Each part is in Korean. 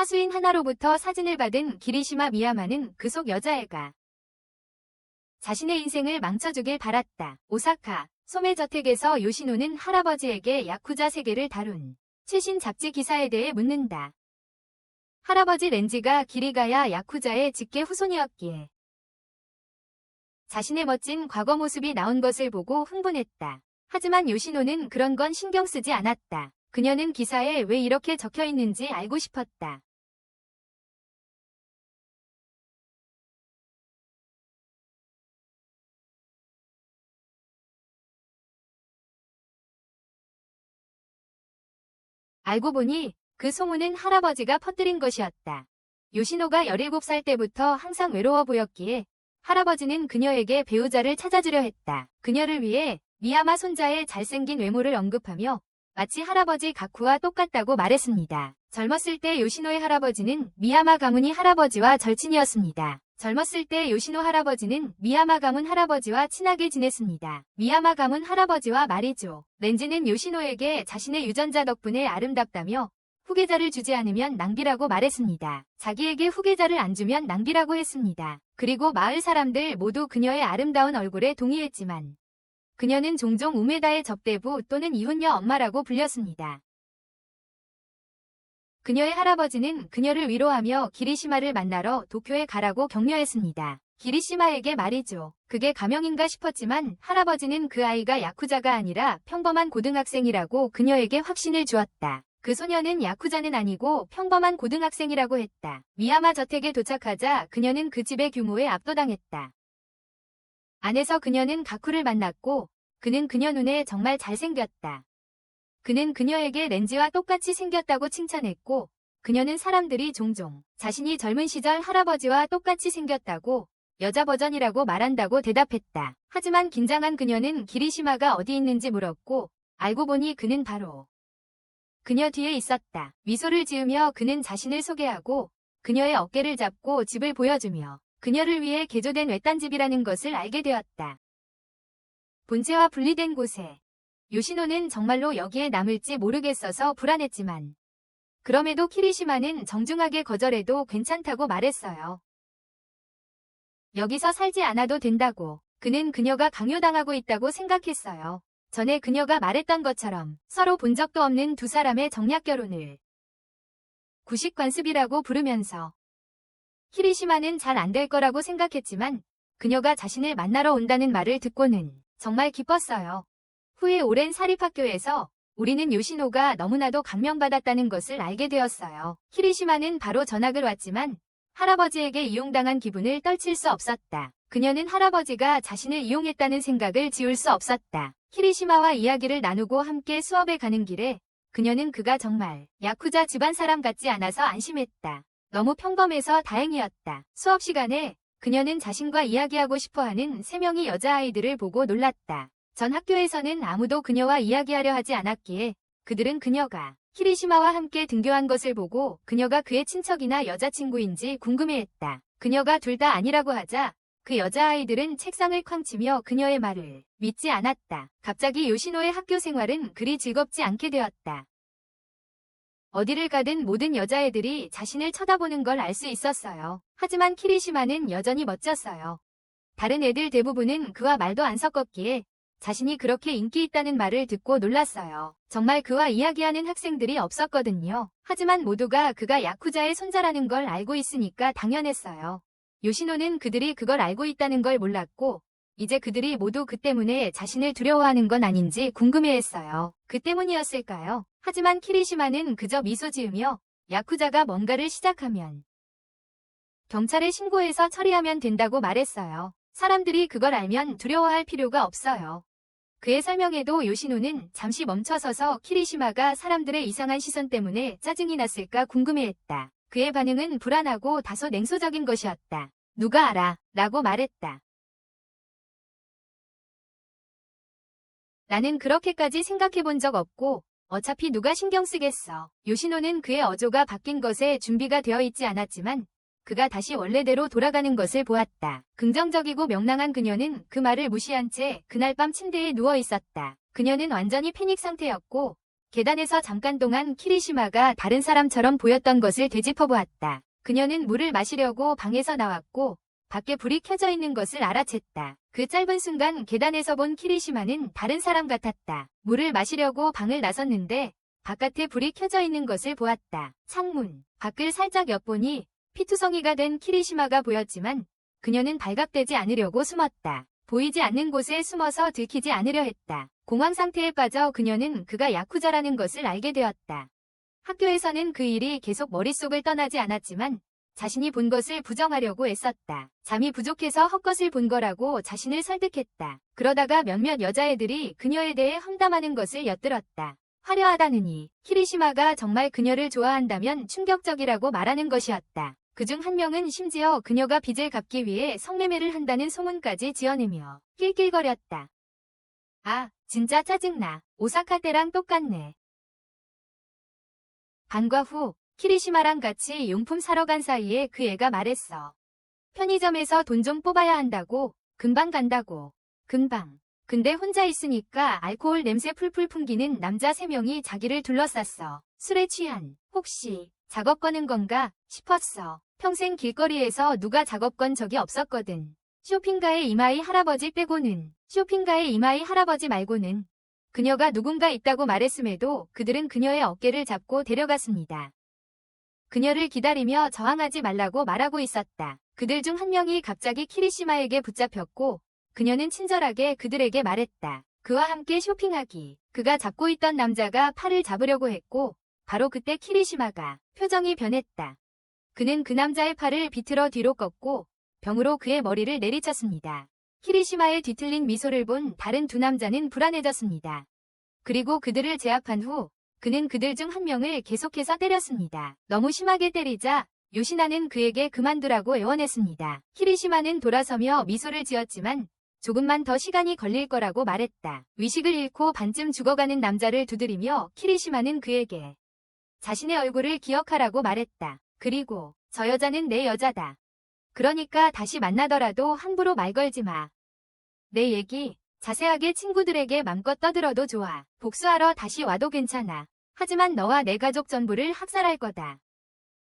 하수인 하나로부터 사진을 받은 기리시마 미야마는 그 속 여자애가 자신의 인생을 망쳐주길 바랐다. 오사카 소매저택에서 요시노는 할아버지에게 야쿠자 세계를 다룬 최신 잡지 기사에 대해 묻는다. 할아버지 렌지가 기리가야 야쿠자의 직계 후손이었기에 자신의 멋진 과거 모습이 나온 것을 보고 흥분했다. 하지만 요시노는 그런 건 신경 쓰지 않았다. 그녀는 기사에 왜 이렇게 적혀 있는지 알고 싶었다. 알고 보니 그 소문은 할아버지가 퍼뜨린 것이었다. 요시노가 17살 때부터 항상 외로워 보였기에 할아버지는 그녀에게 배우자를 찾아주려 했다. 그녀를 위해 미야마 손자의 잘생긴 외모를 언급하며 마치 할아버지 가쿠와 똑같다고 말했습니다. 젊었을 때 요시노의 할아버지는 미야마 가문이 할아버지와 절친이었습니다. 젊었을 때 요시노 할아버지는 미야마 가문 할아버지와 친하게 지냈습니다. 미야마 가문 할아버지와 말이죠. 렌지는 요시노에게 자신의 유전자 덕분에 아름답다며 후계자를 주지 않으면 낭비라고 말했습니다. 자기에게 후계자를 안 주면 낭비라고 했습니다. 그리고 마을 사람들 모두 그녀의 아름다운 얼굴에 동의했지만 그녀는 종종 우메다의 접대부 또는 이혼녀 엄마라고 불렸습니다. 그녀의 할아버지는 그녀를 위로하며 기리시마를 만나러 도쿄에 가라고 격려했습니다. 기리시마에게 말이죠. 그게 가명인가 싶었지만 할아버지는 그 아이가 야쿠자가 아니라 평범한 고등학생이라고 그녀에게 확신을 주었다. 그 소녀는 야쿠자는 아니고 평범한 고등학생이라고 했다. 미야마 저택에 도착하자 그녀는 그 집의 규모에 압도당했다. 안에서 그녀는 가쿠를 만났고 그는 그녀 눈에 정말 잘생겼다. 그는 그녀에게 렌지와 똑같이 생겼다고 칭찬했고 그녀는 사람들이 종종 자신이 젊은 시절 할아버지와 똑같이 생겼다고 여자 버전이라고 말한다고 대답했다. 하지만 긴장한 그녀는 기리시마가 어디 있는지 물었고 알고 보니 그는 바로 그녀 뒤에 있었다. 미소를 지으며 그는 자신을 소개하고 그녀의 어깨를 잡고 집을 보여주며 그녀를 위해 개조된 외딴 집이라는 것을 알게 되었다. 본체와 분리된 곳에 요시노는 정말로 여기에 남을지 모르겠어서 불안했지만 그럼에도 키리시마는 정중하게 거절해도 괜찮다고 말했어요. 여기서 살지 않아도 된다고. 그는 그녀가 강요당하고 있다고 생각했어요. 전에 그녀가 말했던 것처럼 서로 본 적도 없는 두 사람의 정략 결혼을 구식관습이라고 부르면서 키리시마는 잘 안 될 거라고 생각했지만 그녀가 자신을 만나러 온다는 말을 듣고는 정말 기뻤어요. 후에 오랜 사립학교에서 우리는 요시노가 너무나도 감명받았다는 것을 알게 되었어요. 키리시마는 바로 전학을 왔지만 할아버지에게 이용당한 기분을 떨칠 수 없었다. 그녀는 할아버지가 자신을 이용했다는 생각을 지울 수 없었다. 키리시마와 이야기를 나누고 함께 수업에 가는 길에 그녀는 그가 정말 야쿠자 집안 사람 같지 않아서 안심했다. 너무 평범해서 다행이었다. 수업 시간에 그녀는 자신과 이야기하고 싶어하는 3명의 여자아이들을 보고 놀랐다. 전 학교에서는 아무도 그녀와 이야기하려 하지 않았기에 그들은 그녀가 키리시마와 함께 등교한 것을 보고 그녀가 그의 친척이나 여자친구인지 궁금해했다. 그녀가 둘 다 아니라고 하자 그 여자아이들은 책상을 쾅 치며 그녀의 말을 믿지 않았다. 갑자기 요시노의 학교 생활은 그리 즐겁지 않게 되었다. 어디를 가든 모든 여자애들이 자신을 쳐다보는 걸 알 수 있었어요. 하지만 키리시마는 여전히 멋졌어요. 다른 애들 대부분은 그와 말도 안 섞었기에 자신이 그렇게 인기 있다는 말을 듣고 놀랐어요. 정말 그와 이야기하는 학생들이 없었거든요. 하지만 모두가 그가 야쿠자의 손자라는 걸 알고 있으니까 당연했어요. 요시노는 그들이 그걸 알고 있다는 걸 몰랐고 이제 그들이 모두 그 때문에 자신을 두려워하는 건 아닌지 궁금해했어요. 그 때문이었을까요? 하지만 키리시마는 그저 미소 지으며 야쿠자가 뭔가를 시작하면 경찰에 신고해서 처리하면 된다고 말했어요. 사람들이 그걸 알면 두려워할 필요가 없어요. 그의 설명에도 요시노는 잠시 멈춰서서 키리시마가 사람들의 이상한 시선 때문에 짜증이 났을까 궁금해했다. 그의 반응은 불안하고 다소 냉소적인 것이었다. 누가 알아? 라고 말했다. 나는 그렇게까지 생각해본 적 없고 어차피 누가 신경 쓰겠어. 요시노는 그의 어조가 바뀐 것에 준비가 되어 있지 않았지만 그가 다시 원래대로 돌아가는 것을 보았다. 긍정적이고 명랑한 그녀는 그 말을 무시한 채 그날 밤 침대에 누워 있었다. 그녀는 완전히 패닉 상태였고 계단에서 잠깐 동안 키리시마가 다른 사람처럼 보였던 것을 되짚어 보았다. 그녀는 물을 마시려고 방에서 나왔고 밖에 불이 켜져 있는 것을 알아챘다. 그 짧은 순간 계단에서 본 키리시마는 다른 사람 같았다. 물을 마시려고 방을 나섰는데 바깥에 불이 켜져 있는 것을 보았다. 창문 밖을 살짝 엿보니 피투성이가 된 키리시마가 보였지만 그녀는 발각되지 않으려고 숨었다. 보이지 않는 곳에 숨어서 들키지 않으려 했다. 공황 상태에 빠져 그녀는 그가 야쿠자라는 것을 알게 되었다. 학교에서는 그 일이 계속 머릿속을 떠나지 않았지만 자신이 본 것을 부정하려고 애썼다. 잠이 부족해서 헛것을 본 거라고 자신을 설득했다. 그러다가 몇몇 여자애들이 그녀에 대해 험담하는 것을 엿들었다. 화려하다느니 키리시마가 정말 그녀를 좋아한다면 충격적이라고 말하는 것이었다. 그중 한 명은 심지어 그녀가 빚을 갚기 위해 성매매를 한다는 소문까지 지어내며 낄낄거렸다. 아, 진짜 짜증나. 오사카 때랑 똑같네. 방과 후 키리시마랑 같이 용품 사러 간 사이에 그 애가 말했어. 편의점에서 돈 좀 뽑아야 한다고. 금방 간다고. 금방. 근데 혼자 있으니까 알코올 냄새 풀풀 풍기는 남자 3명이 자기를 둘러쌌어. 술에 취한. 혹시 작업 거는 건가 싶었어. 평생 길거리에서 누가 작업 건 적이 없었거든. 쇼핑가의 이마이 할아버지 빼고는. 쇼핑가의 이마이 할아버지 말고는. 그녀가 누군가 있다고 말했음에도 그들은 그녀의 어깨를 잡고 데려갔습니다. 그녀를 기다리며 저항하지 말라고 말하고 있었다. 그들 중 한 명이 갑자기 키리시마에게 붙잡혔고 그녀는 친절하게 그들에게 말했다. 그와 함께 쇼핑하기. 그가 잡고 있던 남자가 팔을 잡으려고 했고 바로 그때 키리시마가 표정이 변했다. 그는 그 남자의 팔을 비틀어 뒤로 꺾고 병으로 그의 머리를 내리쳤습니다. 키리시마의 뒤틀린 미소를 본 다른 두 남자는 불안해졌습니다. 그리고 그들을 제압한 후 그는 그들 중 한 명을 계속해서 때렸습니다. 너무 심하게 때리자 요시나는 그에게 그만두라고 애원했습니다. 키리시마는 돌아서며 미소를 지었지만 조금만 더 시간이 걸릴 거라고 말했다. 의식을 잃고 반쯤 죽어가는 남자를 두드리며 키리시마는 그에게 자신의 얼굴을 기억하라고 말했다. 그리고 저 여자는 내 여자다. 그러니까 다시 만나더라도 함부로 말 걸지 마. 내 얘기 자세하게 친구들에게 맘껏 떠들어도 좋아. 복수하러 다시 와도 괜찮아. 하지만 너와 내 가족 전부를 학살할 거다.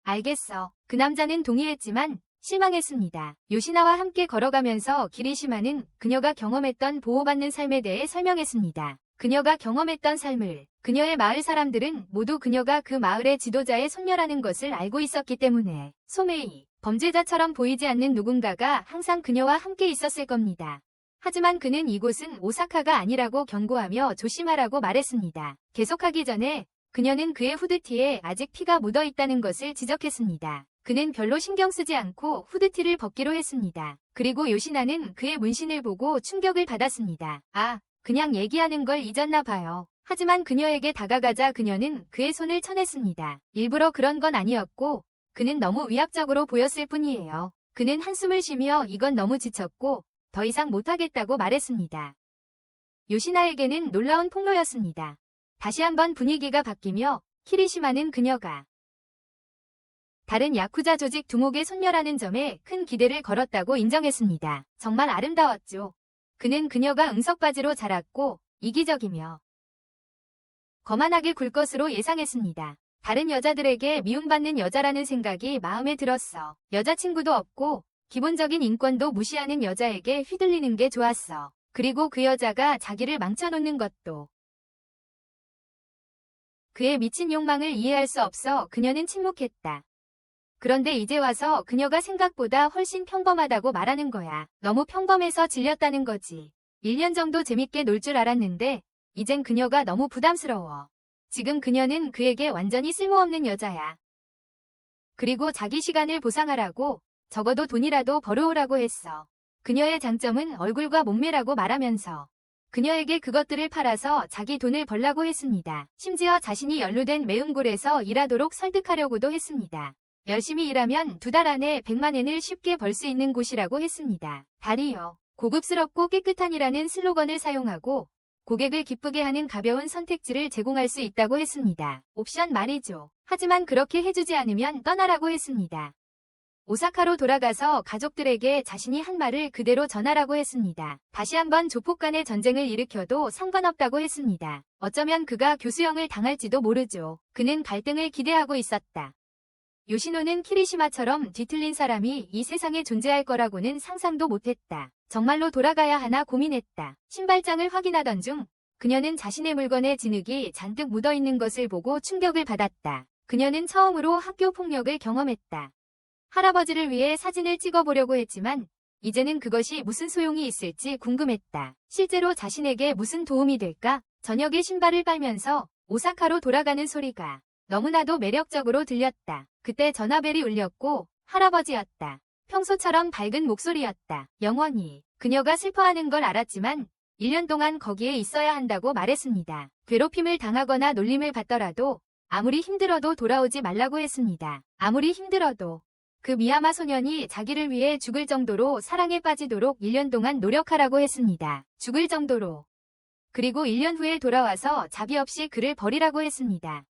알겠어. 그 남자는 동의했지만 실망했습니다. 요시나와 함께 걸어가면서 키리시마는 그녀가 경험했던 보호받는 삶에 대해 설명했습니다. 그녀가 경험했던 삶을 그녀의 마을 사람들은 모두 그녀가 그 마을의 지도자의 손녀라는 것을 알고 있었기 때문에 소매이, 범죄자처럼 보이지 않는 누군가가 항상 그녀와 함께 있었을 겁니다. 하지만 그는 이곳은 오사카가 아니라고 경고하며 조심하라고 말했습니다. 계속하기 전에 그녀는 그의 후드티에 아직 피가 묻어 있다는 것을 지적했습니다. 그는 별로 신경 쓰지 않고 후드티를 벗기로 했습니다. 그리고 요시나는 그의 문신을 보고 충격을 받았습니다. 아, 그냥 얘기하는 걸 잊었나 봐요. 하지만 그녀에게 다가가자 그녀는 그의 손을 쳐냈습니다. 일부러 그런 건 아니었고 그는 너무 위압적으로 보였을 뿐이에요. 그는 한숨을 쉬며 이건 너무 지쳤고 더 이상 못하겠다고 말했습니다. 요시나에게는 놀라운 폭로였습니다. 다시 한번 분위기가 바뀌며 키리시마는 그녀가 다른 야쿠자 조직 두목의 손녀라는 점에 큰 기대를 걸었다고 인정했습니다. 정말 아름다웠죠. 그는 그녀가 응석바지로 자랐고 이기적이며 거만하게 굴 것으로 예상했습니다. 다른 여자들에게 미움받는 여자라는 생각이 마음에 들었어. 여자친구도 없고 기본적인 인권도 무시하는 여자에게 휘둘리는 게 좋았어. 그리고 그 여자가 자기를 망쳐놓는 것도. 그의 미친 욕망을 이해할 수 없어 그녀는 침묵했다. 그런데 이제 와서 그녀가 생각보다 훨씬 평범하다고 말하는 거야. 너무 평범해서 질렸다는 거지. 1년 정도 재밌게 놀 줄 알았는데 이젠 그녀가 너무 부담스러워. 지금 그녀는 그에게 완전히 쓸모없는 여자야. 그리고 자기 시간을 보상하라고 적어도 돈이라도 벌어오라고 했어. 그녀의 장점은 얼굴과 몸매라고 말하면서 그녀에게 그것들을 팔아서 자기 돈을 벌라고 했습니다. 심지어 자신이 연루된 매운골에서 일하도록 설득하려고도 했습니다. 열심히 일하면 2달 안에 100만엔을 쉽게 벌 수 있는 곳이라고 했습니다. 달이요. 고급스럽고 깨끗한이라는 슬로건을 사용하고 고객을 기쁘게 하는 가벼운 선택지를 제공할 수 있다고 했습니다. 옵션 말이죠. 하지만 그렇게 해주지 않으면 떠나라고 했습니다. 오사카로 돌아가서 가족들에게 자신이 한 말을 그대로 전하라고 했습니다. 다시 한번 조폭 간의 전쟁을 일으켜도 상관없다고 했습니다. 어쩌면 그가 교수형을 당할지도 모르죠. 그는 갈등을 기대하고 있었다. 요시노는 키리시마처럼 뒤틀린 사람이 이 세상에 존재할 거라고는 상상도 못했다. 정말로 돌아가야 하나 고민했다. 신발장을 확인하던 중 그녀는 자신의 물건에 진흙이 잔뜩 묻어있는 것을 보고 충격을 받았다. 그녀는 처음으로 학교 폭력을 경험했다. 할아버지를 위해 사진을 찍어보려고 했지만 이제는 그것이 무슨 소용이 있을지 궁금했다. 실제로 자신에게 무슨 도움이 될까? 저녁에 신발을 빨면서 오사카로 돌아가는 소리가 너무나도 매력적으로 들렸다. 그때 전화벨이 울렸고 할아버지였다. 평소처럼 밝은 목소리였다. 영원히 그녀가 슬퍼하는 걸 알았지만 1년 동안 거기에 있어야 한다고 말했습니다. 괴롭힘을 당하거나 놀림을 받더라도 아무리 힘들어도 돌아오지 말라고 했습니다. 아무리 힘들어도 그 미야마 소년이 자기를 위해 죽을 정도로 사랑에 빠지도록 1년 동안 노력하라고 했습니다. 죽을 정도로. 그리고 1년 후에 돌아와서 자비 없이 그를 버리라고 했습니다.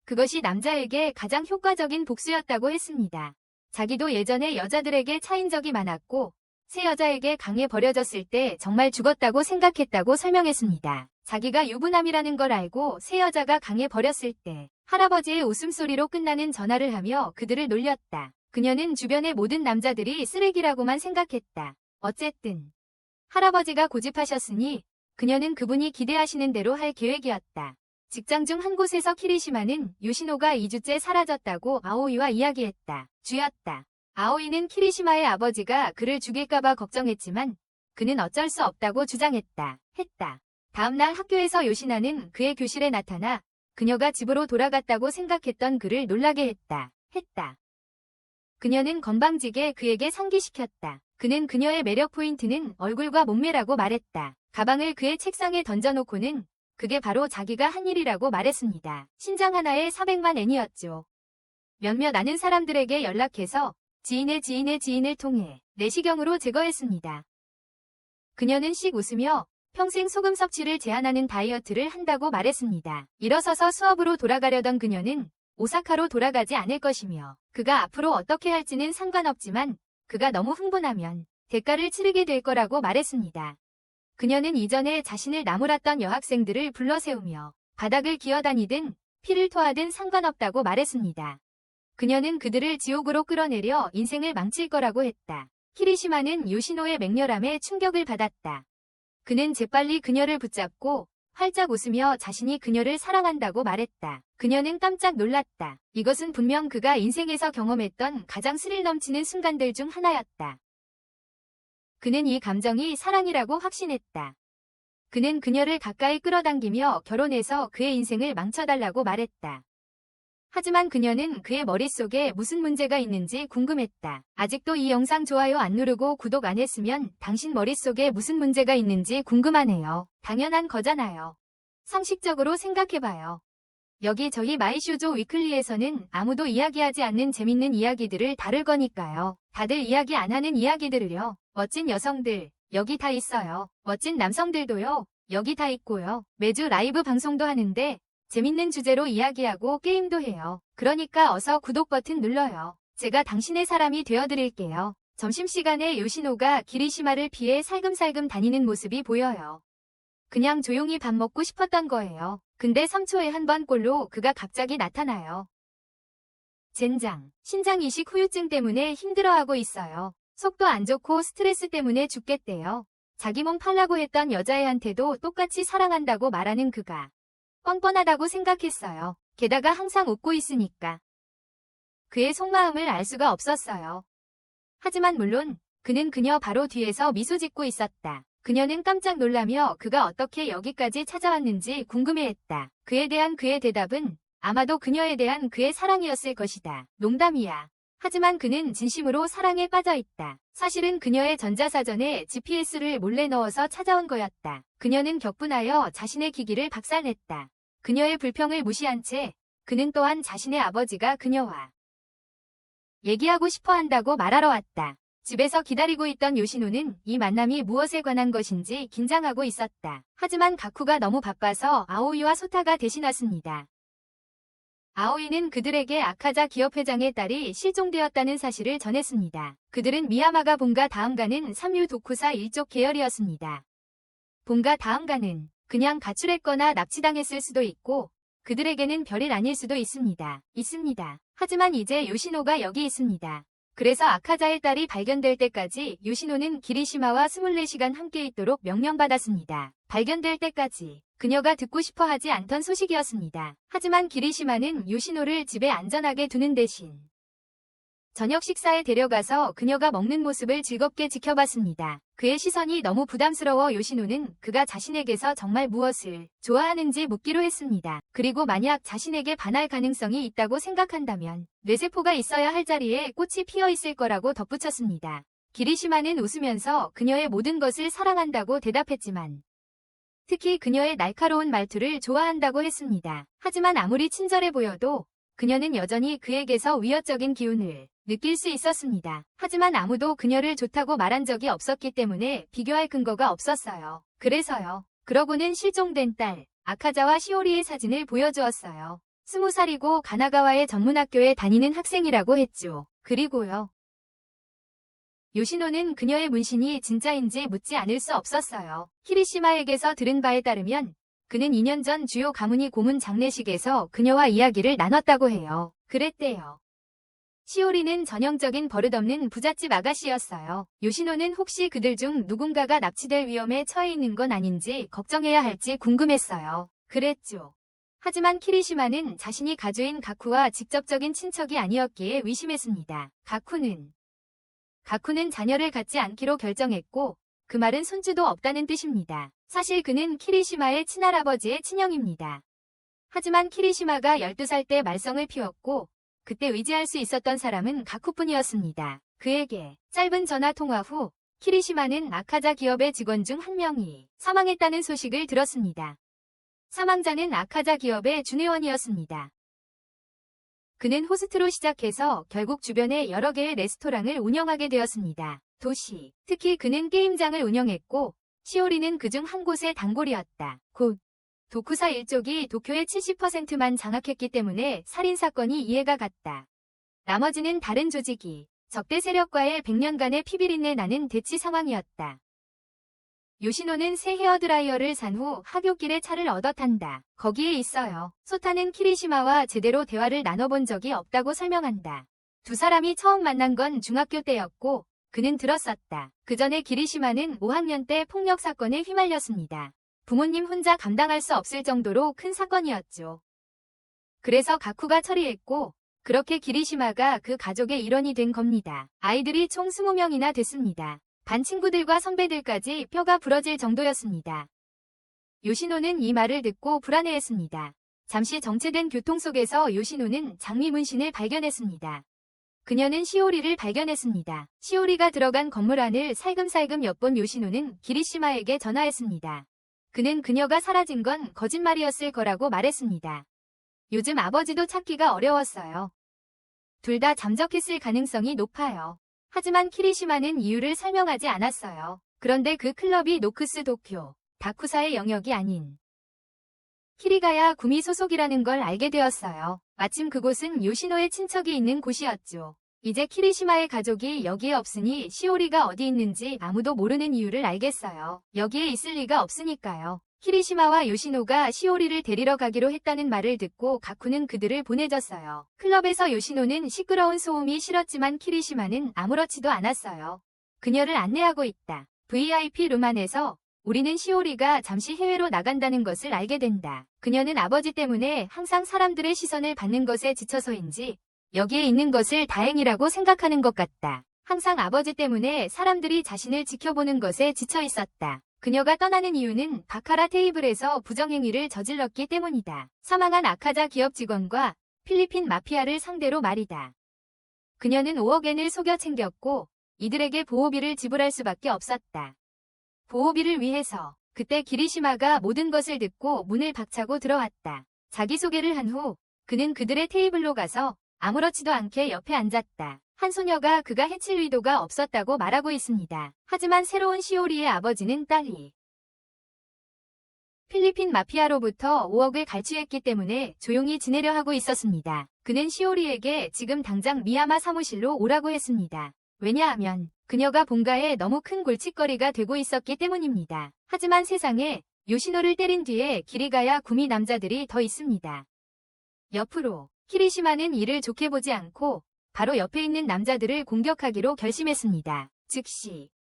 그것이 남자에게 가장 효과적인 복수였다고 했습니다. 자기도 예전에 여자들에게 차인 적이 많았고 새 여자에게 강해 버려졌을 때 정말 죽었다고 생각했다고 설명했습니다. 자기가 유부남이라는 걸 알고 새 여자가 강해 버렸을 때 할아버지의 웃음소리로 끝나는 전화를 하며 그들을 놀렸다. 그녀는 주변의 모든 남자들이 쓰레기라고만 생각했다. 어쨌든 할아버지가 고집하셨으니 그녀는 그분이 기대하시는 대로 할 계획이었다. 직장 중 한 곳에서 키리시마는 요시노가 2주째 사라졌다고 아오이와 이야기했다. 쥐였다. 아오이는 키리시마의 아버지가 그를 죽일까봐 걱정했지만 그는 어쩔 수 없다고 주장했다. 다음날 학교에서 요시나는 그의 교실에 나타나 그녀가 집으로 돌아갔다고 생각했던 그를 놀라게 했다. 그녀는 건방지게 그에게 상기시켰다. 그는 그녀의 매력 포인트는 얼굴과 몸매라고 말했다. 가방을 그의 책상에 던져놓고는 그게 바로 자기가 한 일이라고 말했습니다. 신장 하나에 400만 엔이었죠. 몇몇 아는 사람들에게 연락해서 지인의 지인을 통해 내시경으로 제거했습니다. 그녀는 씩 웃으며 평생 소금 섭취를 제한하는 다이어트를 한다고 말했습니다. 일어서서 수업으로 돌아가려던 그녀는 오사카로 돌아가지 않을 것이며 그가 앞으로 어떻게 할지는 상관없지만 그가 너무 흥분하면 대가를 치르게 될 거라고 말했습니다. 그녀는 이전에 자신을 나무랐던 여학생들을 불러세우며 바닥을 기어다니든 피를 토하든 상관없다고 말했습니다. 그녀는 그들을 지옥으로 끌어내려 인생을 망칠 거라고 했다. 키리시마는 요시노의 맹렬함에 충격을 받았다. 그는 재빨리 그녀를 붙잡고 활짝 웃으며 자신이 그녀를 사랑한다고 말했다. 그녀는 깜짝 놀랐다. 이것은 분명 그가 인생에서 경험했던 가장 스릴 넘치는 순간들 중 하나였다. 그는 이 감정이 사랑이라고 확신했다. 그는 그녀를 가까이 끌어당기며 결혼해서 그의 인생을 망쳐달라고 말했다. 하지만 그녀는 그의 머릿속에 무슨 문제가 있는지 궁금했다. 아직도 이 영상 좋아요 안 누르고 구독 안 했으면 당신 머릿속에 무슨 문제가 있는지 궁금하네요. 당연한 거잖아요. 상식적으로 생각해봐요. 여기 저희 마이쇼조 위클리에서는 아무도 이야기하지 않는 재밌는 이야기들을 다룰 거니까요. 다들 이야기 안 하는 이야기들을요. 멋진 여성들, 여기 다 있어요. 멋진 남성들도요. 여기 다 있고요. 매주 라이브 방송도 하는데 재밌는 주제로 이야기하고 게임도 해요. 그러니까 어서 구독 버튼 눌러요. 제가 당신의 사람이 되어드릴게요. 점심시간에 요시노가 기리시마를 피해 살금살금 다니는 모습이 보여요. 그냥 조용히 밥 먹고 싶었던 거예요. 근데 3초에 한 번 꼴로 그가 갑자기 나타나요. 젠장, 신장 이식 후유증 때문에 힘들어하고 있어요. 속도 안 좋고 스트레스 때문에 죽겠대요. 자기 몸 팔라고 했던 여자애한테도 똑같이 사랑한다고 말하는 그가 뻔뻔하다고 생각했어요. 게다가 항상 웃고 있으니까. 그의 속마음을 알 수가 없었어요. 하지만 물론 그는 그녀 바로 뒤에서 미소 짓고 있었다. 그녀는 깜짝 놀라며 그가 어떻게 여기까지 찾아왔는지 궁금해했다. 그에 대한 그의 대답은 아마도 그녀에 대한 그의 사랑이었을 것이다. 농담이야. 하지만 그는 진심으로 사랑에 빠져있다. 사실은 그녀의 전자사전에 GPS를 몰래 넣어서 찾아온 거였다. 그녀는 격분하여 자신의 기기를 박살냈다. 그녀의 불평을 무시한 채 그는 또한 자신의 아버지가 그녀와 얘기하고 싶어 한다고 말하러 왔다. 집에서 기다리고 있던 요시노는 이 만남이 무엇에 관한 것인지 긴장하고 있었다. 하지만 가쿠가 너무 바빠서 아오이와 소타가 대신 왔습니다. 아오이는 그들에게 아카자 기업 회장의 딸이 실종되었다는 사실을 전했습니다. 그들은 미야마가 본가 다음가는 삼류 도쿠사 일족 계열이었습니다. 본가 다음가는 그냥 가출했거나 납치당했을 수도 있고 그들에게는 별일 아닐 수도 있습니다. 하지만 이제 요시노가 여기 있습니다. 그래서 아카자의 딸이 발견될 때까지 요시노는 기리시마와 24시간 함께 있도록 명령받았습니다. 발견될 때까지 그녀가 듣고 싶어 하지 않던 소식이었습니다. 하지만 기리시마는 요시노를 집에 안전하게 두는 대신 저녁 식사에 데려가서 그녀가 먹는 모습을 즐겁게 지켜봤습니다. 그의 시선이 너무 부담스러워 요시노는 그가 자신에게서 정말 무엇을 좋아하는지 묻기로 했습니다. 그리고 만약 자신에게 반할 가능성이 있다고 생각한다면 뇌세포가 있어야 할 자리에 꽃이 피어 있을 거라고 덧붙였습니다. 기리시마는 웃으면서 그녀의 모든 것을 사랑한다고 대답했지만 특히 그녀의 날카로운 말투를 좋아한다고 했습니다. 하지만 아무리 친절해 보여도 그녀는 여전히 그에게서 위협적인 기운을 느낄 수 있었습니다. 하지만 아무도 그녀를 좋다고 말한 적이 없었기 때문에 비교할 근거가 없었어요. 그러고는 실종된 딸 아카자와 시오리의 사진을 보여주었어요. 20살이고 가나가와의 전문학교에 다니는 학생이라고 했죠. 그리고요. 요시노는 그녀의 문신이 진짜인지 묻지 않을 수 없었어요. 키리시마에게서 들은 바에 따르면 그는 2년 전 주요 가문이 고문 장례식에서 그녀와 이야기를 나눴다고 해요. 그랬대요. 시오리는 전형적인 버릇없는 부잣집 아가씨였어요. 요시노는 혹시 그들 중 누군가가 납치될 위험에 처해 있는 건 아닌지 걱정해야 할지 궁금했어요. 그랬죠. 하지만 키리시마는 자신이 가주인 가쿠와 직접적인 친척이 아니었기에 의심했습니다. 가쿠는 자녀를 갖지 않기로 결정했고 그 말은 손주도 없다는 뜻입니다. 사실 그는 키리시마의 친할아버지의 친형입니다. 하지만 키리시마가 12살 때 말썽을 피웠고 그때 의지할 수 있었던 사람은 가쿠뿐이었습니다. 그에게 짧은 전화 통화 후 키리시마는 아카자 기업의 직원 중 한 명이 사망했다는 소식을 들었습니다. 사망자는 아카자 기업의 준회원이었습니다. 그는 호스트로 시작해서 결국 주변에 여러 개의 레스토랑을 운영하게 되었습니다. 특히 그는 게임장을 운영했고 시오리는 그중 한 곳의 단골이었다. 곧 도쿠사 일족이 도쿄의 70%만 장악했기 때문에 살인사건이 이해가 갔다. 나머지는 다른 조직이 적대 세력과의 100년간의 피비린내 나는 대치 상황이었다. 요시노는 새 헤어드라이어를 산 후 하굣길에 차를 얻어 탄다. 거기에 있어요. 소타는 키리시마와 제대로 대화를 나눠본 적이 없다고 설명한다. 두 사람이 처음 만난 건 중학교 때였고 그는 들었었다. 그 전에 기리시마는 5학년 때 폭력 사건에 휘말렸습니다. 부모님 혼자 감당할 수 없을 정도로 큰 사건이었죠. 그래서 가쿠가 처리했고 그렇게 기리시마가 그 가족의 일원이 된 겁니다. 아이들이 총 20명이나 됐습니다. 반 친구들과 선배들까지 뼈가 부러질 정도였습니다. 요시노는 이 말을 듣고 불안해했습니다. 잠시 정체된 교통 속에서 요시노는 장미 문신을 발견했습니다. 그녀는 시오리를 발견했습니다. 시오리가 들어간 건물 안을 살금살금 엿본 요시노는 기리시마에게 전화했습니다. 그는 그녀가 사라진 건 거짓말이었을 거라고 말했습니다. 요즘 아버지도 찾기가 어려웠어요. 둘 다 잠적했을 가능성이 높아요. 하지만 키리시마는 이유를 설명하지 않았어요. 그런데 그 클럽이 노크스 도쿄, 다쿠사의 영역이 아닌 키리가야 구미 소속이라는 걸 알게 되었어요. 마침 그곳은 요시노의 친척이 있는 곳이었죠. 이제 키리시마의 가족이 여기에 없으니 시오리가 어디 있는지 아무도 모르는 이유를 알겠어요. 여기에 있을 리가 없으니까요. 키리시마와 요시노가 시오리를 데리러 가기로 했다는 말을 듣고 가쿠는 그들을 보내줬어요. 클럽에서 요시노는 시끄러운 소음이 싫었지만 키리시마는 아무렇지도 않았어요. 그녀를 안내하고 있다. VIP 룸 안에서 우리는 시오리가 잠시 해외로 나간다는 것을 알게 된다. 그녀는 아버지 때문에 항상 사람들의 시선을 받는 것에 지쳐서인지 여기에 있는 것을 다행이라고 생각하는 것 같다. 항상 아버지 때문에 사람들이 자신을 지켜보는 것에 지쳐 있었다. 그녀가 떠나는 이유는 바카라 테이블에서 부정행위를 저질렀기 때문이다. 사망한 아카자 기업 직원과 필리핀 마피아를 상대로 말이다. 그녀는 5억엔을 속여 챙겼고 이들에게 보호비를 지불할 수밖에 없었다. 보호비를 위해서 그때 기리시마가 모든 것을 듣고 문을 박차고 들어왔다. 자기소개를 한 후 그는 그들의 테이블로 가서 아무렇지도 않게 옆에 앉았다. 한 소녀가 그가 해칠 의도가 없었다고 말하고 있습니다. 하지만 새로운 시오리의 아버지는 딸이 필리핀 마피아로부터 5억을 갈취했기 때문에 조용히 지내려 하고 있었습니다. 그는 시오리에게 지금 당장 미야마 사무실로 오라고 했습니다. 왜냐하면 그녀가 본가에 너무 큰 골칫거리가 되고 있었기 때문입니다. 하지만 세상에 요시노를 때린 뒤에 기리가야 구미 남자들이 더 있습니다. 옆으로 키리시마는 이를 좋게 보지 않고 바로 옆에 있는 남자들을 공격하기로 결심했습니다.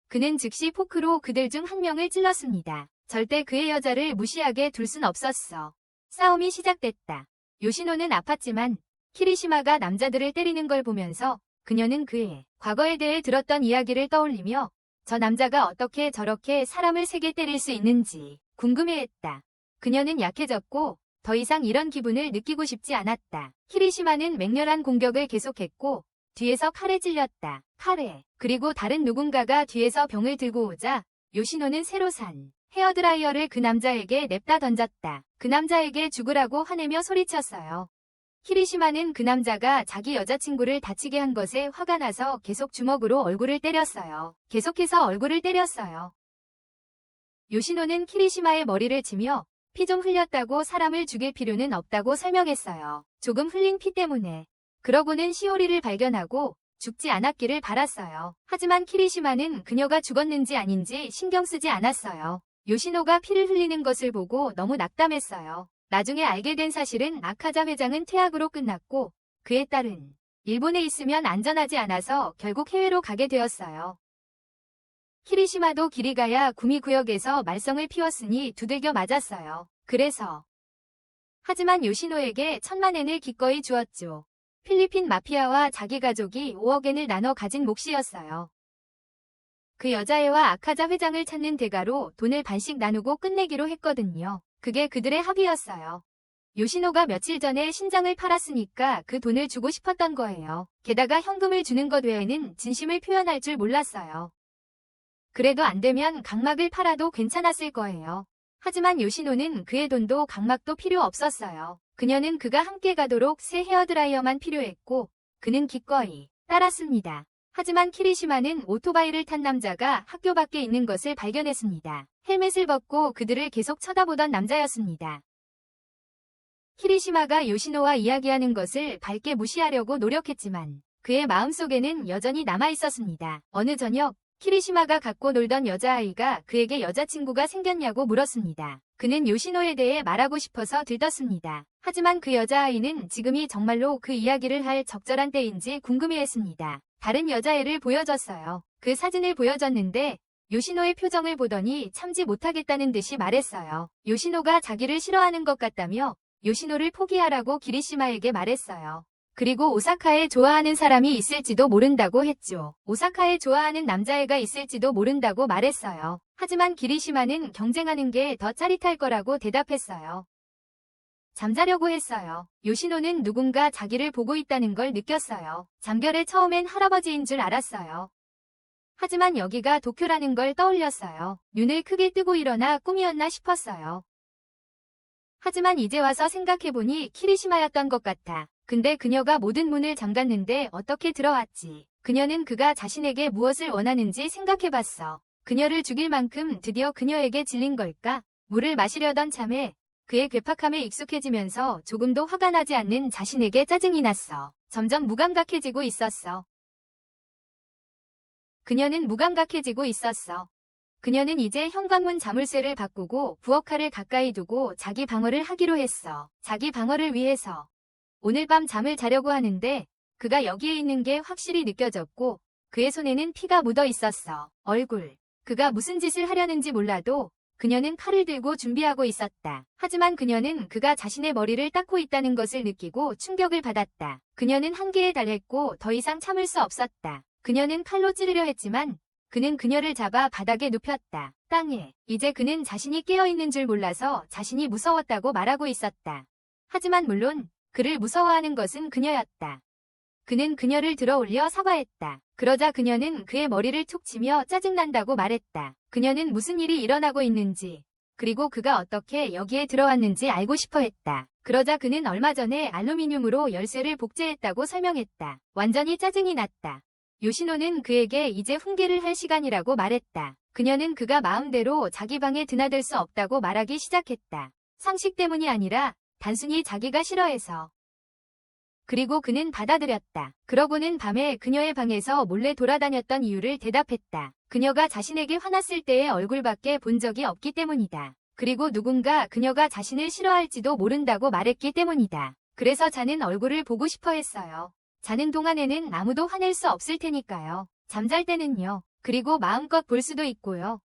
그는 즉시 포크로 그들 중 한 명을 찔렀습니다. 절대 그의 여자를 무시하게 둘 순 없었어. 싸움이 시작됐다. 요시노는 아팠지만 키리시마가 남자들을 때리는 걸 보면서 그녀는 그의 과거에 대해 들었던 이야기를 떠올리며 저 남자가 어떻게 저렇게 사람을 세게 때릴 수 있는지 궁금해했다. 그녀는 약해졌고 더 이상 이런 기분을 느끼고 싶지 않았다. 키리시마는 맹렬한 공격을 계속했고 뒤에서 칼에 찔렸다. 그리고 다른 누군가가 뒤에서 병을 들고 오자 요시노는 새로 산 헤어드라이어를 그 남자에게 냅다 던졌다. 그 남자에게 죽으라고 화내며 소리쳤어요. 키리시마는 그 남자가 자기 여자친구를 다치게 한 것에 화가 나서 계속 주먹으로 얼굴을 때렸어요. 계속해서 얼굴을 때렸어요. 요시노는 키리시마의 머리를 치며 피 좀 흘렸다고 사람을 죽일 필요는 없다고 설명했어요. 조금 흘린 피 때문에. 그러고는 시오리를 발견하고 죽지 않았기를 바랐어요. 하지만 키리시마는 그녀가 죽었는지 아닌지 신경 쓰지 않았어요. 요시노가 피를 흘리는 것을 보고 너무 낙담했어요. 나중에 알게 된 사실은 아카자 회장은 퇴학으로 끝났고 그의 딸은 일본에 있으면 안전하지 않아서 결국 해외로 가게 되었어요. 키리시마도 기리가야 구미 구역에서 말썽을 피웠으니 두들겨 맞았어요. 하지만 요시노에게 1,000만 엔을 기꺼이 주었죠. 필리핀 마피아와 자기 가족이 5억 엔을 나눠 가진 몫이었어요. 그 여자애와 아카자 회장을 찾는 대가로 돈을 반씩 나누고 끝내기로 했거든요. 그게 그들의 합의였어요. 요시노가 며칠 전에 신장을 팔았으니까 그 돈을 주고 싶었던 거예요. 게다가 현금을 주는 것 외에는 진심을 표현할 줄 몰랐어요. 그래도 안 되면 각막을 팔아도 괜찮았을 거예요. 하지만 요시노는 그의 돈도 각막도 필요 없었어요. 그녀는 그가 함께 가도록 새 헤어드라이어만 필요했고 그는 기꺼이 따랐습니다. 하지만 키리시마는 오토바이를 탄 남자가 학교 밖에 있는 것을 발견했습니다. 헬멧을 벗고 그들을 계속 쳐다보던 남자였습니다. 키리시마가 요시노와 이야기하는 것을 밝게 무시하려고 노력했지만 그의 마음속에는 여전히 남아있었습니다. 어느 저녁 키리시마가 갖고 놀던 여자아이가 그에게 여자친구가 생겼냐고 물었습니다. 그는 요시노에 대해 말하고 싶어서 들떴습니다. 하지만 그 여자아이는 지금이 정말로 그 이야기를 할 적절한 때인지 궁금해했습니다. 다른 여자애를 보여줬어요. 그 사진을 보여줬는데 요시노의 표정을 보더니 참지 못하겠다는 듯이 말했어요. 요시노가 자기를 싫어하는 것 같다며 요시노를 포기하라고 키리시마에게 말했어요. 그리고 오사카에 좋아하는 사람이 있을지도 모른다고 했죠. 오사카에 좋아하는 남자애가 있을지도 모른다고 말했어요. 하지만 키리시마는 경쟁하는 게 더 짜릿할 거라고 대답했어요. 잠자려고 했어요. 요시노는 누군가 자기를 보고 있다는 걸 느꼈어요. 잠결에 처음엔 할아버지인 줄 알았어요. 하지만 여기가 도쿄라는 걸 떠올렸어요. 눈을 크게 뜨고 일어나 꿈이었나 싶었어요. 하지만 이제 와서 생각해보니 키리시마였던 것 같아. 근데 그녀가 모든 문을 잠갔는데 어떻게 들어왔지? 그녀는 그가 자신에게 무엇을 원하는지 생각해봤어. 그녀를 죽일 만큼 드디어 그녀에게 질린 걸까? 물을 마시려던 참에 그의 괴팍함에 익숙해지면서 조금도 화가 나지 않는 자신에게 짜증이 났어. 점점 무감각해지고 있었어. 그녀는 무감각해지고 있었어. 그녀는 이제 현관문 자물쇠를 바꾸고 부엌칼을 가까이 두고 자기 방어를 하기로 했어. 자기 방어를 위해서. 오늘 밤 잠을 자려고 하는데 그가 여기에 있는 게 확실히 느껴졌고 그의 손에는 피가 묻어 있었어. 얼굴. 그가 무슨 짓을 하려는지 몰라도 그녀는 칼을 들고 준비하고 있었다. 하지만 그녀는 그가 자신의 머리를 닦고 있다는 것을 느끼고 충격을 받았다. 그녀는 한계에 달했고 더 이상 참을 수 없었다. 그녀는 칼로 찌르려 했지만 그는 그녀를 잡아 바닥에 눕혔다. 땅에. 이제 그는 자신이 깨어있는 줄 몰라서 자신이 무서웠다고 말하고 있었다. 하지만 물론 그를 무서워하는 것은 그녀였다. 그는 그녀를 들어올려 사과했다. 그러자 그녀는 그의 머리를 툭 치며 짜증난다고 말했다. 그녀는 무슨 일이 일어나고 있는지 그리고 그가 어떻게 여기에 들어왔는지 알고 싶어 했다. 그러자 그는 얼마 전에 알루미늄으로 열쇠를 복제했다고 설명했다. 완전히 짜증이 났다. 요시노는 그에게 이제 훈계를 할 시간이라고 말했다. 그녀는 그가 마음대로 자기 방에 드나들 수 없다고 말하기 시작했다. 상식 때문이 아니라 단순히 자기가 싫어해서. 그리고 그는 받아들였다. 그러고는 밤에 그녀의 방에서 몰래 돌아다녔던 이유를 대답했다. 그녀가 자신에게 화났을 때의 얼굴밖에 본 적이 없기 때문이다. 그리고 누군가 그녀가 자신을 싫어할지도 모른다고 말했기 때문이다. 그래서 자는 얼굴을 보고 싶어 했어요. 자는 동안에는 아무도 화낼 수 없을 테니까요. 잠잘 때는요. 그리고 마음껏 볼 수도 있고요.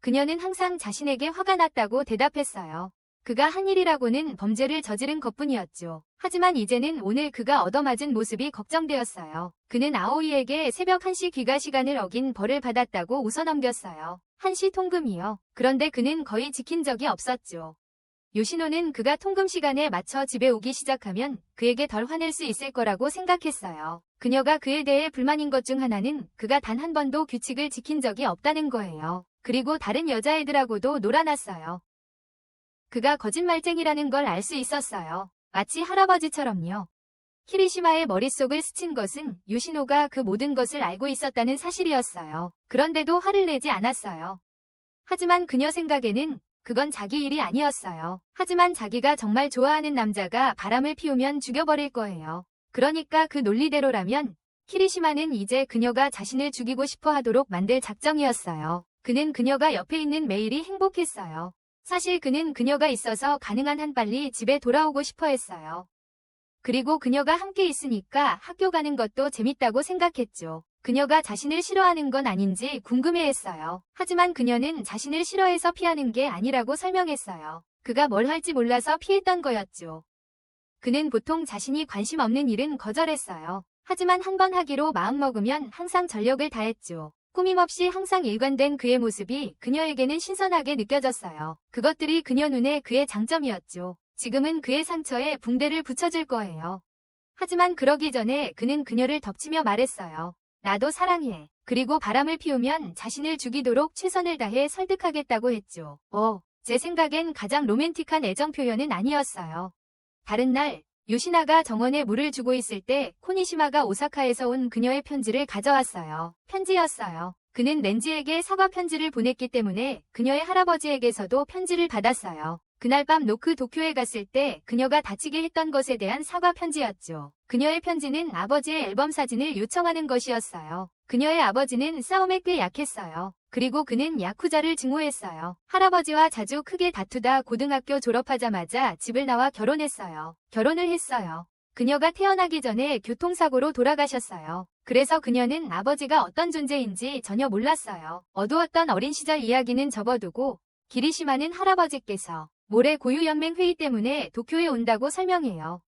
그녀는 항상 자신에게 화가 났다고 대답했어요. 그가 한 일이라고는 범죄를 저지른 것뿐이었죠. 하지만 이제는 오늘 그가 얻어맞은 모습이 걱정되었어요. 그는 아오이에게 새벽 1시 귀가 시간을 어긴 벌을 받았다고 웃어넘겼어요. 1시 통금이요. 그런데 그는 거의 지킨 적이 없었죠. 요시노는 그가 통금 시간에 맞춰 집에 오기 시작하면 그에게 덜 화낼 수 있을 거라고 생각했어요. 그녀가 그에 대해 불만인 것 중 하나는 그가 단 한 번도 규칙을 지킨 적이 없다는 거예요. 그리고 다른 여자애들하고도 놀아놨어요. 그가 거짓말쟁이라는 걸 알 수 있었어요. 마치 할아버지처럼요. 키리시마의 머릿속을 스친 것은 요시노가 그 모든 것을 알고 있었다는 사실이었어요. 그런데도 화를 내지 않았어요. 하지만 그녀 생각에는 그건 자기 일이 아니었어요. 하지만 자기가 정말 좋아하는 남자가 바람을 피우면 죽여버릴 거예요. 그러니까 그 논리대로라면 키리시마는 이제 그녀가 자신을 죽이고 싶어 하도록 만들 작정이었어요. 그는 그녀가 옆에 있는 매일이 행복했어요. 사실 그는 그녀가 있어서 가능한 한 빨리 집에 돌아오고 싶어 했어요. 그리고 그녀가 함께 있으니까 학교 가는 것도 재밌다고 생각했죠. 그녀가 자신을 싫어하는 건 아닌지 궁금해했어요. 하지만 그녀는 자신을 싫어해서 피하는 게 아니라고 설명했어요. 그가 뭘 할지 몰라서 피했던 거였죠. 그는 보통 자신이 관심 없는 일은 거절했어요. 하지만 한 번 하기로 마음먹으면 항상 전력을 다했죠. 꾸밈없이 항상 일관된 그의 모습이 그녀에게는 신선하게 느껴졌어요. 그것들이 그녀 눈에 그의 장점이었죠. 지금은 그의 상처에 붕대를 붙여줄 거예요. 하지만 그러기 전에 그는 그녀를 덮치며 말했어요. 나도 사랑해. 그리고 바람을 피우면 자신을 죽이도록 최선을 다해 설득하겠다고 했죠. 제 생각엔 가장 로맨틱한 애정 표현은 아니었어요. 다른 날, 요시나가 정원에 물을 주고 있을 때 코니시마가 오사카에서 온 그녀의 편지를 가져왔어요. 편지였어요. 그는 렌지에게 사과 편지를 보냈기 때문에 그녀의 할아버지에게서도 편지를 받았어요. 그날 밤 노크 도쿄에 갔을 때 그녀가 다치게 했던 것에 대한 사과 편지였죠. 그녀의 편지는 아버지의 앨범 사진을 요청하는 것이었어요. 그녀의 아버지는 싸움에 꽤 약했어요. 그리고 그는 야쿠자를 증오했어요. 할아버지와 자주 크게 다투다 고등학교 졸업하자마자 집을 나와 결혼했어요. 결혼을 했어요. 그녀가 태어나기 전에 교통사고로 돌아가셨어요. 그래서 그녀는 아버지가 어떤 존재인지 전혀 몰랐어요. 어두웠던 어린 시절 이야기는 접어두고 기리시마는 할아버지께서 모레 고유연맹 회의 때문에 도쿄에 온다고 설명해요.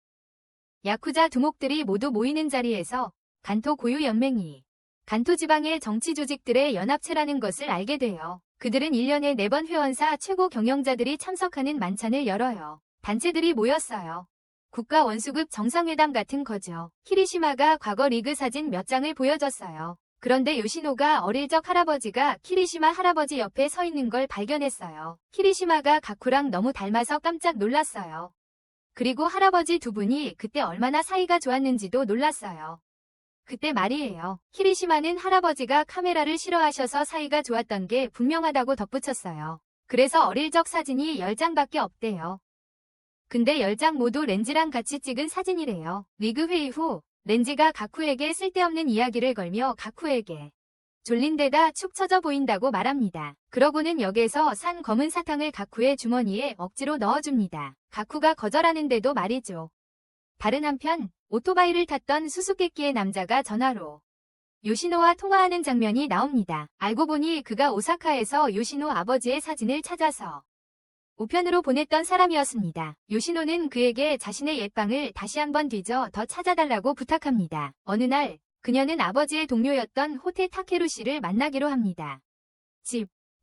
야쿠자 두목들이 모두 모이는 자리에서 간토 고유연맹이 간토 지방의 정치 조직들의 연합체라는 것을 알게 돼요. 그들은 1년에 4번 회원사 최고 경영자들이 참석하는 만찬을 열어요. 단체들이 모였어요. 국가 원수급 정상회담 같은 거죠. 키리시마가 과거 리그 사진 몇 장을 보여줬어요. 그런데 요시노가 어릴 적 할아버지가 키리시마 할아버지 옆에 서 있는 걸 발견했어요. 키리시마가 가쿠랑 너무 닮아서 깜짝 놀랐어요. 그리고 할아버지 두 분이 그때 얼마나 사이가 좋았는지도 놀랐어요. 그때 말이에요. 키리시마는 할아버지가 카메라를 싫어하셔서 사이가 좋았던 게 분명하다고 덧붙였어요. 그래서 어릴 적 사진이 10장밖에 없대요. 근데 10장 모두 렌지랑 같이 찍은 사진이래요. 리그 회의 후 렌지가 가쿠에게 쓸데없는 이야기를 걸며 가쿠에게 졸린 데다 축 처져 보인다고 말합니다. 그러고는 역에서 산 검은 사탕을 가쿠의 주머니에 억지로 넣어줍니다. 가쿠가 거절하는데도 말이죠. 다른 한편 오토바이를 탔던 수수께끼의 남자가 전화로 요시노와 통화하는 장면이 나옵니다. 알고 보니 그가 오사카에서 요시노 아버지의 사진을 찾아서 우편으로 보냈던 사람이었습니다. 요시노는 그에게 자신의 옛방을 다시 한번 뒤져 더 찾아달라고 부탁합니다. 어느 날 그녀는 아버지의 동료였던 호테 타케루 씨를 만나기로 합니다.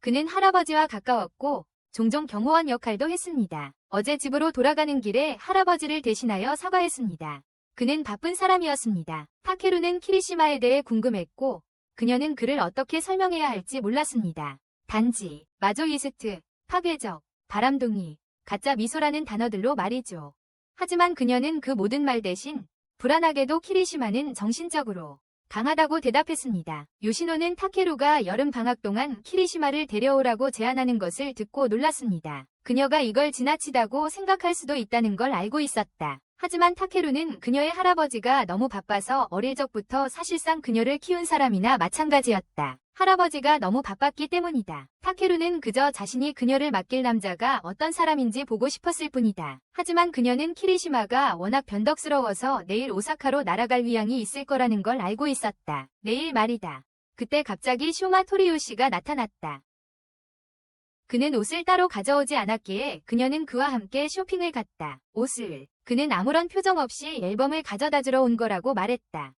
그는 할아버지와 가까웠고 종종 경호원 역할도 했습니다. 어제 집으로 돌아가는 길에 할아버지를 대신하여 사과했습니다. 그는 바쁜 사람이었습니다. 타케루는 키리시마에 대해 궁금했고 그녀는 그를 어떻게 설명해야 할지 몰랐습니다. 단지, 마조이스트, 파괴적, 바람둥이, 가짜 미소라는 단어들로 말이죠. 하지만 그녀는 그 모든 말 대신 불안하게도 키리시마는 정신적으로 강하다고 대답했습니다. 요시노는 타케루가 여름 방학 동안 키리시마를 데려오라고 제안하는 것을 듣고 놀랐습니다. 그녀가 이걸 지나치다고 생각할 수도 있다는 걸 알고 있었다. 하지만 타케루는 그녀의 할아버지가 너무 바빠서 어릴 적부터 사실상 그녀를 키운 사람이나 마찬가지였다. 할아버지가 너무 바빴기 때문이다. 타케루는 그저 자신이 그녀를 맡길 남자가 어떤 사람인지 보고 싶었을 뿐이다. 하지만 그녀는 키리시마가 워낙 변덕스러워서 내일 오사카로 날아갈 위향이 있을 거라는 걸 알고 있었다. 내일 말이다. 그때 갑자기 쇼마 토리요시가 나타났다. 그는 옷을 따로 가져오지 않았기에 그녀는 그와 함께 쇼핑을 갔다. 옷을. 그는 아무런 표정 없이 앨범을 가져다 주러 온 거라고 말했다.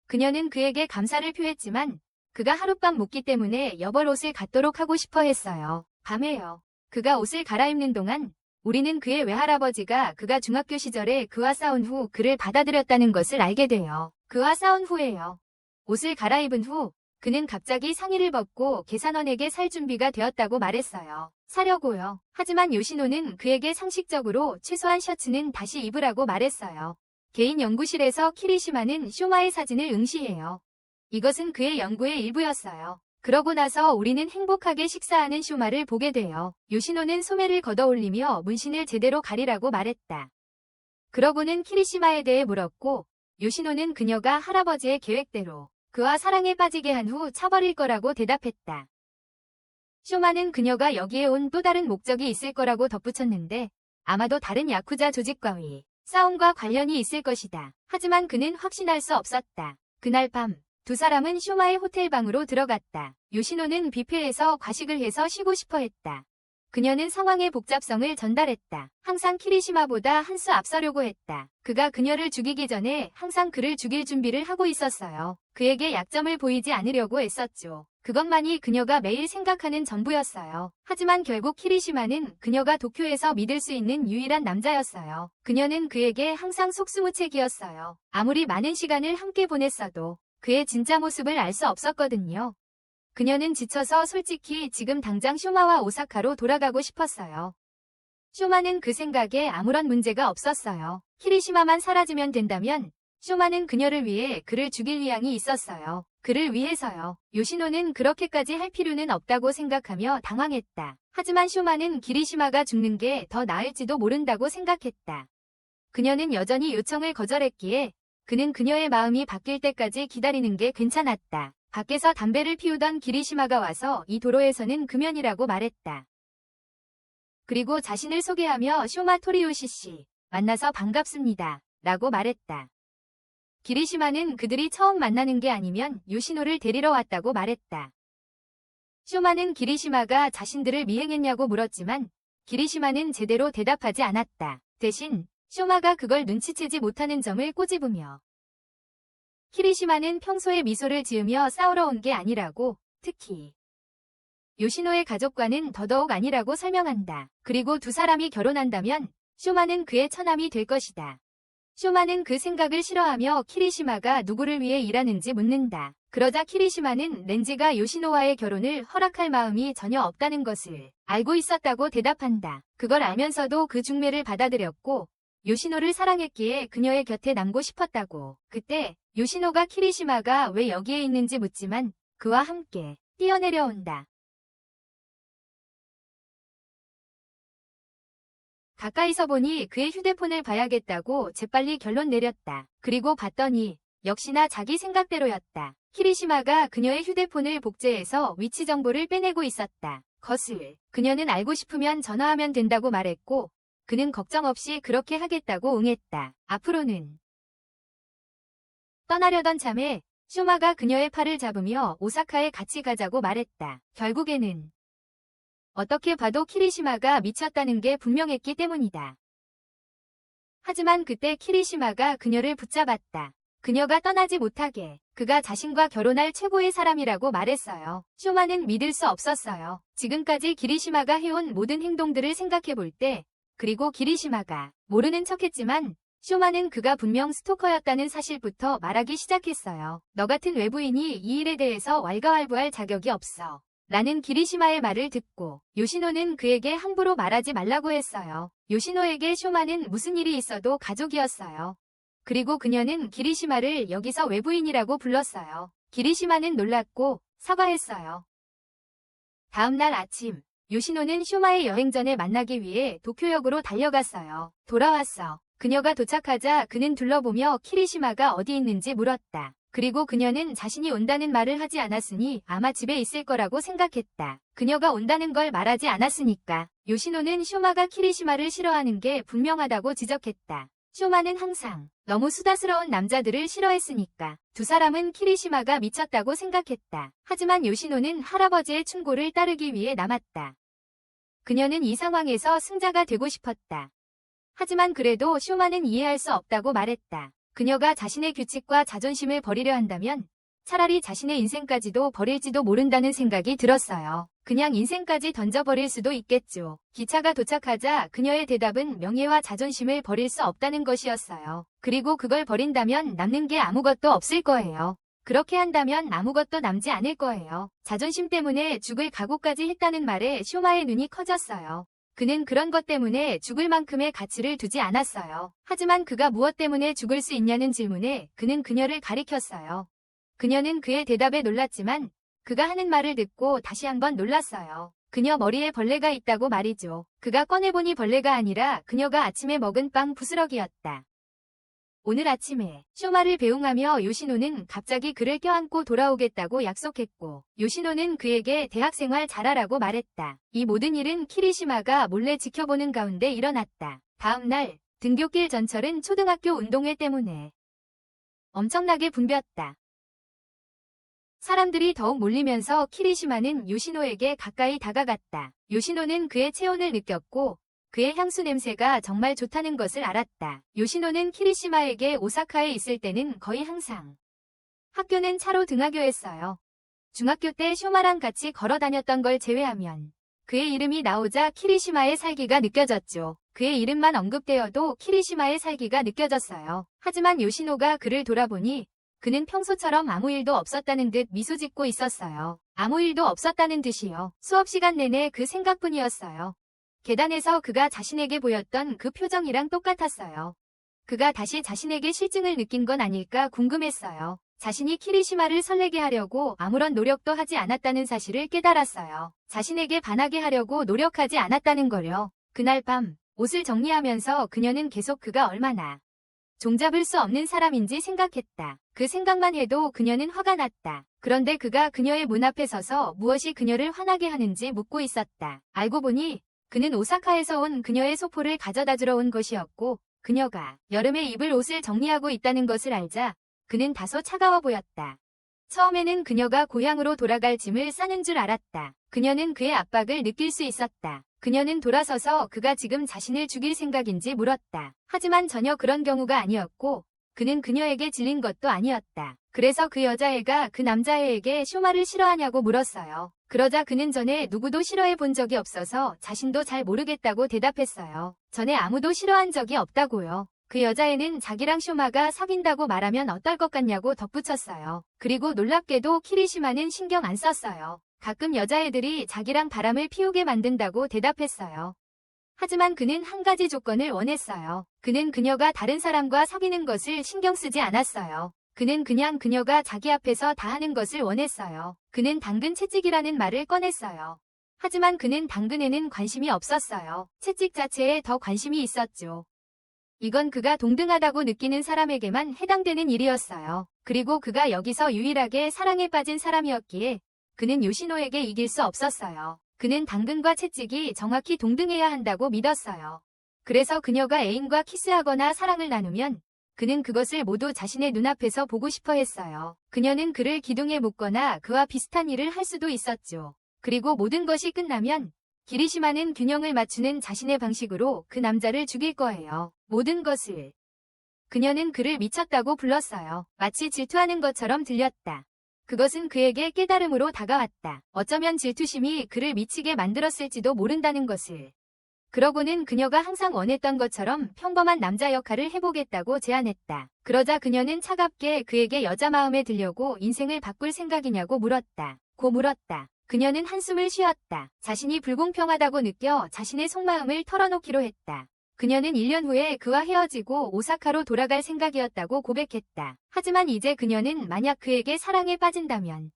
그녀는 그에게 감사를 표했지만 그가 하룻밤 묵기 때문에 여벌옷을 갖도록 하고 싶어 했어요. 밤에요. 그가 옷을 갈아입는 동안 우리는 그의 외할아버지가 그가 중학교 시절에 그와 싸운 후 그를 받아들였다는 것을 알게 돼요. 그와 싸운 후에요. 옷을 갈아입은 후 그는 갑자기 상의를 벗고 계산원에게 살 준비가 되었다고 말했어요. 사려고요. 하지만 요시노는 그에게 상식적으로 최소한 셔츠는 다시 입으라고 말했어요. 개인 연구실에서 키리시마는 쇼마의 사진을 응시해요. 이것은 그의 연구의 일부였어요. 그러고 나서 우리는 행복하게 식사하는 쇼마를 보게 돼요. 요시노는 소매를 걷어올리며 문신을 제대로 가리라고 말했다. 그러고는 키리시마에 대해 물었고 요시노는 그녀가 할아버지의 계획대로 그와 사랑에 빠지게 한 후 차버릴 거라고 대답했다. 쇼마는 그녀가 여기에 온 또 다른 목적이 있을 거라고 덧붙였는데 아마도 다른 야쿠자 조직과의 싸움과 관련이 있을 것이다. 하지만 그는 확신할 수 없었다. 그날 밤 두 사람은 쇼마의 호텔방으로 들어갔다. 요시노는 뷔페에서 과식을 해서 쉬고 싶어 했다. 그녀는 상황의 복잡성을 전달했다. 항상 키리시마보다 한 수 앞서려고 했다. 그가 그녀를 죽이기 전에 항상 그를 죽일 준비를 하고 있었어요. 그에게 약점을 보이지 않으려고 애썼죠. 그것만이 그녀가 매일 생각하는 전부였어요. 하지만 결국 키리시마는 그녀가 도쿄에서 믿을 수 있는 유일한 남자였어요. 그녀는 그에게 항상 속수무책이었어요. 아무리 많은 시간을 함께 보냈어도 그의 진짜 모습을 알 수 없었거든요. 그녀는 지쳐서 솔직히 지금 당장 쇼마와 오사카로 돌아가고 싶었어요. 쇼마는 그 생각에 아무런 문제가 없었어요. 키리시마만 사라지면 된다면 쇼마는 그녀를 위해 그를 죽일 의향이 있었어요. 그를 위해서요. 요시노는 그렇게까지 할 필요는 없다고 생각하며 당황했다. 하지만 쇼마는 키리시마가 죽는 게 더 나을지도 모른다고 생각했다. 그녀는 여전히 요청을 거절했기에 그는 그녀의 마음이 바뀔 때까지 기다리는 게 괜찮았다. 밖에서 담배를 피우던 키리시마가 와서 이 도로에서는 금연이라고 말했다. 그리고 자신을 소개하며 쇼마 토리요시 씨, 만나서 반갑습니다. 라고 말했다. 키리시마는 그들이 처음 만나는 게 아니면 요시노를 데리러 왔다고 말했다. 쇼마는 키리시마가 자신들을 미행했냐고 물었지만 키리시마는 제대로 대답하지 않았다. 대신 쇼마가 그걸 눈치채지 못하는 점을 꼬집으며 키리시마는 평소에 미소를 지으며 싸우러 온 게 아니라고, 특히 요시노의 가족과는 더더욱 아니라고 설명한다. 그리고 두 사람이 결혼한다면 쇼마는 그의 처남이 될 것이다. 쇼마는 그 생각을 싫어하며 키리시마가 누구를 위해 일하는지 묻는다. 그러자 키리시마는 렌지가 요시노와의 결혼을 허락할 마음이 전혀 없다는 것을 알고 있었다고 대답한다. 그걸 알면서도 그 중매를 받아들였고 요시노를 사랑했기에 그녀의 곁에 남고 싶었다고. 그때 요시노가 키리시마가 왜 여기에 있는지 묻지만 그와 함께 뛰어내려온다. 가까이서 보니 그의 휴대폰을 봐야겠다고 재빨리 결론 내렸다. 그리고 봤더니 역시나 자기 생각대로였다. 키리시마가 그녀의 휴대폰을 복제해서 위치 정보를 빼내고 있었다. 것을 그녀는 알고 싶으면 전화하면 된다고 말했고 그는 걱정 없이 그렇게 하겠다고 응했다. 앞으로는 떠나려던 참에 쇼마가 그녀의 팔을 잡으며 오사카에 같이 가자고 말했다. 결국에는 어떻게 봐도 키리시마가 미쳤다는 게 분명했기 때문이다. 하지만 그때 키리시마가 그녀를 붙잡았다. 그녀가 떠나지 못하게 그가 자신과 결혼할 최고의 사람이라고 말했어요. 쇼마는 믿을 수 없었어요. 지금까지 키리시마가 해온 모든 행동들을 생각해볼 때 그리고 키리시마가 모르는 척했지만 쇼마는 그가 분명 스토커였다는 사실부터 말하기 시작했어요. 너 같은 외부인이 이 일에 대해서 왈가왈부할 자격이 없어. 라는 키리시마의 말을 듣고 요시노는 그에게 함부로 말하지 말라고 했어요. 요시노에게 쇼마는 무슨 일이 있어도 가족이었어요. 그리고 그녀는 기리시마를 여기서 외부인이라고 불렀어요. 기리시마는 놀랐고 사과했어요. 다음 날 아침, 요시노는 쇼마의 여행전에 만나기 위해 도쿄역으로 달려갔어요. 돌아왔어. 그녀가 도착하자 그는 둘러보며 키리시마가 어디 있는지 물었다. 그리고 그녀는 자신이 온다는 말을 하지 않았으니 아마 집에 있을 거라고 생각했다. 그녀가 온다는 걸 말하지 않았으니까. 요시노는 쇼마가 키리시마를 싫어하는 게 분명하다고 지적했다. 쇼마는 항상 너무 수다스러운 남자들을 싫어했으니까. 두 사람은 키리시마가 미쳤다고 생각했다. 하지만 요시노는 할아버지의 충고를 따르기 위해 남았다. 그녀는 이 상황에서 승자가 되고 싶었다. 하지만 그래도 쇼마는 이해할 수 없다고 말했다. 그녀가 자신의 규칙과 자존심을 버리려 한다면 차라리 자신의 인생까지도 버릴지도 모른다는 생각이 들었어요. 그냥 인생까지 던져버릴 수도 있겠죠. 기차가 도착하자 그녀의 대답은 명예와 자존심을 버릴 수 없다는 것이었어요. 그리고 그걸 버린다면 남는 게 아무것도 없을 거예요. 그렇게 한다면 아무것도 남지 않을 거예요. 자존심 때문에 죽을 각오까지 했다는 말에 쇼마의 눈이 커졌어요. 그는 그런 것 때문에 죽을 만큼의 가치를 두지 않았어요. 하지만 그가 무엇 때문에 죽을 수 있냐는 질문에 그는 그녀를 가리켰어요. 그녀는 그의 대답에 놀랐지만 그가 하는 말을 듣고 다시 한번 놀랐어요. 그녀 머리에 벌레가 있다고 말이죠. 그가 꺼내보니 벌레가 아니라 그녀가 아침에 먹은 빵 부스러기였다. 오늘 아침에 쇼마를 배웅하며 요시노는 갑자기 그를 껴안고 돌아오겠다고 약속했고 요시노는 그에게 대학생활 잘하라고 말했다. 이 모든 일은 키리시마가 몰래 지켜보는 가운데 일어났다. 다음 날 등굣길 전철은 초등학교 운동회 때문에 엄청나게 붐볐다. 사람들이 더욱 몰리면서 키리시마는 요시노에게 가까이 다가갔다. 요시노는 그의 체온을 느꼈고 그의 향수 냄새가 정말 좋다는 것을 알았다. 요시노는 키리시마에게 오사카에 있을 때는 거의 항상 학교는 차로 등하교했어요. 중학교 때 쇼마랑 같이 걸어 다녔던 걸 제외하면 그의 이름이 나오자 키리시마의 살기가 느껴졌죠. 그의 이름만 언급되어도 키리시마의 살기가 느껴졌어요. 하지만 요시노가 그를 돌아보니 그는 평소처럼 아무 일도 없었다는 듯 미소 짓고 있었어요. 아무 일도 없었다는 듯이요. 수업 시간 내내 그 생각뿐이었어요. 계단에서 그가 자신에게 보였던 그 표정이랑 똑같았어요. 그가 다시 자신에게 실증을 느낀 건 아닐까 궁금했어요. 자신이 키리시마를 설레게 하려고 아무런 노력도 하지 않았다는 사실을 깨달았어요. 자신에게 반하게 하려고 노력하지 않았다는 걸요. 그날 밤 옷을 정리하면서 그녀는 계속 그가 얼마나 종잡을 수 없는 사람인지 생각했다. 그 생각만 해도 그녀는 화가 났다. 그런데 그가 그녀의 문 앞에 서서 무엇이 그녀를 화나게 하는지 묻고 있었다. 알고 보니 그는 오사카에서 온 그녀의 소포를 가져다 주러 온 것이었고 그녀가 여름에 입을 옷을 정리하고 있다는 것을 알자 그는 다소 차가워 보였다. 처음에는 그녀가 고향으로 돌아갈 짐을 싸는 줄 알았다. 그녀는 그의 압박을 느낄 수 있었다. 그녀는 돌아서서 그가 지금 자신을 죽일 생각인지 물었다. 하지만 전혀 그런 경우가 아니었고 그는 그녀에게 질린 것도 아니었다. 그래서 그 여자애가 그 남자애에게 쇼마를 싫어하냐고 물었어요. 그러자 그는 전에 누구도 싫어해 본 적이 없어서 자신도 잘 모르겠다고 대답했어요. 전에 아무도 싫어한 적이 없다고요. 그 여자애는 자기랑 쇼마가 사귄다고 말하면 어떨 것 같냐고 덧붙였어요. 그리고 놀랍게도 키리시마는 신경 안 썼어요. 가끔 여자애들이 자기랑 바람을 피우게 만든다고 대답했어요. 하지만 그는 한 가지 조건을 원했어요. 그는 그녀가 다른 사람과 사귀는 것을 신경 쓰지 않았어요. 그는 그냥 그녀가 자기 앞에서 다 하는 것을 원했어요. 그는 당근 채찍이라는 말을 꺼냈어요. 하지만 그는 당근에는 관심이 없었어요. 채찍 자체에 더 관심이 있었죠. 이건 그가 동등하다고 느끼는 사람에게만 해당되는 일이었어요. 그리고 그가 여기서 유일하게 사랑에 빠진 사람이었기에 그는 요시노에게 이길 수 없었어요. 그는 당근과 채찍이 정확히 동등해야 한다고 믿었어요. 그래서 그녀가 애인과 키스하거나 사랑을 나누면 그는 그것을 모두 자신의 눈앞에서 보고 싶어 했어요. 그녀는 그를 기둥에 묶거나 그와 비슷한 일을 할 수도 있었죠. 그리고 모든 것이 끝나면 기리시마는 균형을 맞추는 자신의 방식으로 그 남자를 죽일 거예요. 모든 것을. 그녀는 그를 미쳤다고 불렀어요. 마치 질투하는 것처럼 들렸다. 그것은 그에게 깨달음으로 다가왔다. 어쩌면 질투심이 그를 미치게 만들었을지도 모른다는 것을. 그러고는 그녀가 항상 원했던 것처럼 평범한 남자 역할을 해보겠다고 제안했다. 그러자 그녀는 차갑게 그에게 여자 마음에 들려고 인생을 바꿀 생각이냐고 물었다. 물었다. 그녀는 한숨을 쉬었다. 자신이 불공평하다고 느껴 자신의 속마음을 털어놓기로 했다. 그녀는 1년 후에 그와 헤어지고 오사카로 돌아갈 생각이었다고 고백했다. 하지만 이제 그녀는 만약 그에게 사랑에 빠진다면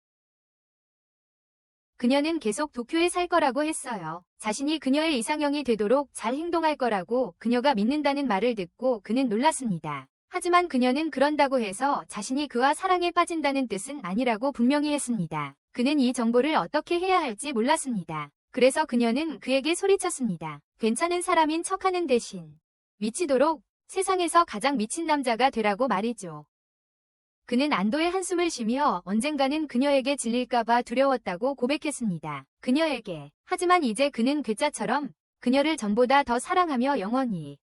그녀는 계속 도쿄에 살 거라고 했어요. 자신이 그녀의 이상형이 되도록 잘 행동할 거라고 그녀가 믿는다는 말을 듣고 그는 놀랐습니다. 하지만 그녀는 그런다고 해서 자신이 그와 사랑에 빠진다는 뜻은 아니라고 분명히 했습니다. 그는 이 정보를 어떻게 해야 할지 몰랐습니다. 그래서 그녀는 그에게 소리쳤습니다. 괜찮은 사람인 척하는 대신 미치도록 세상에서 가장 미친 남자가 되라고 말이죠. 그는 안도의 한숨을 쉬며 언젠가는 그녀에게 질릴까봐 두려웠다고 고백했습니다. 그녀에게. 하지만 이제 그는 괴짜처럼 그녀를 전보다 더 사랑하며 영원히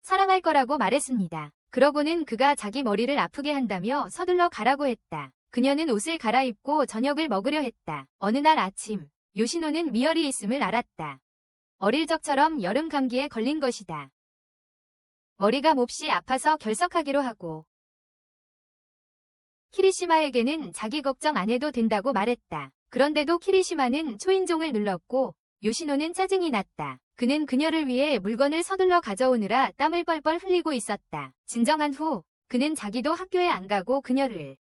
사랑할 거라고 말했습니다. 그러고는 그가 자기 머리를 아프게 한다며 서둘러 가라고 했다. 그녀는 옷을 갈아입고 저녁을 먹으려 했다. 어느 날 아침, 요시노는 미열이 있음을 알았다. 어릴 적처럼 여름 감기에 걸린 것이다. 머리가 몹시 아파서 결석하기로 하고 키리시마에게는 자기 걱정 안 해도 된다고 말했다. 그런데도 키리시마는 초인종을 눌렀고 요시노는 짜증이 났다. 그는 그녀를 위해 물건을 서둘러 가져오느라 땀을 뻘뻘 흘리고 있었다. 진정한 후 그는 자기도 학교에 안 가고 그녀를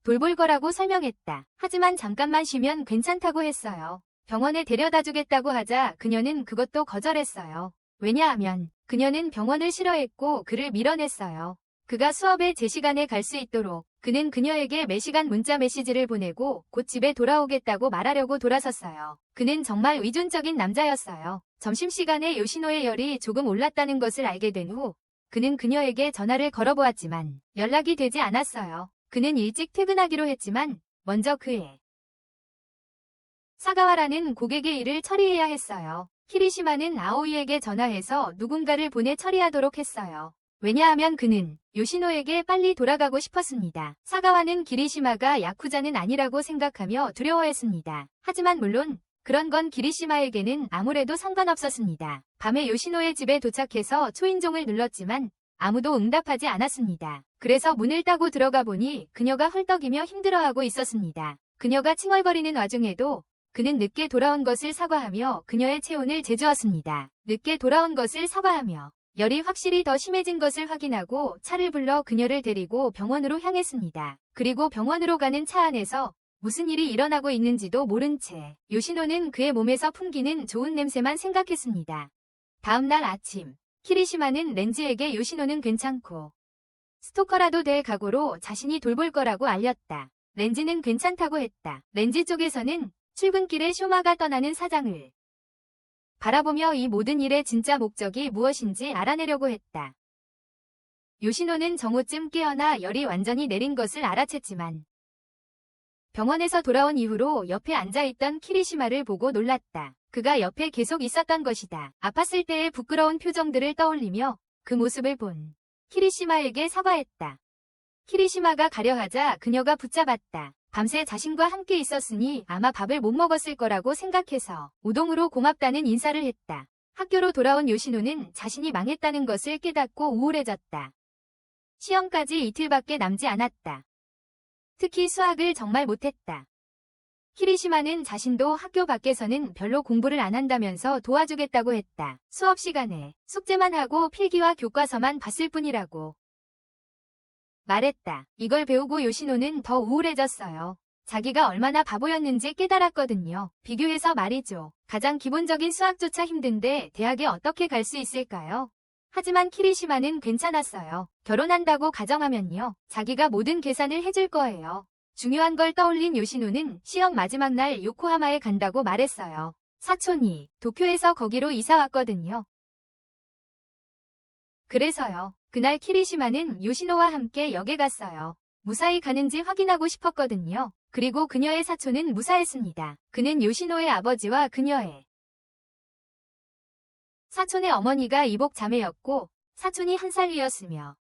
돌볼 거라고 설명했다. 하지만 잠깐만 쉬면 괜찮다고 했어요. 병원에 데려다 주겠다고 하자 그녀는 그것도 거절했어요. 왜냐하면 그녀는 병원을 싫어했고 그를 밀어냈어요. 그가 수업에 제 시간에 갈 수 있도록 그는 그녀에게 매시간 문자 메시지를 보내고 곧 집에 돌아오겠다고 말하려고 돌아섰어요. 그는 정말 의존적인 남자였어요. 점심시간에 요시노의 열이 조금 올랐다는 것을 알게 된 후 그는 그녀에게 전화를 걸어보았지만 연락이 되지 않았어요. 그는 일찍 퇴근하기로 했지만 먼저 그의 사가와라는 고객의 일을 처리해야 했어요. 키리시마는 아오이에게 전화해서 누군가를 보내 처리하도록 했어요. 왜냐하면 그는 요시노에게 빨리 돌아가고 싶었습니다. 사가와는 기리시마가 야쿠자는 아니라고 생각하며 두려워했습니다. 하지만 물론 그런 건 기리시마에게는 아무래도 상관없었습니다. 밤에 요시노의 집에 도착해서 초인종을 눌렀지만 아무도 응답하지 않았습니다. 그래서 문을 따고 들어가 보니 그녀가 헐떡이며 힘들어하고 있었습니다. 그녀가 칭얼거리는 와중에도 그는 늦게 돌아온 것을 사과하며 그녀의 체온을 재주었습니다. 늦게 돌아온 것을 사과하며 열이 확실히 더 심해진 것을 확인하고 차를 불러 그녀를 데리고 병원으로 향했습니다. 그리고 병원으로 가는 차 안에서 무슨 일이 일어나고 있는지도 모른 채 요시노는 그의 몸에서 풍기는 좋은 냄새만 생각했습니다. 다음 날 아침, 키리시마는 렌지에게 요시노는 괜찮고 스토커라도 될 각오로 자신이 돌볼 거라고 알렸다. 렌지는 괜찮다고 했다. 렌지 쪽에서는 출근길에 쇼마가 떠나는 사장을 바라보며 이 모든 일의 진짜 목적이 무엇인지 알아내려고 했다. 요시노는 정오쯤 깨어나 열이 완전히 내린 것을 알아챘지만 병원에서 돌아온 이후로 옆에 앉아있던 키리시마를 보고 놀랐다. 그가 옆에 계속 있었던 것이다. 아팠을 때의 부끄러운 표정들을 떠올리며 그 모습을 본 키리시마에게 사과했다. 키리시마가 가려하자 그녀가 붙잡았다. 밤새 자신과 함께 있었으니 아마 밥을 못 먹었을 거라고 생각해서 우동으로 고맙다는 인사를 했다. 학교로 돌아온 요시노는 자신이 망했다는 것을 깨닫고 우울해졌다. 시험까지 이틀밖에 남지 않았다. 특히 수학을 정말 못했다. 키리시마는 자신도 학교 밖에서는 별로 공부를 안 한다면서 도와주겠다고 했다. 수업 시간에 숙제만 하고 필기와 교과서만 봤을 뿐이라고 말했다. 이걸 배우고 요시노는 더 우울해졌어요. 자기가 얼마나 바보였는지 깨달았거든요. 비교해서 말이죠. 가장 기본적인 수학조차 힘든데 대학에 어떻게 갈 수 있을까요? 하지만 키리시마는 괜찮았어요. 결혼한다고 가정하면요. 자기가 모든 계산을 해줄 거예요. 중요한 걸 떠올린 요시노는 시험 마지막 날 요코하마에 간다고 말했어요. 사촌이 도쿄에서 거기로 이사 왔거든요. 그래서요. 그날 키리시마는 요시노와 함께 역에 갔어요. 무사히 가는지 확인하고 싶었거든요. 그리고 그녀의 사촌은 무사했습니다. 그는 요시노의 아버지와 그녀의 사촌의 어머니가 이복 자매였고 사촌이 1살 위였으며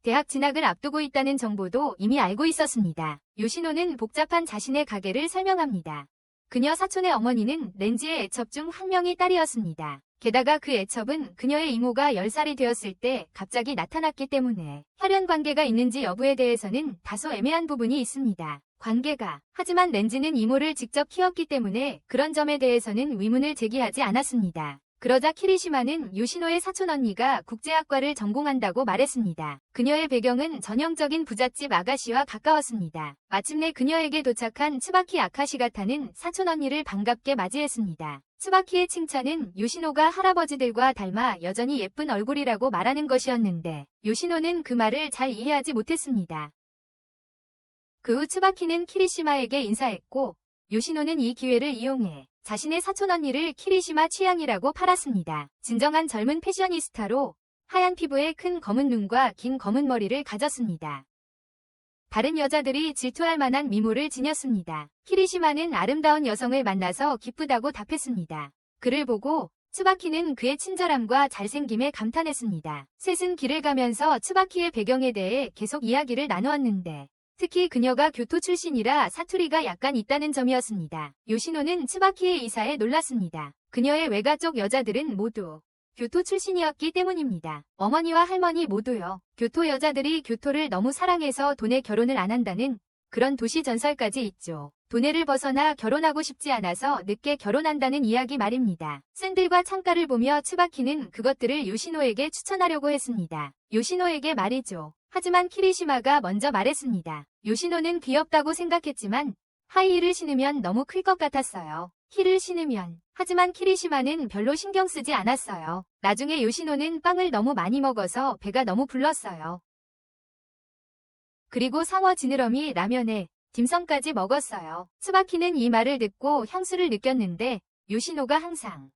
대학 진학을 앞두고 있다는 정보도 이미 알고 있었습니다. 요시노는 복잡한 자신의 가계를 설명합니다. 그녀 사촌의 어머니는 렌지의 애첩 중 한 명이 딸이었습니다. 게다가 그 애첩은 그녀의 이모가 10살이 되었을 때 갑자기 나타났기 때문에 혈연 관계가 있는지 여부에 대해서는 다소 애매한 부분이 있습니다. 관계가. 하지만 렌지는 이모를 직접 키웠기 때문에 그런 점에 대해서는 의문을 제기하지 않았습니다. 그러자 키리시마는 요시노의 사촌 언니가 국제학과를 전공한다고 말했습니다. 그녀의 배경은 전형적인 부잣집 아가씨와 가까웠습니다. 마침내 그녀에게 도착한 츠바키 아카시가타는 사촌 언니를 반갑게 맞이했습니다. 츠바키의 칭찬은 요시노가 할아버지들과 닮아 여전히 예쁜 얼굴이라고 말하는 것이었는데 요시노는 그 말을 잘 이해하지 못했습니다. 그 후 츠바키는 키리시마에게 인사했고 요시노는 이 기회를 이용해 자신의 사촌 언니를 키리시마 취향이라고 팔았습니다. 진정한 젊은 패셔니스타로 하얀 피부에 큰 검은 눈과 긴 검은 머리를 가졌습니다. 다른 여자들이 질투할 만한 미모를 지녔습니다. 키리시마는 아름다운 여성을 만나서 기쁘다고 답했습니다. 그를 보고 츠바키는 그의 친절함과 잘생김에 감탄했습니다. 셋은 길을 가면서 츠바키의 배경에 대해 계속 이야기를 나누었는데 특히 그녀가 교토 출신이라 사투리가 약간 있다는 점이었습니다. 요시노는 츠바키의 이사에 놀랐습니다. 그녀의 외가 쪽 여자들은 모두 교토 출신이었기 때문입니다. 어머니와 할머니 모두요. 교토 여자들이 교토를 너무 사랑해서 도내 결혼을 안 한다는 그런 도시 전설까지 있죠. 도내를 벗어나 결혼하고 싶지 않아서 늦게 결혼한다는 이야기 말입니다. 샌들과 창가를 보며 츠바키는 그것들을 요시노에게 추천하려고 했습니다. 요시노에게 말이죠. 하지만 키리시마가 먼저 말했습니다. 요시노는 귀엽다고 생각했지만 하이힐을 신으면 너무 클 것 같았어요. 힐을 신으면. 하지만 키리시마는 별로 신경 쓰지 않았어요. 나중에 요시노는 빵을 너무 많이 먹어서 배가 너무 불렀어요. 그리고 상어 지느러미 라면에 딤섬까지 먹었어요. 츠바키는 이 말을 듣고 향수를 느꼈는데 요시노가 항상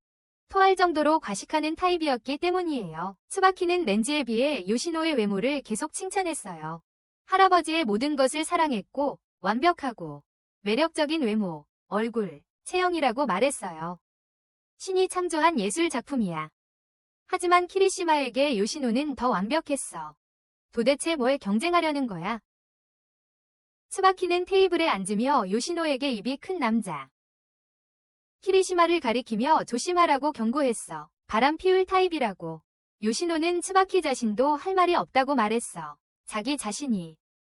토할 정도로 과식하는 타입이었기 때문이에요. 츠바키는 렌즈에 비해 요시노의 외모를 계속 칭찬했어요. 할아버지의 모든 것을 사랑했고 완벽하고 매력적인 외모, 얼굴, 체형이라고 말했어요. 신이 창조한 예술 작품이야. 하지만 키리시마에게 요시노는 더 완벽했어. 도대체 뭐에 경쟁하려는 거야? 츠바키는 테이블에 앉으며 요시노에게 입이 큰 남자 키리시마를 가리키며 조심하라고 경고했어. 바람 피울 타입이라고. 요시노는 츠바키 자신도 할 말이 없다고 말했어. 자기 자신이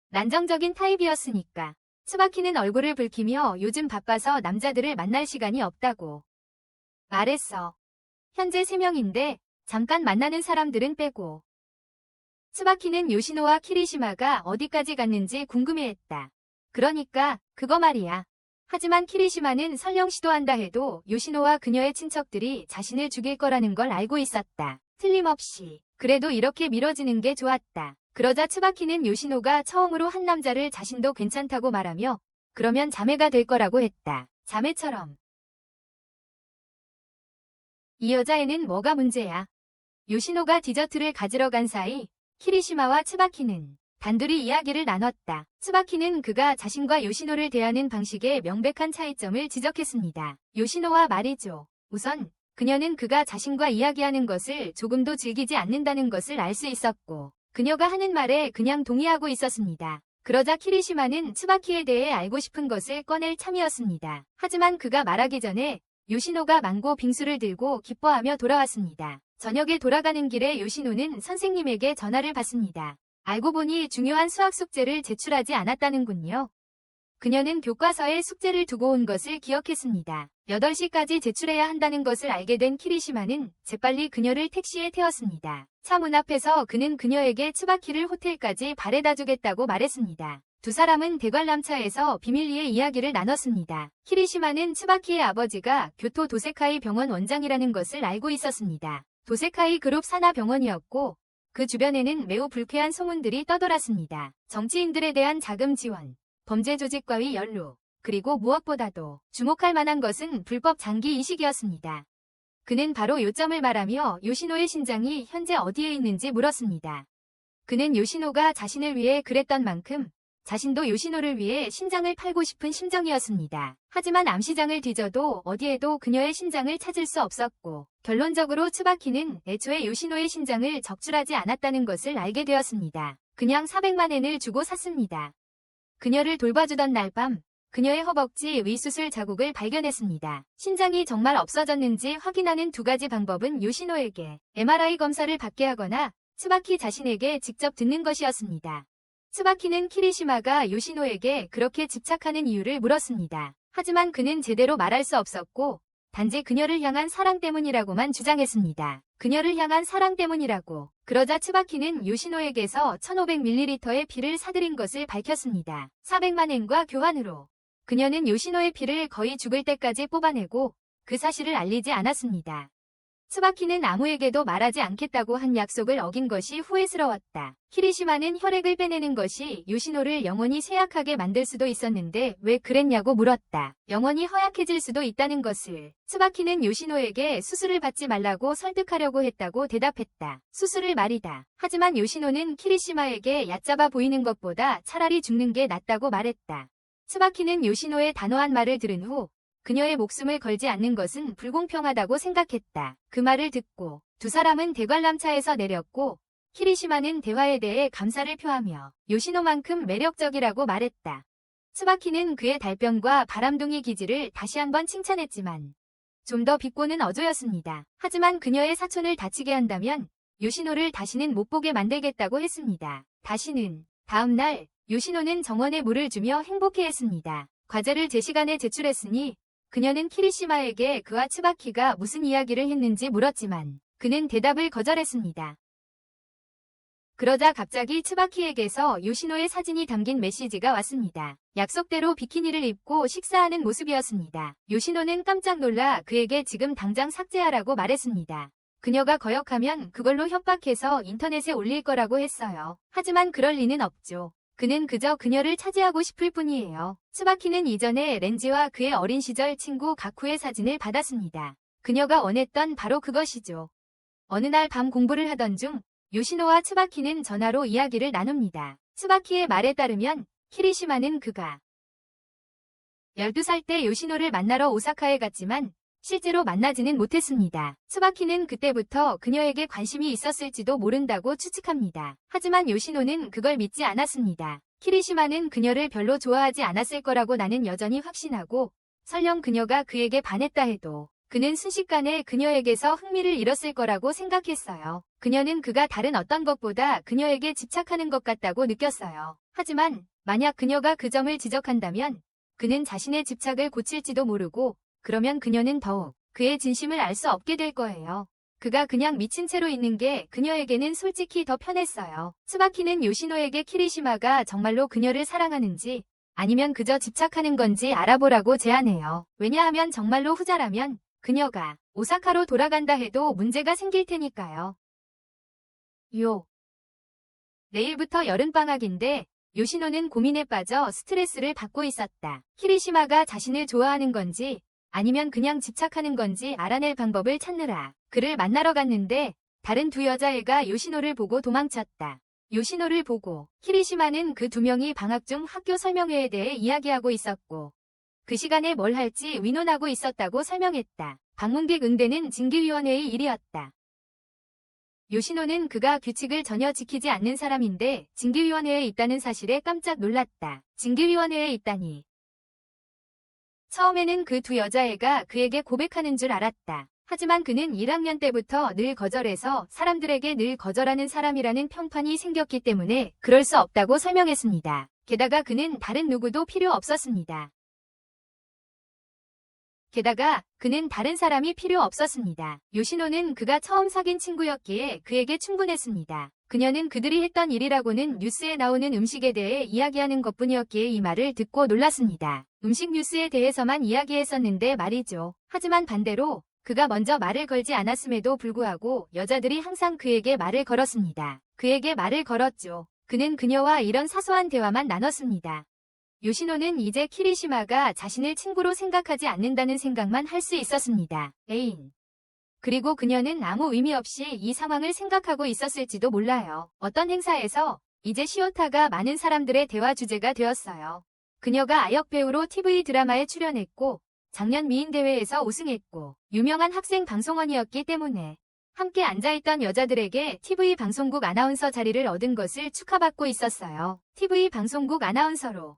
난정적인 타입이었으니까. 츠바키는 얼굴을 붉히며 요즘 바빠서 남자들을 만날 시간이 없다고 말했어. 현재 3명인데 잠깐 만나는 사람들은 빼고. 츠바키는 요시노와 키리시마가 어디까지 갔는지 궁금해했다. 그러니까 그거 말이야. 하지만 키리시마는 설령 시도한다 해도 요시노와 그녀의 친척들이 자신을 죽일 거라는 걸 알고 있었다. 틀림없이. 그래도 이렇게 미뤄지는 게 좋았다. 그러자 츠바키는 요시노가 처음으로 한 남자를 자신도 괜찮다고 말하며 그러면 자매가 될 거라고 했다. 자매처럼. 이 여자애는 뭐가 문제야? 요시노가 디저트를 가지러 간 사이 키리시마와 츠바키는 단둘이 이야기를 나눴다. 츠바키는 그가 자신과 요시노를 대하는 방식에 명백한 차이점을 지적했습니다. 요시노와 말이죠. 우선 그녀는 그가 자신과 이야기하는 것을 조금도 즐기지 않는다는 것을 알 수 있었고 그녀가 하는 말에 그냥 동의하고 있었습니다. 그러자 키리시마는 츠바키에 대해 알고 싶은 것을 꺼낼 참이었습니다. 하지만 그가 말하기 전에 요시노가 망고 빙수를 들고 기뻐하며 돌아왔습니다. 저녁에 돌아가는 길에 요시노는 선생님에게 전화를 받습니다. 알고 보니 중요한 수학 숙제를 제출하지 않았다는군요. 그녀는 교과서에 숙제를 두고 온 것을 기억했습니다. 8시까지 제출해야 한다는 것을 알게 된 키리시마는 재빨리 그녀를 택시에 태웠습니다. 차 문 앞에서 그는 그녀에게 츠바키를 호텔까지 바래다 주겠다고 말했습니다. 두 사람은 대관람차에서 비밀리에 이야기를 나눴습니다. 키리시마는 츠바키의 아버지가 교토 도세카이 병원 원장이라는 것을 알고 있었습니다. 도세카이 그룹 산하 병원이었고 그 주변에는 매우 불쾌한 소문들이 떠돌았습니다. 정치인들에 대한 자금 지원, 범죄 조직과의 연루, 그리고 무엇보다도 주목할 만한 것은 불법 장기 이식이었습니다. 그는 바로 요점을 말하며 요시노의 신장이 현재 어디에 있는지 물었습니다. 그는 요시노가 자신을 위해 그랬던 만큼 자신도 요시노를 위해 신장을 팔고 싶은 심정이었습니다. 하지만 암시장을 뒤져도 어디에도 그녀의 신장을 찾을 수 없었고 결론적으로 츠바키는 애초에 요시노의 신장을 적출하지 않았다는 것을 알게 되었습니다. 그냥 400만 엔을 주고 샀습니다. 그녀를 돌봐주던 날 밤 그녀의 허벅지 위수술 자국을 발견했습니다. 신장이 정말 없어졌는지 확인하는 두 가지 방법은 요시노에게 MRI 검사를 받게 하거나 츠바키 자신에게 직접 듣는 것이었습니다. 츠바키는 키리시마가 요시노에게 그렇게 집착하는 이유를 물었습니다. 하지만 그는 제대로 말할 수 없었고 단지 그녀를 향한 사랑 때문이라고만 주장했습니다. 그녀를 향한 사랑 때문이라고. 그러자 츠바키는 요시노에게서 1500ml의 피를 사들인 것을 밝혔습니다. 400만 엔과 교환으로. 그녀는 요시노의 피를 거의 죽을 때까지 뽑아내고 그 사실을 알리지 않았습니다. 츠바키는 아무에게도 말하지 않겠다고 한 약속을 어긴 것이 후회스러웠다. 키리시마는 혈액을 빼내는 것이 요시노를 영원히 쇠약하게 만들 수도 있었는데 왜 그랬냐고 물었다. 영원히 허약해질 수도 있다는 것을. 츠바키는 요시노에게 수술을 받지 말라고 설득하려고 했다고 대답했다. 수술을 말이다. 하지만 요시노는 키리시마에게 얕잡아 보이는 것보다 차라리 죽는 게 낫다고 말했다. 츠바키는 요시노의 단호한 말을 들은 후 그녀의 목숨을 걸지 않는 것은 불공평하다고 생각했다. 그 말을 듣고 두 사람은 대관람차에서 내렸고 키리시마는 대화에 대해 감사를 표하며 요시노만큼 매력적이라고 말했다. 츠바키는 그의 달병과 바람둥이 기질을 다시 한번 칭찬했지만 좀 더 비꼬는 어조였습니다. 하지만 그녀의 사촌을 다치게 한다면 요시노를 다시는 못 보게 만들겠다고 했습니다. 다시는. 다음 날 요시노는 정원에 물을 주며 행복해했습니다. 과제를 제 시간에 제출했으니 그녀는 키리시마에게 그와 츠바키가 무슨 이야기를 했는지 물었지만 그는 대답을 거절했습니다. 그러자 갑자기 츠바키에게서 요시노의 사진이 담긴 메시지가 왔습니다. 약속대로 비키니를 입고 식사하는 모습이었습니다. 요시노는 깜짝 놀라 그에게 지금 당장 삭제하라고 말했습니다. 그녀가 거역하면 그걸로 협박해서 인터넷에 올릴 거라고 했어요. 하지만 그럴 리는 없죠. 그는 그저 그녀를 차지하고 싶을 뿐이에요. 츠바키는 이전에 렌지와 그의 어린 시절 친구 가쿠의 사진을 받았습니다. 그녀가 원했던 바로 그것이죠. 어느 날 밤 공부를 하던 중 요시노와 츠바키는 전화로 이야기를 나눕니다. 츠바키의 말에 따르면 키리시마는 그가 12살 때 요시노를 만나러 오사카에 갔지만 실제로 만나지는 못했습니다. 츠바키는 그때부터 그녀에게 관심이 있었을지도 모른다고 추측합니다. 하지만 요시노는 그걸 믿지 않았습니다. 키리시마는 그녀를 별로 좋아하지 않았을 거라고 나는 여전히 확신하고 설령 그녀가 그에게 반했다 해도 그는 순식간에 그녀에게서 흥미를 잃었을 거라고 생각했어요. 그녀는 그가 다른 어떤 것보다 그녀에게 집착하는 것 같다고 느꼈어요. 하지만 만약 그녀가 그 점을 지적한다면 그는 자신의 집착을 고칠지도 모르고 그러면 그녀는 더욱 그의 진심을 알 수 없게 될 거예요. 그가 그냥 미친 채로 있는 게 그녀에게는 솔직히 더 편했어요. 츠바키는 요시노에게 키리시마가 정말로 그녀를 사랑하는지 아니면 그저 집착하는 건지 알아보라고 제안해요. 왜냐하면 정말로 후자라면 그녀가 오사카로 돌아간다 해도 문제가 생길 테니까요. 내일부터 여름방학인데 요시노는 고민에 빠져 스트레스를 받고 있었다. 키리시마가 자신을 좋아하는 건지 아니면 그냥 집착하는 건지 알아낼 방법을 찾느라 그를 만나러 갔는데 다른 두 여자애가 요시노를 보고 도망쳤다. 요시노를 보고 키리시마는 그 두 명이 방학 중 학교 설명회에 대해 이야기하고 있었고 그 시간에 뭘 할지 의논하고 있었다고 설명했다. 방문객 응대는 징계위원회의 일이었다. 요시노는 그가 규칙을 전혀 지키지 않는 사람인데 징계위원회에 있다는 사실에 깜짝 놀랐다. 징계위원회에 있다니. 처음에는 그 두 여자애가 그에게 고백하는 줄 알았다. 하지만 그는 1학년 때부터 늘 거절해서 사람들에게 늘 거절하는 사람이라는 평판이 생겼기 때문에 그럴 수 없다고 설명했습니다. 게다가 그는 다른 누구도 필요 없었습니다. 게다가 그는 다른 사람이 필요 없었습니다. 요시노는 그가 처음 사귄 친구였기에 그에게 충분했습니다. 그녀는 그들이 했던 일이라고는 뉴스에 나오는 음식에 대해 이야기하는 것뿐이었기에 이 말을 듣고 놀랐습니다. 음식 뉴스에 대해서만 이야기했었는데 말이죠. 하지만 반대로 그가 먼저 말을 걸지 않았음에도 불구하고 여자들이 항상 그에게 말을 걸었습니다. 그에게 말을 걸었죠. 그는 그녀와 이런 사소한 대화만 나눴습니다. 요시노는 이제 키리시마가 자신을 친구로 생각하지 않는다는 생각만 할 수 있었습니다. 애인. 그리고 그녀는 아무 의미 없이 이 상황을 생각하고 있었을지도 몰라요. 어떤 행사에서 이제 시오타가 많은 사람들의 대화 주제가 되었어요. 그녀가 아역 배우로 TV 드라마에 출연했고 작년 미인대회에서 우승했고 유명한 학생 방송원이었기 때문에 함께 앉아있던 여자들에게 TV 방송국 아나운서 자리를 얻은 것을 축하받고 있었어요. TV 방송국 아나운서로.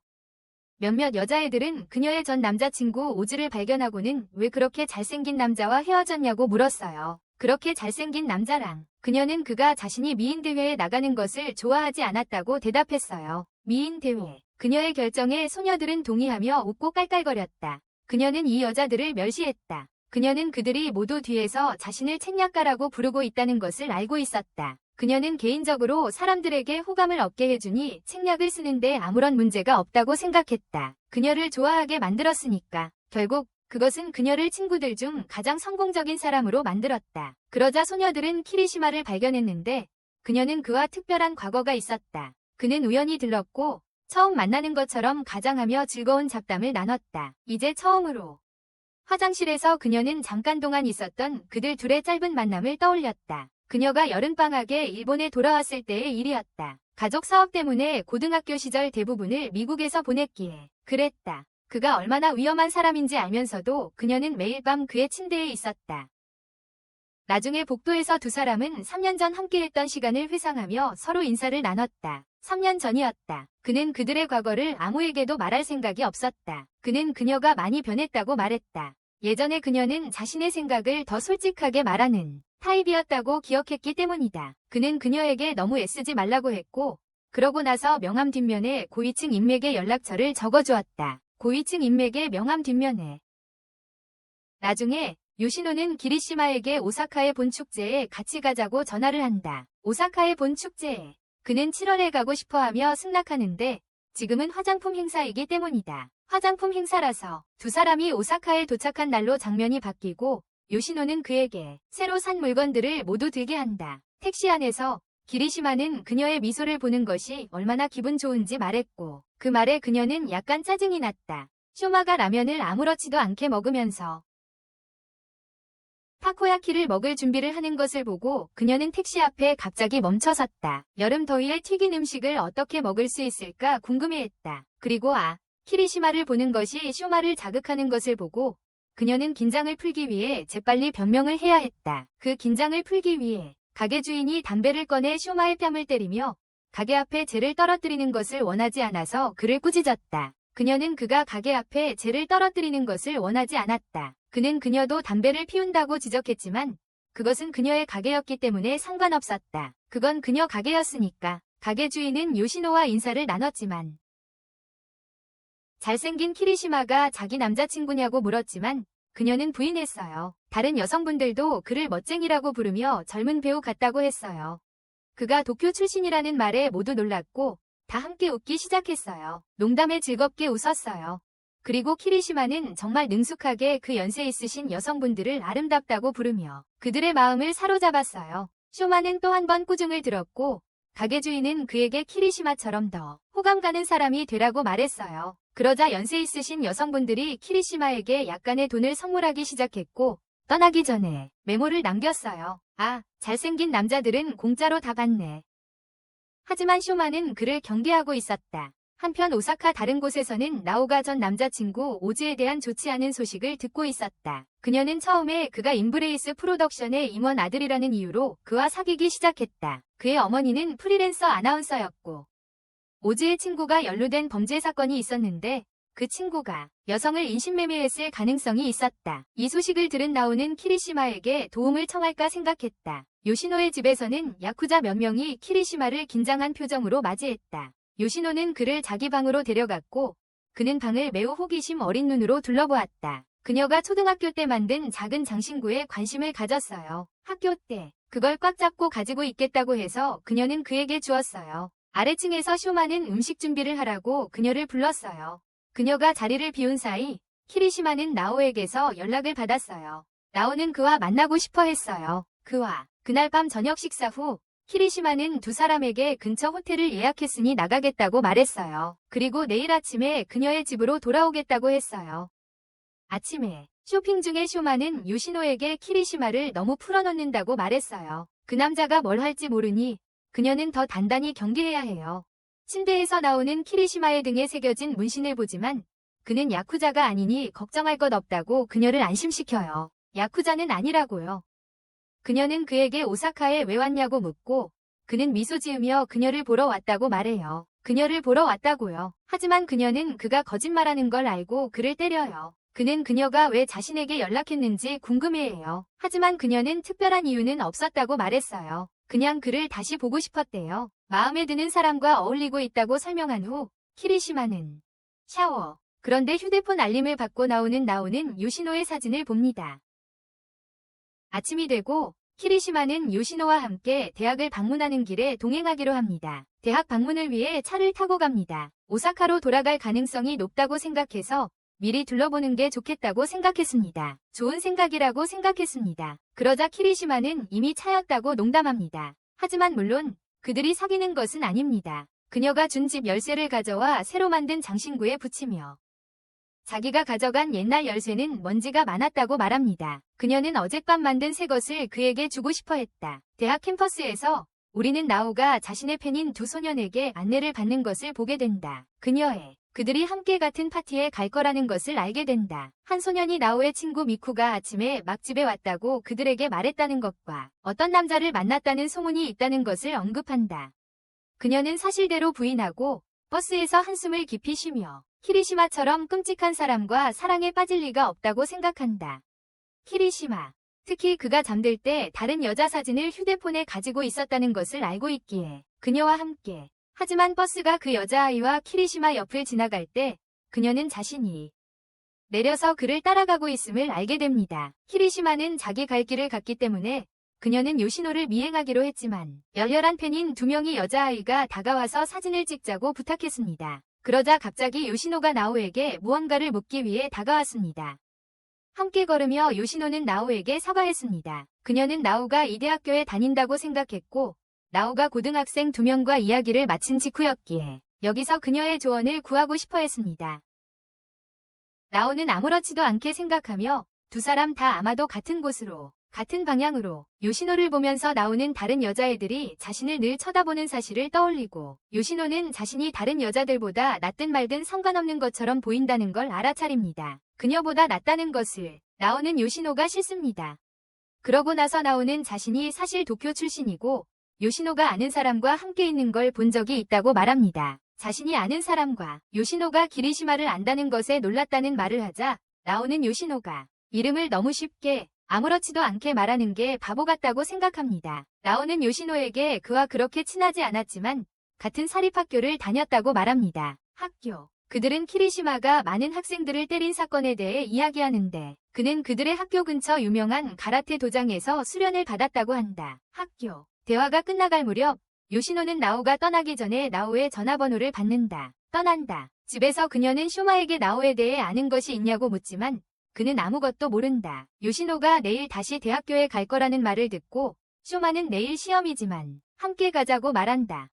몇몇 여자애들은 그녀의 전 남자친구 오즈를 발견하고는 왜 그렇게 잘생긴 남자와 헤어졌냐고 물었어요. 그렇게 잘생긴 남자랑 그녀는 그가 자신이 미인대회에 나가는 것을 좋아하지 않았다고 대답했어요. 미인대회. 그녀의 결정에 소녀들은 동의하며 웃고 깔깔거렸다. 그녀는 이 여자들을 멸시했다. 그녀는 그들이 모두 뒤에서 자신을 책략가라고 부르고 있다는 것을 알고 있었다. 그녀는 개인적으로 사람들에게 호감을 얻게 해주니 책략을 쓰는데 아무런 문제가 없다고 생각했다. 그녀를 좋아하게 만들었으니까. 결국 그것은 그녀를 친구들 중 가장 성공적인 사람으로 만들었다. 그러자 소녀들은 키리시마를 발견했는데 그녀는 그와 특별한 과거가 있었다. 그는 우연히 들렀고 처음 만나는 것처럼 가장하며 즐거운 잡담을 나눴다. 이제 처음으로 화장실에서 그녀는 잠깐 동안 있었던 그들 둘의 짧은 만남을 떠올렸다. 그녀가 여름방학에 일본에 돌아왔을 때의 일이었다. 가족 사업 때문에 고등학교 시절 대부분을 미국에서 보냈기에 그랬다. 그가 얼마나 위험한 사람인지 알면서도 그녀는 매일 밤 그의 침대에 있었다. 나중에 복도에서 두 사람은 3년 전 함께했던 시간을 회상하며 서로 인사를 나눴다. 3년 전이었다. 그는 그들의 과거를 아무에게도 말할 생각이 없었다. 그는 그녀가 많이 변했다고 말했다. 예전에 그녀는 자신의 생각을 더 솔직하게 말하는 타입이었다고 기억했기 때문이다. 그는 그녀에게 너무 애쓰지 말라고 했고 그러고 나서 명함 뒷면에 고위층 인맥의 연락처를 적어주었다. 고위층 인맥의 명함 뒷면에. 나중에 요시노는 기리시마에게 오사카에 본 축제에 같이 가자고 전화를 한다. 오사카에 본 축제에. 그는 7월에 가고 싶어하며 승낙하는데 지금은 화장품 행사이기 때문이다. 화장품 행사라서 두 사람이 오사카에 도착한 날로 장면이 바뀌고 요시노는 그에게 새로 산 물건들을 모두 들게 한다. 택시 안에서 기리시마는 그녀의 미소를 보는 것이 얼마나 기분 좋은지 말했고 그 말에 그녀는 약간 짜증이 났다. 쇼마가 라면을 아무렇지도 않게 먹으면서 타코야키를 먹을 준비를 하는 것을 보고 그녀는 택시 앞에 갑자기 멈춰섰다. 여름 더위에 튀긴 음식을 어떻게 먹을 수 있을까 궁금해했다. 그리고 키리시마를 보는 것이 쇼마를 자극하는 것을 보고 그녀는 긴장을 풀기 위해 재빨리 변명을 해야 했다. 그 긴장을 풀기 위해 가게 주인이 담배를 꺼내 쇼마의 뺨을 때리며 가게 앞에 재를 떨어뜨리는 것을 원하지 않아서 그를 꾸짖었다. 그녀는 그가 가게 앞에 재를 떨어뜨리는 것을 원하지 않았다. 그는 그녀도 담배를 피운다고 지적했지만 그것은 그녀의 가게였기 때문에 상관없었다. 그건 그녀 가게였으니까. 가게 주인은 요시노와 인사를 나눴지만 잘생긴 키리시마가 자기 남자친구냐고 물었지만 그녀는 부인했어요. 다른 여성분들도 그를 멋쟁이라고 부르며 젊은 배우 같다고 했어요. 그가 도쿄 출신이라는 말에 모두 놀랐고 다 함께 웃기 시작했어요. 농담에 즐겁게 웃었어요. 그리고 키리시마는 정말 능숙하게 그 연세 있으신 여성분들을 아름답다고 부르며 그들의 마음을 사로잡았어요. 쇼마는 또 한 번 꾸중을 들었고 가게 주인은 그에게 키리시마처럼 더 호감 가는 사람이 되라고 말했어요. 그러자 연세 있으신 여성분들이 키리시마에게 약간의 돈을 선물하기 시작했고 떠나기 전에 메모를 남겼어요. 잘생긴 남자들은 공짜로 다 받네. 하지만 쇼마는 그를 경계하고 있었다. 한편 오사카 다른 곳에서는 나오가 전 남자친구 오즈에 대한 좋지 않은 소식을 듣고 있었다. 그녀는 처음에 그가 인브레이스 프로덕션의 임원 아들이라는 이유로 그와 사귀기 시작했다. 그의 어머니는 프리랜서 아나운서였고 오즈의 친구가 연루된 범죄 사건이 있었는데 그 친구가 여성을 인신매매했을 가능성이 있었다. 이 소식을 들은 나오는 키리시마에게 도움을 청할까 생각했다. 요시노의 집에서는 야쿠자 몇 명이 키리시마를 긴장한 표정으로 맞이했다. 요시노는 그를 자기 방으로 데려갔고 그는 방을 매우 호기심 어린 눈으로 둘러보았다. 그녀가 초등학교 때 만든 작은 장신구에 관심을 가졌어요. 학교 때 그걸 꽉 잡고 가지고 있겠다고 해서 그녀는 그에게 주었어요. 아래층에서 쇼마는 음식 준비를 하라고 그녀를 불렀어요. 그녀가 자리를 비운 사이 키리시마는 나오에게서 연락을 받았어요. 나오는 그와 만나고 싶어 했어요. 그날 밤 저녁 식사 후 키리시마는 두 사람에게 근처 호텔을 예약했으니 나가겠다고 말했어요. 그리고 내일 아침에 그녀의 집으로 돌아오겠다고 했어요. 아침에 쇼핑 중에 쇼마는 요시노에게 키리시마를 너무 풀어놓는다고 말했어요. 그 남자가 뭘 할지 모르니 그녀는 더 단단히 경계해야 해요. 침대에서 나오는 키리시마의 등에 새겨진 문신을 보지만 그는 야쿠자가 아니니 걱정할 것 없다고 그녀를 안심시켜요. 야쿠자는 아니라고요. 그녀는 그에게 오사카에 왜 왔냐고 묻고 그는 미소 지으며 그녀를 보러 왔다고 말해요. 그녀를 보러 왔다고요. 하지만 그녀는 그가 거짓말하는 걸 알고 그를 때려요. 그는 그녀가 왜 자신에게 연락했는지 궁금해해요. 하지만 그녀는 특별한 이유는 없었다고 말했어요. 그냥 그를 다시 보고 싶었대요. 마음에 드는 사람과 어울리고 있다고 설명한 후 키리시마는 샤워. 그런데 휴대폰 알림을 받고 나오는 요시노의 사진을 봅니다. 아침이 되고 키리시마는 요시노와 함께 대학을 방문하는 길에 동행하기로 합니다. 대학 방문을 위해 차를 타고 갑니다. 오사카로 돌아갈 가능성이 높다고 생각해서 미리 둘러보는 게 좋겠다고 생각했습니다. 좋은 생각이라고 생각했습니다. 그러자 키리시마는 이미 차였다고 농담합니다. 하지만 물론 그들이 사귀는 것은 아닙니다. 그녀가 준 집 열쇠를 가져와 새로 만든 장신구에 붙이며 자기가 가져간 옛날 열쇠는 먼지가 많았다고 말합니다. 그녀는 어젯밤 만든 새 것을 그에게 주고 싶어 했다. 대학 캠퍼스에서 우리는 나오가 자신의 팬인 두 소년에게 안내를 받는 것을 보게 된다. 그들이 함께 같은 파티에 갈 거라는 것을 알게 된다. 한 소년이 나오의 친구 미쿠가 아침에 막 집에 왔다고 그들에게 말했다는 것과 어떤 남자를 만났다는 소문이 있다는 것을 언급한다. 그녀는 사실대로 부인하고 버스에서 한숨을 깊이 쉬며 키리시마처럼 끔찍한 사람과 사랑에 빠질 리가 없다고 생각한다. 키리시마, 특히 그가 잠들 때 다른 여자 사진을 휴대폰에 가지고 있었다는 것을 알고 있기에 그녀와 함께. 하지만 버스가 그 여자아이와 키리시마 옆을 지나갈 때 그녀는 자신이 내려서 그를 따라가고 있음을 알게 됩니다. 키리시마는 자기 갈 길을 갔기 때문에 그녀는 요시노를 미행하기로 했지만 열렬한 팬인 두 명의 여자아이가 다가와서 사진을 찍자고 부탁했습니다. 그러자 갑자기 요시노가 나오에게 무언가를 묻기 위해 다가왔습니다. 함께 걸으며 요시노는 나오에게 사과했습니다. 그녀는 나오가 이 대학교에 다닌다고 생각했고 나오가 고등학생 두 명과 이야기를 마친 직후였기에 여기서 그녀의 조언을 구하고 싶어 했습니다. 나오는 아무렇지도 않게 생각하며 두 사람 다 아마도 같은 곳으로, 같은 방향으로 요시노를 보면서 나오는 다른 여자애들이 자신을 늘 쳐다보는 사실을 떠올리고 요시노는 자신이 다른 여자들보다 낫든 말든 상관없는 것처럼 보인다는 걸 알아차립니다. 그녀보다 낫다는 것을 나오는 요시노가 싫습니다. 그러고 나서 나오는 자신이 사실 도쿄 출신이고 요시노가 아는 사람과 함께 있는 걸 본 적이 있다고 말합니다. 자신이 아는 사람과 요시노가 키리시마를 안다는 것에 놀랐다는 말을 하자 나오는 요시노가 이름을 너무 쉽게 아무렇지도 않게 말하는 게 바보 같다고 생각합니다. 나오는 요시노에게 그와 그렇게 친하지 않았지만 같은 사립학교를 다녔다고 말합니다. 그들은 키리시마가 많은 학생들을 때린 사건에 대해 이야기하는데 그는 그들의 학교 근처 유명한 가라테 도장에서 수련을 받았다고 한다. 대화가 끝나갈 무렵 요시노는 나오가 떠나기 전에 나오의 전화번호를 받는다. 떠난다. 집에서 그녀는 쇼마에게 나오에 대해 아는 것이 있냐고 묻지만 그는 아무것도 모른다. 요시노가 내일 다시 대학교에 갈 거라는 말을 듣고 쇼마는 내일 시험이지만 함께 가자고 말한다.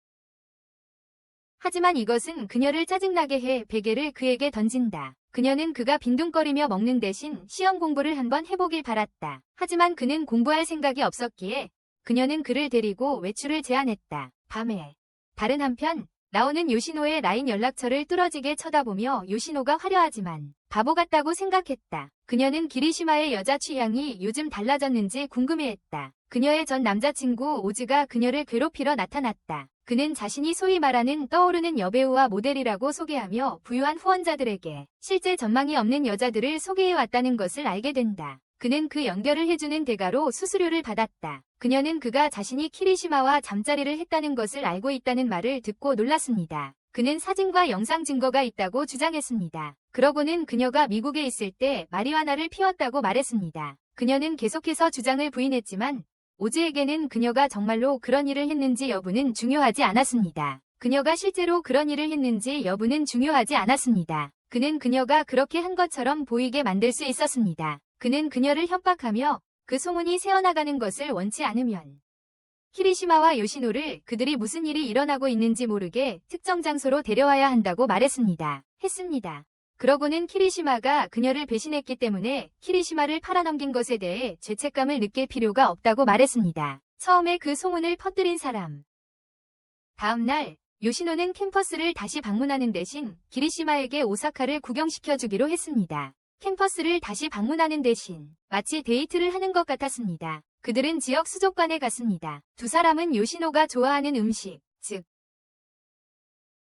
하지만 이것은 그녀를 짜증나게 해 베개를 그에게 던진다. 그녀는 그가 빈둥거리며 먹는 대신 시험 공부를 한번 해보길 바랐다. 하지만 그는 공부할 생각이 없었기에 그녀는 그를 데리고 외출을 제안했다. 밤에. 다른 한편 나오는 요시노의 라인 연락처를 뚫어지게 쳐다보며 요시노가 화려하지만 바보 같다고 생각했다. 그녀는 키리시마의 여자 취향이 요즘 달라졌는지 궁금해했다. 그녀의 전 남자친구 오즈가 그녀를 괴롭히러 나타났다. 그는 자신이 소위 말하는 떠오르는 여배우와 모델이라고 소개하며 부유한 후원자들에게 실제 전망이 없는 여자들을 소개해왔다는 것을 알게 된다. 그는 그 연결을 해주는 대가로 수수료를 받았다. 그녀는 그가 자신이 키리시마와 잠자리를 했다는 것을 알고 있다는 말을 듣고 놀랐습니다. 그는 사진과 영상 증거가 있다고 주장했습니다. 그러고는 그녀가 미국에 있을 때 마리화나를 피웠다고 말했습니다. 그녀는 계속해서 주장을 부인했지만 오즈에게는 그녀가 정말로 그런 일을 했는지 여부는 중요하지 않았습니다. 그녀가 실제로 그런 일을 했는지 여부는 중요하지 않았습니다. 그는 그녀가 그렇게 한 것처럼 보이게 만들 수 있었습니다. 그는 그녀를 협박하며 그 소문이 새어나가는 것을 원치 않으면 키리시마와 요시노를 그들이 무슨 일이 일어나고 있는지 모르게 특정 장소로 데려와야 한다고 했습니다. 그러고는 키리시마가 그녀를 배신했기 때문에 키리시마를 팔아넘긴 것에 대해 죄책감을 느낄 필요가 없다고 말했습니다. 처음에 그 소문을 퍼뜨린 사람. 다음 날 요시노는 캠퍼스를 다시 방문하는 대신 키리시마에게 오사카를 구경시켜주기로 했습니다. 캠퍼스를 다시 방문하는 대신 마치 데이트를 하는 것 같았습니다. 그들은 지역 수족관에 갔습니다. 두 사람은 요시노가 좋아하는 음식, 즉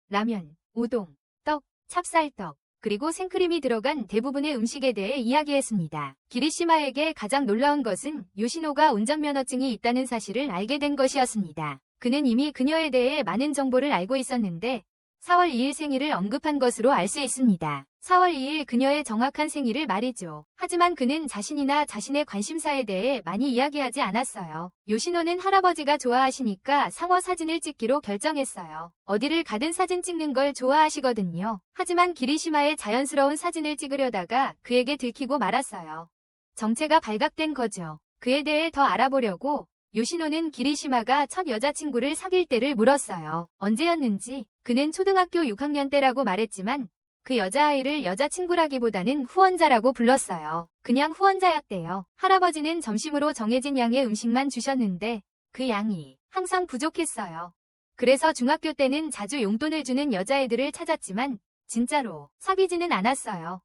라면, 우동, 떡, 찹쌀떡, 그리고 생크림이 들어간 대부분의 음식에 대해 이야기했습니다. 키리시마에게 가장 놀라운 것은 요시노가 운전면허증이 있다는 사실을 알게 된 것이었습니다. 그는 이미 그녀에 대해 많은 정보를 알고 있었는데 4월 2일 생일을 언급한 것으로 알 수 있습니다. 4월 2일 그녀의 정확한 생일을 말이죠. 하지만 그는 자신이나 자신의 관심사에 대해 많이 이야기하지 않았어요. 요시노는 할아버지가 좋아하시니까 상어 사진을 찍기로 결정했어요. 어디를 가든 사진 찍는 걸 좋아하시거든요. 하지만 기리시마의 자연스러운 사진을 찍으려다가 그에게 들키고 말았어요. 정체가 발각된 거죠. 그에 대해 더 알아보려고 요시노는 기리시마가 첫 여자친구를 사귈 때를 물었어요. 언제였는지. 그는 초등학교 6학년 때라고 말했지만 그 여자아이를 여자친구라기보다는 후원자라고 불렀어요. 그냥 후원자였대요. 할아버지는 점심으로 정해진 양의 음식만 주셨는데 그 양이 항상 부족했어요. 그래서 중학교 때는 자주 용돈을 주는 여자애들을 찾았지만 진짜로 사귀지는 않았어요.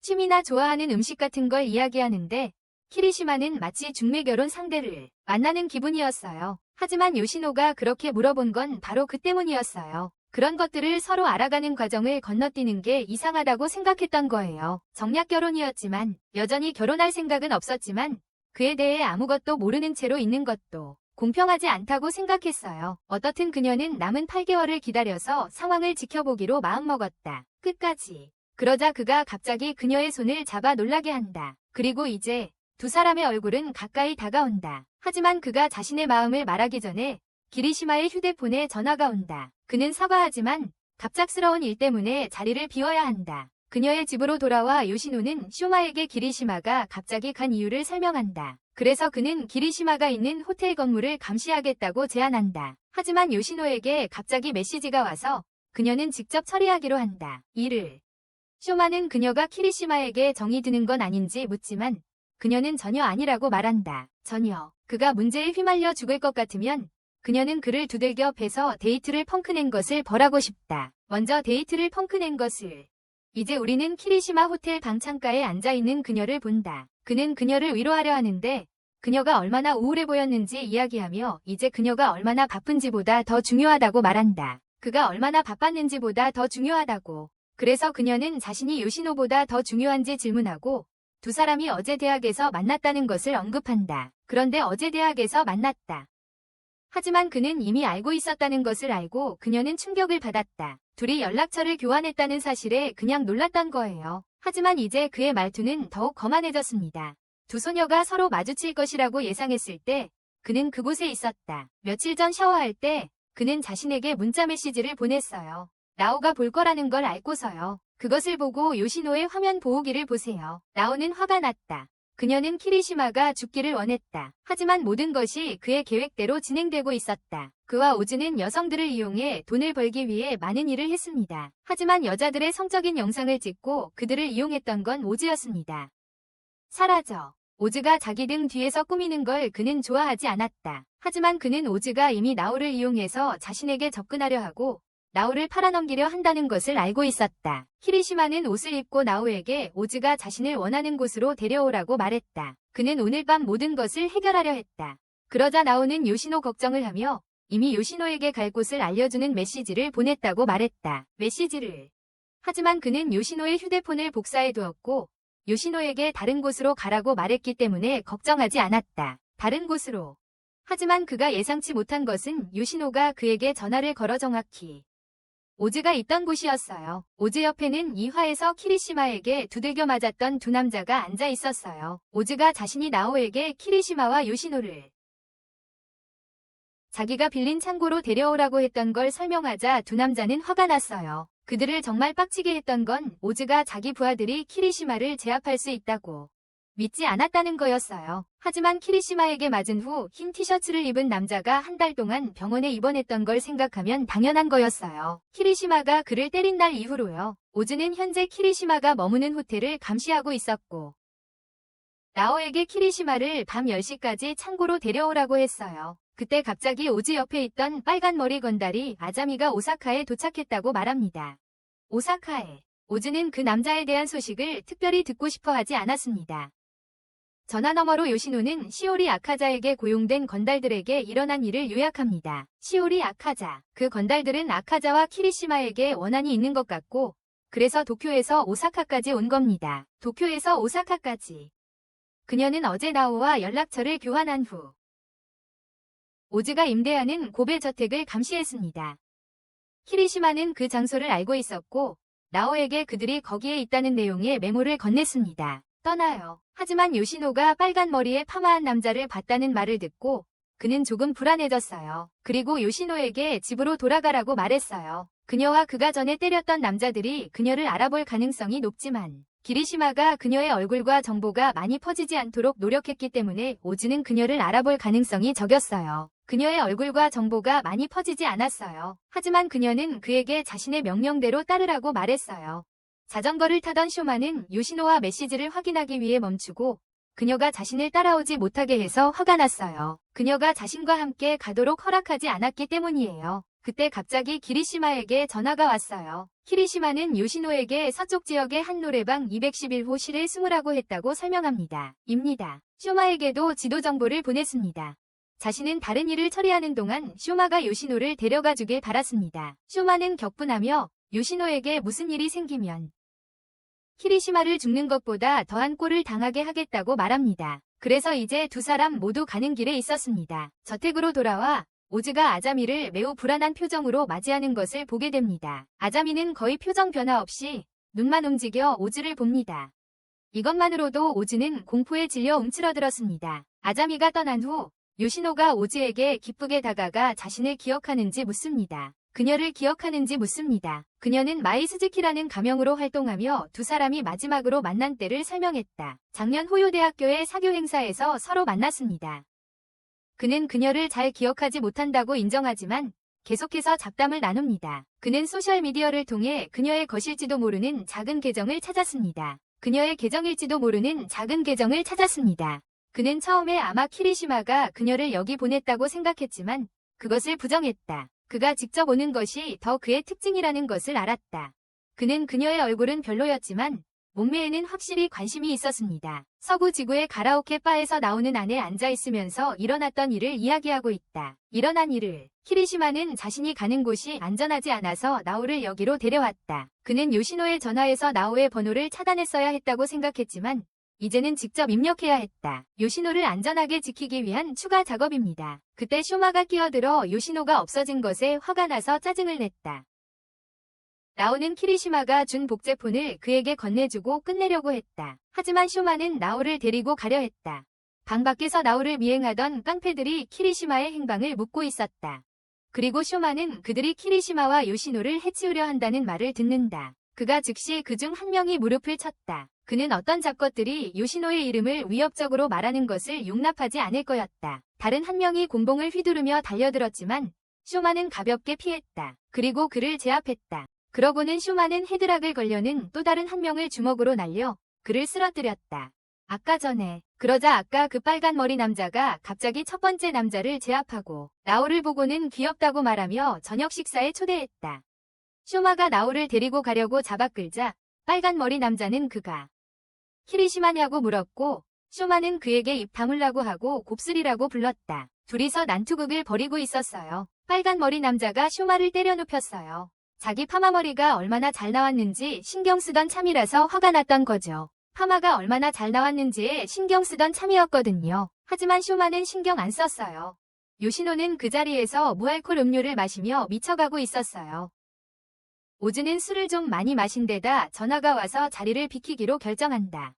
취미나 좋아하는 음식 같은 걸 이야기하는데 키리시마는 마치 중매결혼 상대를 만나는 기분이었어요. 하지만 요시노가 그렇게 물어본 건 바로 그 때문이었어요. 그런 것들을 서로 알아가는 과정을 건너뛰는 게 이상하다고 생각했던 거예요. 정략 결혼이었지만 여전히 결혼할 생각은 없었지만 그에 대해 아무것도 모르는 채로 있는 것도 공평하지 않다고 생각했어요. 어떻든 그녀는 남은 8개월을 기다려서 상황을 지켜보기로 마음먹었다. 끝까지. 그러자 그가 갑자기 그녀의 손을 잡아 놀라게 한다. 그리고 이제 두 사람의 얼굴은 가까이 다가온다. 하지만 그가 자신의 마음을 말하기 전에 기리시마의 휴대폰에 전화가 온다. 그는 사과하지만 갑작스러운 일 때문에 자리를 비워야 한다. 그녀의 집으로 돌아와 요시노는 쇼마에게 기리시마가 갑자기 간 이유를 설명한다. 그래서 그는 기리시마가 있는 호텔 건물을 감시하겠다고 제안한다. 하지만 요시노에게 갑자기 메시지가 와서 그녀는 직접 처리하기로 한다. 이를. 쇼마는 그녀가 키리시마에게 정이 드는 건 아닌지 묻지만 그녀는 전혀 아니라고 말한다. 전혀. 그가 문제에 휘말려 죽을 것 같으면 그녀는 그를 두들겨 패서 데이트를 펑크낸 것을 벌하고 싶다. 먼저 데이트를 펑크낸 것을. 이제 우리는 키리시마 호텔 방 창가에 앉아있는 그녀를 본다. 그는 그녀를 위로하려 하는데 그녀가 얼마나 우울해 보였는지 이야기하며 이제 그녀가 얼마나 바쁜지보다 더 중요하다고 말한다. 그가 얼마나 바빴는지보다 더 중요하다고. 그래서 그녀는 자신이 요시노보다 더 중요한지 질문하고 두 사람이 어제 대학에서 만났다는 것을 언급한다. 그런데 어제 대학에서 만났다. 하지만 그는 이미 알고 있었다는 것을 알고 그녀는 충격을 받았다. 둘이 연락처를 교환했다는 사실에 그냥 놀랐던 거예요. 하지만 이제 그의 말투는 더욱 거만해졌습니다. 두 소녀가 서로 마주칠 것이라고 예상했을 때 그는 그곳에 있었다. 며칠 전 샤워할 때 그는 자신에게 문자 메시지를 보냈어요. 라오가 볼 거라는 걸 알고서요. 그것을 보고 요시노의 화면 보호기를 보세요. 라오는 화가 났다. 그녀는 키리시마가 죽기를 원했다. 하지만 모든 것이 그의 계획대로 진행되고 있었다. 그와 오즈는 여성들을 이용해 돈을 벌기 위해 많은 일을 했습니다. 하지만 여자들의 성적인 영상을 찍고 그들을 이용했던 건 오즈였습니다. 사라져. 오즈가 자기 등 뒤에서 꾸미는 걸 그는 좋아하지 않았다. 하지만 그는 오즈가 이미 나오를 이용해서 자신에게 접근하려 하고 나오를 팔아넘기려 한다는 것을 알고 있었다. 키리시마는 옷을 입고 나오에게 오즈가 자신을 원하는 곳으로 데려오라고 말했다. 그는 오늘 밤 모든 것을 해결하려 했다. 그러자 나오는 요시노 걱정을 하며 이미 요시노에게 갈 곳을 알려주는 메시지를 보냈다고 말했다. 메시지를. 하지만 그는 요시노의 휴대폰을 복사해 두었고 요시노에게 다른 곳으로 가라고 말했기 때문에 걱정하지 않았다. 다른 곳으로. 하지만 그가 예상치 못한 것은 요시노가 그에게 전화를 걸어 정확히 오즈가 있던 곳이었어요. 오즈 옆에는 이화에서 키리시마에게 두들겨 맞았던 두 남자가 앉아 있었어요. 오즈가 자신이 나오에게 키리시마와 요시노를 자기가 빌린 창고로 데려오라고 했던 걸 설명하자 두 남자는 화가 났어요. 그들을 정말 빡치게 했던 건 오즈가 자기 부하들이 키리시마를 제압할 수 있다고 믿지 않았다는 거였어요. 하지만 키리시마에게 맞은 후 흰 티셔츠를 입은 남자가 한 달 동안 병원에 입원했던 걸 생각하면 당연한 거였어요. 키리시마가 그를 때린 날 이후로요. 오즈는 현재 키리시마가 머무는 호텔을 감시하고 있었고 라오에게 키리시마를 밤 10시까지 창고로 데려오라고 했어요. 그때 갑자기 오즈 옆에 있던 빨간 머리 건달이 아자미가 오사카에 도착했다고 말합니다. 오사카에. 오즈는 그 남자에 대한 소식을 특별히 듣고 싶어 하지 않았습니다. 전화 너머로 요시노는 시오리 아카자에게 고용된 건달들에게 일어난 일을 요약합니다. 시오리 아카자. 그 건달들은 아카자와 키리시마에게 원한이 있는 것 같고 그래서 도쿄에서 오사카까지 온 겁니다. 도쿄에서 오사카까지. 그녀는 어제 나오와 연락처를 교환한 후 오즈가 임대하는 고베 저택을 감시했습니다. 키리시마는 그 장소를 알고 있었고 나오에게 그들이 거기에 있다는 내용의 메모를 건넸습니다. 떠나요. 하지만 요시노가 빨간 머리에 파마한 남자를 봤다는 말을 듣고 그는 조금 불안해졌어요. 그리고 요시노에게 집으로 돌아가라고 말했어요. 그녀와 그가 전에 때렸던 남자들이 그녀를 알아볼 가능성이 높지만 기리시마가 그녀의 얼굴과 정보가 많이 퍼지지 않도록 노력했기 때문에 오즈는 그녀를 알아볼 가능성이 적였어요. 그녀의 얼굴과 정보가 많이 퍼지지 않았어요. 하지만 그녀는 그에게 자신의 명령대로 따르라고 말했어요. 자전거를 타던 쇼마는 요시노와 메시지를 확인하기 위해 멈추고 그녀가 자신을 따라오지 못하게 해서 화가 났어요. 그녀가 자신과 함께 가도록 허락하지 않았기 때문이에요. 그때 갑자기 기리시마에게 전화가 왔어요. 키리시마는 요시노에게 서쪽 지역의 한 노래방 211호 실을 숨으라고 했다고 설명합니다. 입니다. 쇼마에게도 지도 정보를 보냈습니다. 자신은 다른 일을 처리하는 동안 쇼마가 요시노를 데려가 주길 바랐습니다. 쇼마는 격분하며 요시노에게 무슨 일이 생기면 키리시마를 죽는 것보다 더한 꼴을 당하게 하겠다고 말합니다. 그래서 이제 두 사람 모두 가는 길에 있었습니다. 저택으로 돌아와 오즈가 아자미를 매우 불안한 표정으로 맞이하는 것을 보게 됩니다. 아자미는 거의 표정 변화 없이 눈만 움직여 오즈를 봅니다. 이것만으로도 오즈는 공포에 질려 움츠러들었습니다. 아자미가 떠난 후 요시노가 오즈에게 기쁘게 다가가 자신을 기억하는지 묻습니다. 그녀를 기억하는지 묻습니다. 그녀는 마이스즈키라는 가명으로 활동하며 두 사람이 마지막으로 만난 때를 설명했다. 작년 호요대학교의 사교 행사에서 서로 만났습니다. 그는 그녀를 잘 기억하지 못한다고 인정하지만 계속해서 잡담을 나눕니다. 그는 소셜미디어를 통해 그녀의 것일지도 모르는 작은 계정을 찾았습니다. 그녀의 계정일지도 모르는 작은 계정을 찾았습니다. 그는 처음에 아마 키리시마가 그녀를 여기 보냈다고 생각했지만 그것을 부정했다. 그가 직접 오는 것이 더 그의 특징이라는 것을 알았다. 그는 그녀의 얼굴은 별로였지만 몸매에는 확실히 관심이 있었습니다. 서구 지구의 가라오케 바에서 나오는 안에 앉아있으면서 일어났던 일을 이야기하고 있다. 일어난 일을 키리시마는 자신이 가는 곳이 안전하지 않아서 나오를 여기로 데려왔다. 그는 요시노의 전화에서 나오의 번호를 차단했어야 했다고 생각했지만 이제는 직접 입력해야 했다. 요시노를 안전하게 지키기 위한 추가 작업입니다. 그때 쇼마가 끼어들어 요시노가 없어진 것에 화가 나서 짜증을 냈다. 나오는 키리시마가 준 복제폰을 그에게 건네주고 끝내려고 했다. 하지만 쇼마는 나오를 데리고 가려 했다. 방 밖에서 나오를 미행하던 깡패들이 키리시마의 행방을 묻고 있었다. 그리고 쇼마는 그들이 키리시마와 요시노를 해치우려 한다는 말을 듣는다. 그가 즉시 그중 한 명이 무릎을 쳤다. 그는 어떤 잡것들이 요시노의 이름을 위협적으로 말하는 것을 용납하지 않을 거였다. 다른 한 명이 곤봉을 휘두르며 달려들었지만 쇼마는 가볍게 피했다. 그리고 그를 제압했다. 그러고는 쇼마는 헤드락을 걸려는 또 다른 한 명을 주먹으로 날려 그를 쓰러뜨렸다. 그러자 아까 그 빨간 머리 남자가 갑자기 첫 번째 남자를 제압하고 나오를 보고는 귀엽다고 말하며 저녁 식사에 초대했다. 쇼마가 나오를 데리고 가려고 잡아끌자 빨간 머리 남자는 그가 키리시마냐고 물었고 쇼마는 그에게 입 다물라고 하고 곱슬이라고 불렀다. 둘이서 난투극을 벌이고 있었어요. 빨간 머리 남자가 쇼마를 때려 눕혔어요. 자기 파마머리가 얼마나 잘 나왔는지 신경 쓰던 참이라서 화가 났던 거죠. 파마가 얼마나 잘 나왔는지에 신경 쓰던 참이었거든요. 하지만 쇼마는 신경 안 썼어요. 요시노는 그 자리에서 무알콜 음료를 마시며 미쳐가고 있었어요. 오즈는 술을 좀 많이 마신 데다 전화가 와서 자리를 비키기로 결정한다.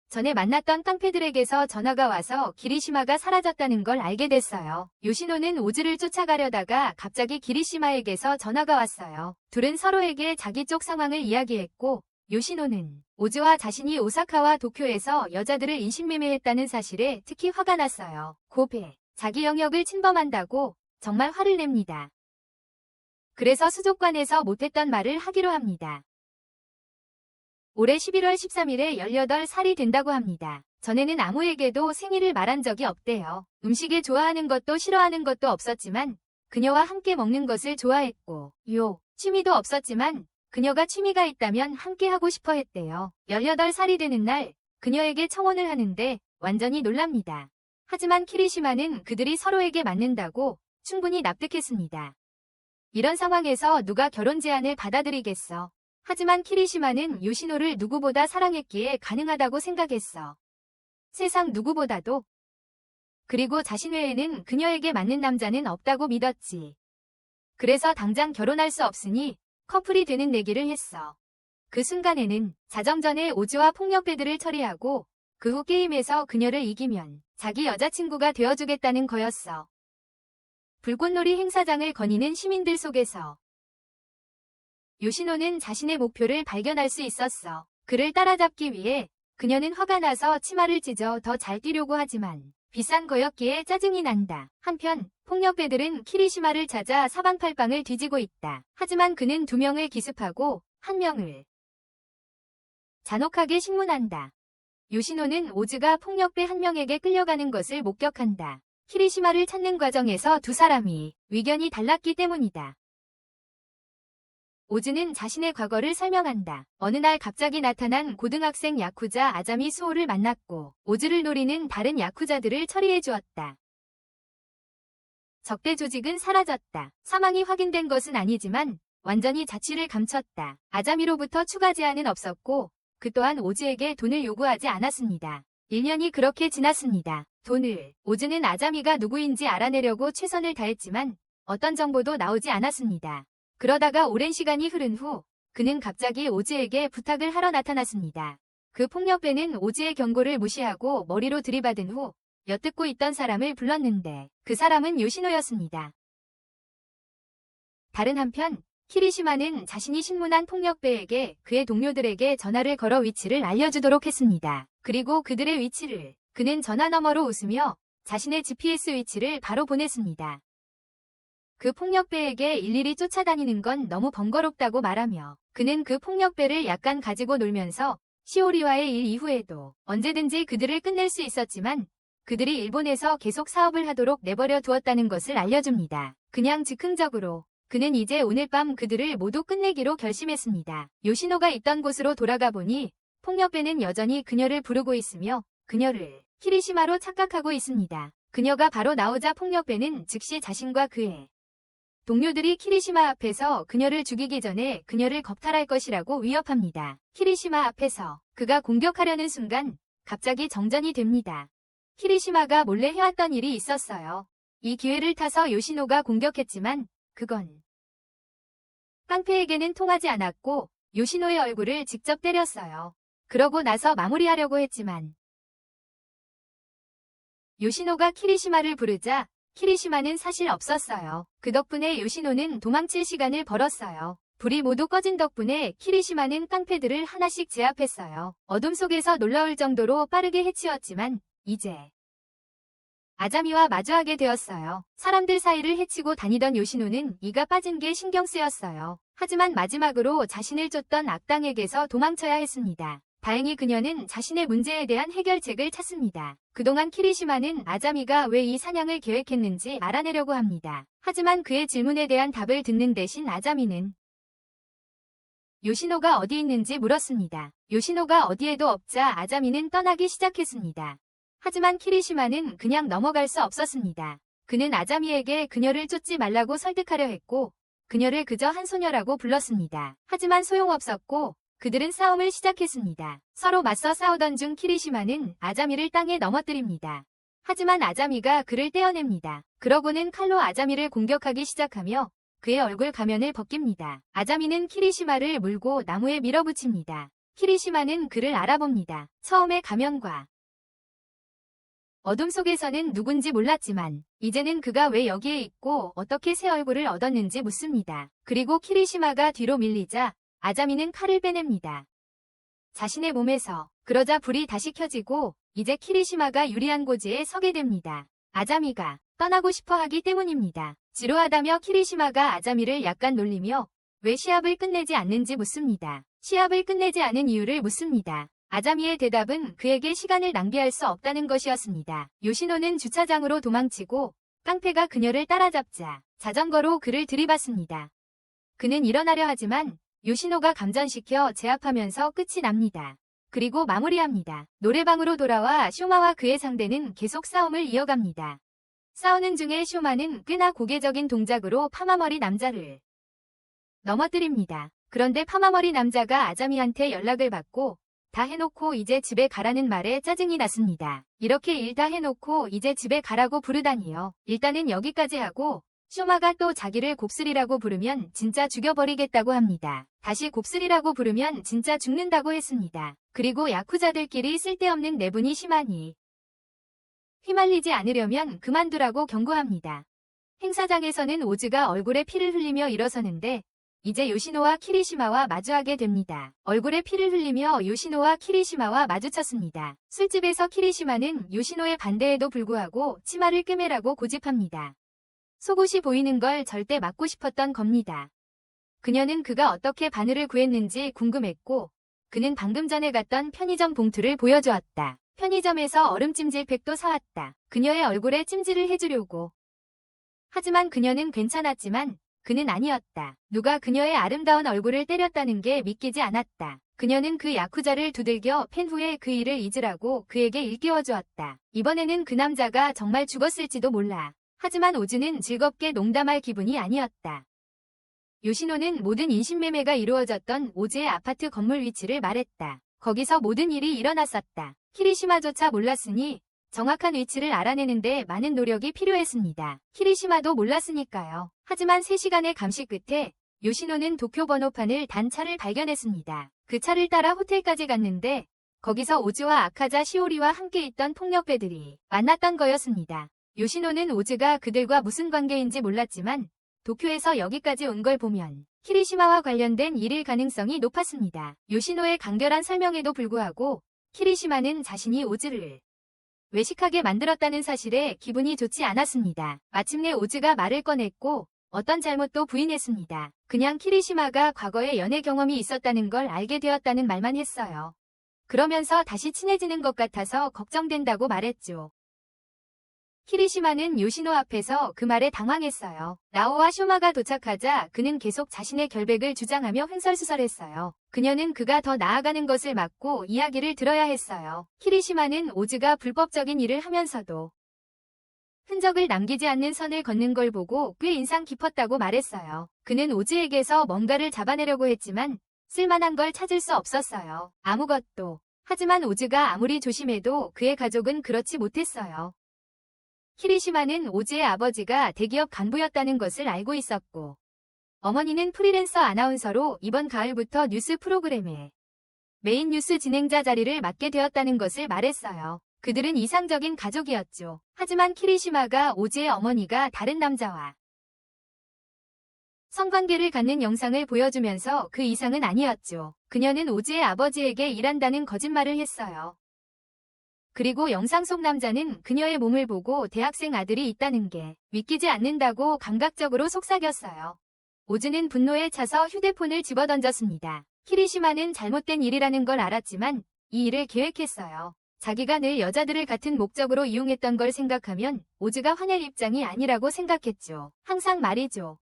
전에 만났던 깡패들에게서 전화가 와서 기리시마가 사라졌다는 걸 알게 됐어요. 요시노는 오즈를 쫓아가려다가 갑자기 기리시마에게서 전화가 왔어요. 둘은 서로에게 자기 쪽 상황을 이야기했고 요시노는 오즈와 자신이 오사카와 도쿄에서 여자들을 인신매매했다는 사실에 특히 화가 났어요. 고배, 자기 영역을 침범한다고 정말 화를 냅니다. 그래서 수족관에서 못했던 말을 하기로 합니다. 올해 11월 13일에 18살이 된다고 합니다. 전에는 아무에게도 생일을 말한 적이 없대요. 음식을 좋아하는 것도 싫어하는 것도 없었지만 그녀와 함께 먹는 것을 좋아했고 취미도 없었지만 그녀가 취미가 있다면 함께 하고 싶어 했대요. 18살이 되는 날 그녀에게 청혼을 하는데 완전히 놀랍니다. 하지만 키리시마는 그들이 서로에게 맞는다고 충분히 납득했습니다. 이런 상황에서 누가 결혼 제안을 받아들이겠어. 하지만 키리시마는 요시노를 누구보다 사랑했기에 가능하다고 생각했어. 세상 누구보다도. 그리고 자신 외에는 그녀에게 맞는 남자는 없다고 믿었지. 그래서 당장 결혼할 수 없으니 커플이 되는 내기를 했어. 그 순간에는 자정전에 오즈와 폭력배들을 처리하고 그 후 게임에서 그녀를 이기면 자기 여자친구가 되어주겠다는 거였어. 불꽃놀이 행사장을 거니는 시민들 속에서 요시노는 자신의 목표를 발견할 수 있었어. 그를 따라잡기 위해 그녀는 화가 나서 치마를 찢어 더 잘 뛰려고 하지만 비싼 거였기에 짜증이 난다. 한편 폭력배들은 키리시마를 찾아 사방팔방을 뒤지고 있다. 하지만 그는 2명을 기습하고 1명을 잔혹하게 식문한다. 요시노는 오즈가 폭력배 1명에게 끌려가는 것을 목격한다. 키리시마를 찾는 과정에서 두 사람이 의견이 달랐기 때문이다. 오즈는 자신의 과거를 설명한다. 어느 날 갑자기 나타난 고등학생 야쿠자 아자미 수호를 만났고 오즈를 노리는 다른 야쿠자들을 처리해 주었다. 적대 조직은 사라졌다. 사망이 확인된 것은 아니지만 완전히 자취를 감췄다. 아자미로부터 추가 제한은 없었고 그 또한 오즈에게 돈을 요구하지 않았습니다. 1년이 그렇게 지났습니다. 오즈는 아자미가 누구인지 알아내려고 최선을 다했지만 어떤 정보도 나오지 않았습니다. 그러다가 오랜 시간이 흐른 후 그는 갑자기 오즈에게 부탁을 하러 나타났습니다. 그 폭력배는 오즈의 경고를 무시하고 머리로 들이받은 후 엿듣고 있던 사람을 불렀는데 그 사람은 요시노였습니다. 다른 한편 키리시마는 자신이 신문한 폭력배에게 그의 동료들에게 전화를 걸어 위치를 알려주도록 했습니다. 그리고 그들의 위치를 그는 전화 너머로 웃으며 자신의 GPS 위치를 바로 보냈습니다. 그 폭력배에게 일일이 쫓아다니는 건 너무 번거롭다고 말하며 그는 그 폭력배를 약간 가지고 놀면서 시오리와의 일 이후에도 언제든지 그들을 끝낼 수 있었지만 그들이 일본에서 계속 사업을 하도록 내버려 두었다는 것을 알려줍니다. 그냥 즉흥적으로 그는 이제 오늘 밤 그들을 모두 끝내기로 결심했습니다. 요시노가 있던 곳으로 돌아가 보니 폭력배는 여전히 그녀를 부르고 있으며 그녀를 키리시마로 착각하고 있습니다. 그녀가 바로 나오자 폭력배는 즉시 자신과 그의 동료들이 키리시마 앞에서 그녀를 죽이기 전에 그녀를 겁탈할 것이라고 위협합니다. 키리시마 앞에서 그가 공격하려는 순간 갑자기 정전이 됩니다. 키리시마가 몰래 해왔던 일이 있었어요. 이 기회를 타서 요시노가 공격했지만 그건 깡패에게는 통하지 않았고 요시노의 얼굴을 직접 때렸어요. 그러고 나서 마무리하려고 했지만 요시노가 키리시마를 부르자 키리시마는 사실 없었어요. 그 덕분에 요시노는 도망칠 시간을 벌었어요. 불이 모두 꺼진 덕분에 키리시마는 깡패들을 하나씩 제압했어요. 어둠 속에서 놀라울 정도로 빠르게 해치웠지만 이제 아자미와 마주하게 되었어요. 사람들 사이를 헤치고 다니던 요시노는 이가 빠진 게 신경 쓰였어요. 하지만 마지막으로 자신을 쫓던 악당에게서 도망쳐야 했습니다. 다행히 그녀는 자신의 문제에 대한 해결책을 찾습니다. 그동안 키리시마는 아자미가 왜 이 사냥을 계획했는지 알아내려고 합니다. 하지만 그의 질문에 대한 답을 듣는 대신 아자미는 요시노가 어디 있는지 물었습니다. 요시노가 어디에도 없자 아자미는 떠나기 시작했습니다. 하지만 키리시마는 그냥 넘어갈 수 없었습니다. 그는 아자미에게 그녀를 쫓지 말라고 설득하려 했고 그녀를 그저 한 소녀라고 불렀습니다. 하지만 소용없었고 그들은 싸움을 시작했습니다. 서로 맞서 싸우던 중 키리시마는 아자미를 땅에 넘어뜨립니다. 하지만 아자미가 그를 떼어냅니다. 그러고는 칼로 아자미를 공격하기 시작하며 그의 얼굴 가면을 벗깁니다. 아자미는 키리시마를 물고 나무에 밀어붙입니다. 키리시마는 그를 알아봅니다. 처음에 가면과 어둠 속에서는 누군지 몰랐지만 이제는 그가 왜 여기에 있고 어떻게 새 얼굴을 얻었는지 묻습니다. 그리고 키리시마가 뒤로 밀리자 아자미는 칼을 빼냅니다. 자신의 몸에서. 그러자 불이 다시 켜지고 이제 키리시마가 유리한 고지에 서게 됩니다. 아자미가 떠나고 싶어 하기 때문입니다. 지루하다며 키리시마가 아자미를 약간 놀리며 왜 시합을 끝내지 않는지 묻습니다. 시합을 끝내지 않은 이유를 묻습니다. 아자미의 대답은 그에게 시간을 낭비할 수 없다는 것이었습니다. 요시노는 주차장으로 도망치고 깡패가 그녀를 따라잡자 자전거로 그를 들이받습니다. 그는 일어나려 하지만 요시노가 감전시켜 제압하면서 끝이 납니다. 그리고 마무리합니다. 노래방으로 돌아와 쇼마와 그의 상대는 계속 싸움을 이어갑니다. 싸우는 중에 쇼마는 꽤나 고개적인 동작으로 파마머리 남자를 넘어뜨립니다. 그런데 파마머리 남자가 아자미한테 연락을 받고 다 해놓고 이제 집에 가라는 말에 짜증이 났습니다. 이렇게 일 다 해놓고 이제 집에 가라고 부르다니요. 일단은 여기까지 하고 쇼마가 또 자기를 곱슬이라고 부르면 진짜 죽여버리겠다고 합니다. 다시 곱슬이라고 부르면 진짜 죽는다고 했습니다. 그리고 야쿠자들끼리 쓸데없는 내분이 심하니 휘말리지 않으려면 그만두라고 경고합니다. 행사장에서는 오즈가 얼굴에 피를 흘리며 일어서는데 이제 요시노와 키리시마와 마주하게 됩니다. 얼굴에 피를 흘리며 요시노와 키리시마와 마주쳤습니다. 술집에서 키리시마는 요시노의 반대에도 불구하고 치마를 끄매라고 고집합니다. 속옷이 보이는 걸 절대 막고 싶었던 겁니다. 그녀는 그가 어떻게 바늘을 구했는지 궁금했고 그는 방금 전에 갔던 편의점 봉투를 보여주었다. 편의점에서 얼음찜질 팩도 사왔다. 그녀의 얼굴에 찜질을 해주려고. 하지만 그녀는 괜찮았지만 그는 아니었다. 누가 그녀의 아름다운 얼굴을 때렸다는 게 믿기지 않았다. 그녀는 그 야쿠자를 두들겨 팬 후에 그 일을 잊으라고 그에게 일깨워주었다. 이번에는 그 남자가 정말 죽었을지도 몰라. 하지만 오즈는 즐겁게 농담할 기분이 아니었다. 요시노는 모든 인신매매가 이루어졌던 오즈의 아파트 건물 위치를 말했다. 거기서 모든 일이 일어났었다. 키리시마조차 몰랐으니 정확한 위치를 알아내는데 많은 노력이 필요했습니다. 키리시마도 몰랐으니까요. 하지만 3시간의 감시 끝에 요시노는 도쿄 번호판을 단 차를 발견했습니다. 그 차를 따라 호텔까지 갔는데 거기서 오즈와 아카자 시오리와 함께 있던 폭력배들이 만났던 거였습니다. 요시노는 오즈가 그들과 무슨 관계인지 몰랐지만 도쿄에서 여기까지 온 걸 보면 키리시마와 관련된 일일 가능성이 높았습니다. 요시노의 간결한 설명에도 불구하고 키리시마는 자신이 오즈를 외식하게 만들었다는 사실에 기분이 좋지 않았습니다. 마침내 오즈가 말을 꺼냈고 어떤 잘못도 부인했습니다. 그냥 키리시마가 과거에 연애 경험이 있었다는 걸 알게 되었다는 말만 했어요. 그러면서 다시 친해지는 것 같아서 걱정된다고 말했죠. 키리시마는 요시노 앞에서 그 말에 당황했어요. 나오와 쇼마가 도착하자 그는 계속 자신의 결백을 주장하며 횡설수설했어요. 그녀는 그가 더 나아가는 것을 막고 이야기를 들어야 했어요. 키리시마는 오즈가 불법적인 일을 하면서도 흔적을 남기지 않는 선을 걷는 걸 보고 꽤 인상 깊었다고 말했어요. 그는 오즈에게서 뭔가를 잡아내려고 했지만 쓸만한 걸 찾을 수 없었어요. 아무것도. 하지만 오즈가 아무리 조심해도 그의 가족은 그렇지 못했어요. 키리시마는 오즈의 아버지가 대기업 간부였다는 것을 알고 있었고 어머니는 프리랜서 아나운서로 이번 가을부터 뉴스 프로그램에 메인 뉴스 진행자 자리를 맡게 되었다는 것을 말했어요. 그들은 이상적인 가족이었죠. 하지만 키리시마가 오즈의 어머니가 다른 남자와 성관계를 갖는 영상을 보여주면서 그 이상은 아니었죠. 그녀는 오즈의 아버지에게 일한다는 거짓말을 했어요. 그리고 영상 속 남자는 그녀의 몸을 보고 대학생 아들이 있다는 게 믿기지 않는다고 감각적으로 속삭였어요. 오즈는 분노에 차서 휴대폰을 집어던졌습니다. 키리시마는 잘못된 일이라는 걸 알았지만 이 일을 계획했어요. 자기가 늘 여자들을 같은 목적으로 이용했던 걸 생각하면 오즈가 화낼 입장이 아니라고 생각했죠. 항상 말이죠.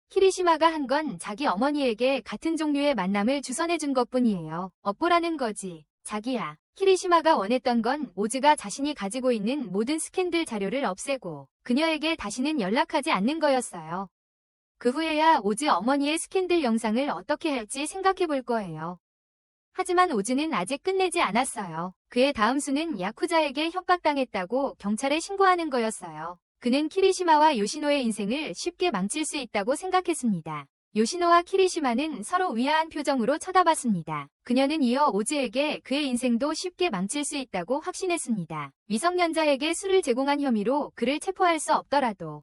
키리시마가 한 건 자기 어머니에게 같은 종류의 만남을 주선해준 것뿐이에요. 업보라는 거지. 자기야. 키리시마가 원했던 건 오즈가 자신이 가지고 있는 모든 스캔들 자료를 없애고 그녀에게 다시는 연락하지 않는 거였어요. 그 후에야 오즈 어머니의 스캔들 영상을 어떻게 할지 생각해 볼 거예요. 하지만 오즈는 아직 끝내지 않았어요. 그의 다음 수는 야쿠자에게 협박당했다고 경찰에 신고하는 거였어요. 그는 키리시마와 요시노의 인생을 쉽게 망칠 수 있다고 생각했습니다. 요시노와 키리시마는 서로 위아한 표정으로 쳐다봤습니다. 그녀는 이어 오즈에게 그의 인생도 쉽게 망칠 수 있다고 확신했습니다. 미성년자에게 술을 제공한 혐의로 그를 체포할 수 없더라도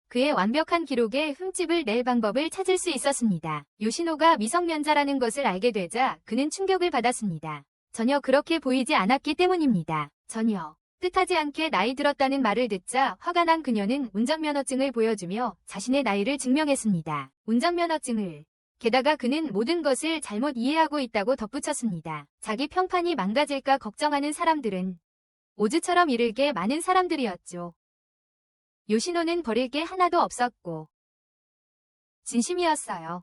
그의 완벽한 기록에 흠집을 낼 방법을 찾을 수 있었습니다. 요시노가 미성년자라는 것을 알게 되자 그는 충격을 받았습니다. 전혀 그렇게 보이지 않았기 때문입니다. 전혀. 뜻하지 않게 나이 들었다는 말을 듣자 화가 난 그녀는 운전면허증을 보여주며 자신의 나이를 증명했습니다. 운전면허증을. 게다가 그는 모든 것을 잘못 이해하고 있다고 덧붙였습니다. 자기 평판이 망가질까 걱정하는 사람들은 오즈처럼 이를 게 많은 사람들이었죠. 요시노는 버릴 게 하나도 없었고 진심이었어요.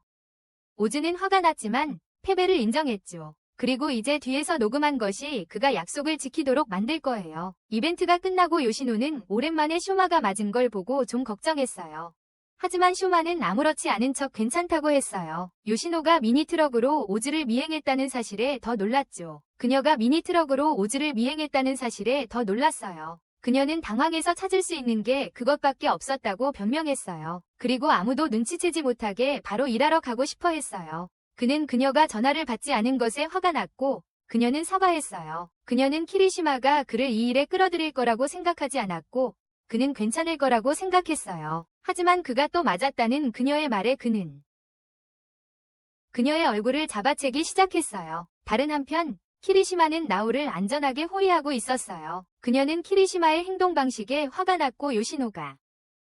오즈는 화가 났지만 패배를 인정했죠. 그리고 이제 뒤에서 녹음한 것이 그가 약속을 지키도록 만들 거예요. 이벤트가 끝나고 요시노는 오랜만에 쇼마가 맞은 걸 보고 좀 걱정했어요. 하지만 쇼마는 아무렇지 않은 척 괜찮다고 했어요. 요시노가 미니트럭으로 오즈를 미행했다는 사실에 더 놀랐죠. 그녀가 미니트럭으로 오즈를 미행했다는 사실에 더 놀랐어요. 그녀는 당황해서 찾을 수 있는 게 그것밖에 없었다고 변명했어요. 그리고 아무도 눈치채지 못하게 바로 일하러 가고 싶어 했어요. 그는 그녀가 전화를 받지 않은 것에 화가 났고 그녀는 사과했어요. 그녀는 키리시마가 그를 이 일에 끌어들일 거라고 생각하지 않았고 그는 괜찮을 거라고 생각했어요. 하지만 그가 또 맞았다는 그녀의 말에 그는 그녀의 얼굴을 잡아채기 시작했어요. 다른 한편 키리시마는 나오를 안전하게 호위하고 있었어요. 그녀는 키리시마의 행동 방식에 화가 났고 요시노가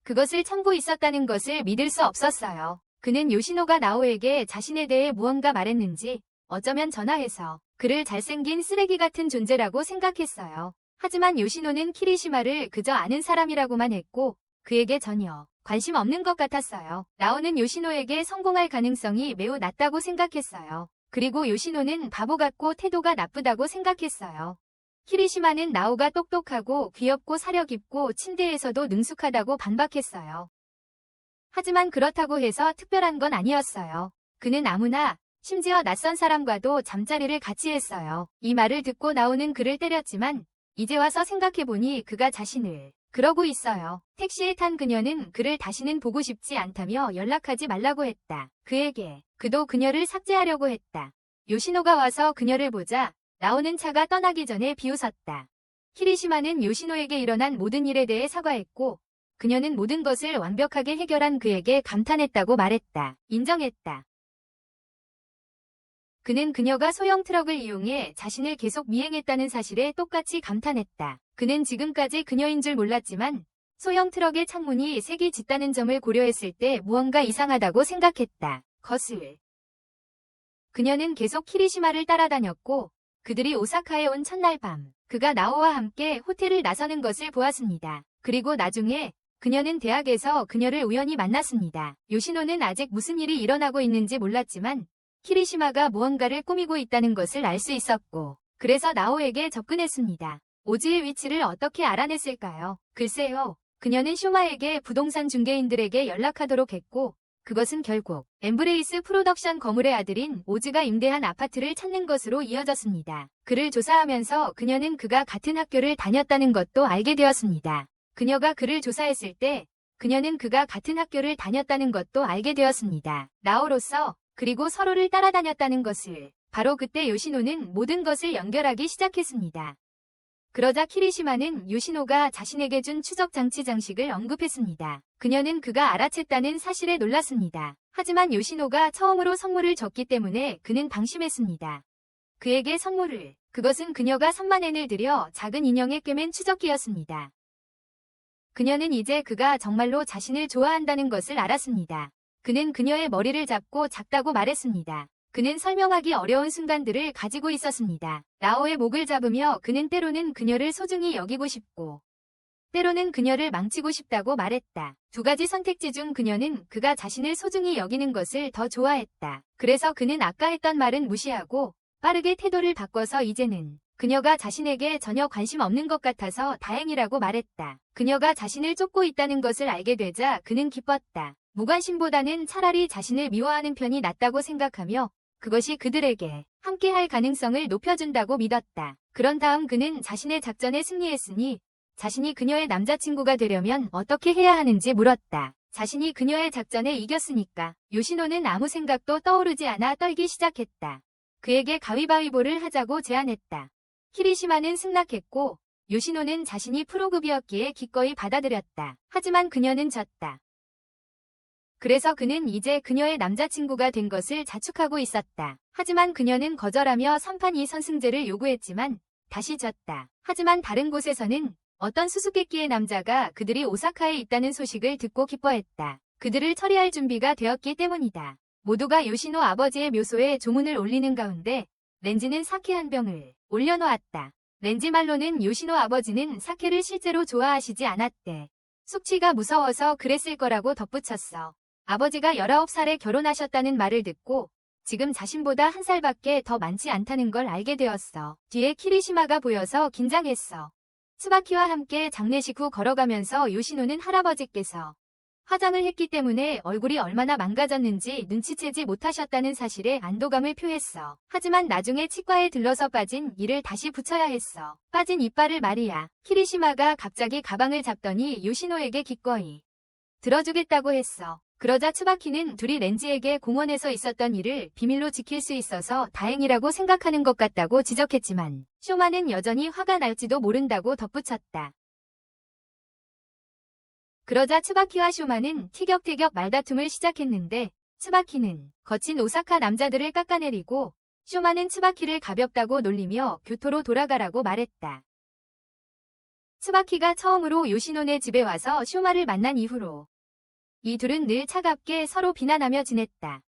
그것을 참고 있었다는 것을 믿을 수 없었어요. 그는 요시노가 나오에게 자신에 대해 무언가 말했는지 어쩌면 전화해서 그를 잘생긴 쓰레기 같은 존재라고 생각했어요. 하지만 요시노는 키리시마를 그저 아는 사람이라고만 했고 그에게 전혀 관심 없는 것 같았어요. 나오는 요시노에게 성공할 가능성이 매우 낮다고 생각했어요. 그리고 요시노는 바보 같고 태도가 나쁘다고 생각했어요. 키리시마는 나오가 똑똑하고 귀엽고 사려 깊고 침대에서도 능숙하다고 반박했어요. 하지만 그렇다고 해서 특별한 건 아니었어요. 그는 아무나 심지어 낯선 사람과도 잠자리를 같이 했어요. 이 말을 듣고 나오는 그를 때렸지만 이제 와서 생각해보니 그가 자신을 그러고 있어요. 택시에 탄 그녀는 그를 다시는 보고 싶지 않다며 연락하지 말라고 했다. 그에게 그도 그녀를 삭제하려고 했다. 요시노가 와서 그녀를 보자 나오는 차가 떠나기 전에 비웃었다. 키리시마는 요시노에게 일어난 모든 일에 대해 사과했고 그녀는 모든 것을 완벽하게 해결한 그에게 감탄했다고 말했다. 인정했다. 그는 그녀가 소형 트럭을 이용해 자신을 계속 미행했다는 사실에 똑같이 감탄했다. 그는 지금까지 그녀인 줄 몰랐지만 소형 트럭의 창문이 색이 짙다는 점을 고려했을 때 무언가 이상하다고 생각했다. 거슬. 그녀는 계속 키리시마를 따라다녔고 그들이 오사카에 온 첫날 밤 그가 나오와 함께 호텔을 나서는 것을 보았습니다. 그리고 나중에 그녀는 대학에서 그녀를 우연히 만났습니다. 요시노는 아직 무슨 일이 일어나고 있는지 몰랐지만 키리시마가 무언가를 꾸미고 있다는 것을 알 수 있었고 그래서 나오에게 접근했습니다. 오즈의 위치를 어떻게 알아냈을까요? 글쎄요. 그녀는 쇼마에게 부동산 중개인들에게 연락하도록 했고 그것은 결국 엠브레이스 프로덕션 거물의 아들인 오즈가 임대한 아파트를 찾는 것으로 이어졌습니다. 그를 조사하면서 그녀는 그가 같은 학교를 다녔다는 것도 알게 되었습니다. 그녀가 그를 조사했을 때 그녀는 그가 같은 학교를 다녔다는 것도 알게 되었습니다. 나오로서 그리고 서로를 따라다녔다는 것을 바로 그때 요시노는 모든 것을 연결하기 시작했습니다. 그러자 키리시마는 요시노가 자신에게 준 추적 장치 장식을 언급했습니다. 그녀는 그가 알아챘다는 사실에 놀랐습니다. 하지만 요시노가 처음으로 선물을 줬기 때문에 그는 방심했습니다. 그에게 선물을, 그것은 그녀가 3만엔을 들여 작은 인형에 꿰맨 추적기였습니다. 그녀는 이제 그가 정말로 자신을 좋아한다는 것을 알았습니다. 그는 그녀의 머리를 잡고 작다고 말했습니다. 그는 설명하기 어려운 순간들을 가지고 있었습니다. 나오의 목을 잡으며 그는 때로는 그녀를 소중히 여기고 싶고 때로는 그녀를 망치고 싶다고 말했다. 두 가지 선택지 중 그녀는 그가 자신을 소중히 여기는 것을 더 좋아했다. 그래서 그는 아까 했던 말은 무시하고 빠르게 태도를 바꿔서 이제는 그녀가 자신에게 전혀 관심 없는 것 같아서 다행이라고 말했다. 그녀가 자신을 쫓고 있다는 것을 알게 되자 그는 기뻤다. 무관심보다는 차라리 자신을 미워하는 편이 낫다고 생각하며 그것이 그들에게 함께할 가능성을 높여준다고 믿었다. 그런 다음 그는 자신의 작전에 승리했으니 자신이 그녀의 남자친구가 되려면 어떻게 해야 하는지 물었다. 자신이 그녀의 작전에 이겼으니까. 요시노는 아무 생각도 떠오르지 않아 떨기 시작했다. 그에게 가위바위보를 하자고 제안했다. 키리시마는 승낙했고 요시노는 자신이 프로급이었기에 기꺼이 받아들였다. 하지만 그녀는 졌다. 그래서 그는 이제 그녀의 남자친구가 된 것을 자축하고 있었다. 하지만 그녀는 거절하며 3판 2선승제를 요구했지만 다시 졌다. 하지만 다른 곳에서는 어떤 수수께끼의 남자가 그들이 오사카에 있다는 소식을 듣고 기뻐했다. 그들을 처리할 준비가 되었기 때문이다. 모두가 요시노 아버지의 묘소에 조문을 올리는 가운데 렌지는 사케 한 병을 올려놓았다. 렌지 말로는 요시노 아버지는 사케를 실제로 좋아하시지 않았대. 숙취가 무서워서 그랬을 거라고 덧붙였어. 아버지가 19살에 결혼하셨다는 말을 듣고 지금 자신보다 1살밖에 더 많지 않다는 걸 알게 되었어. 뒤에 키리시마가 보여서 긴장했어. 스바키와 함께 장례식 후 걸어가면서 요시노는 할아버지께서 화장을 했기 때문에 얼굴이 얼마나 망가졌는지 눈치채지 못하셨다는 사실에 안도감을 표했어. 하지만 나중에 치과에 들러서 빠진 이를 다시 붙여야 했어. 빠진 이빨을 말이야. 키리시마가 갑자기 가방을 잡더니 요시노에게 기꺼이 들어주겠다고 했어. 그러자 츠바키는 둘이 렌지에게 공원에서 있었던 일을 비밀로 지킬 수 있어서 다행이라고 생각하는 것 같다고 지적했지만 쇼마는 여전히 화가 날지도 모른다고 덧붙였다. 그러자 츠바키와 쇼마는 티격태격 말다툼을 시작했는데 츠바키는 거친 오사카 남자들을 깎아내리고 쇼마는 츠바키를 가볍다고 놀리며 교토로 돌아가라고 말했다. 츠바키가 처음으로 요시노네 집에 와서 쇼마를 만난 이후로 이 둘은 늘 차갑게 서로 비난하며 지냈다.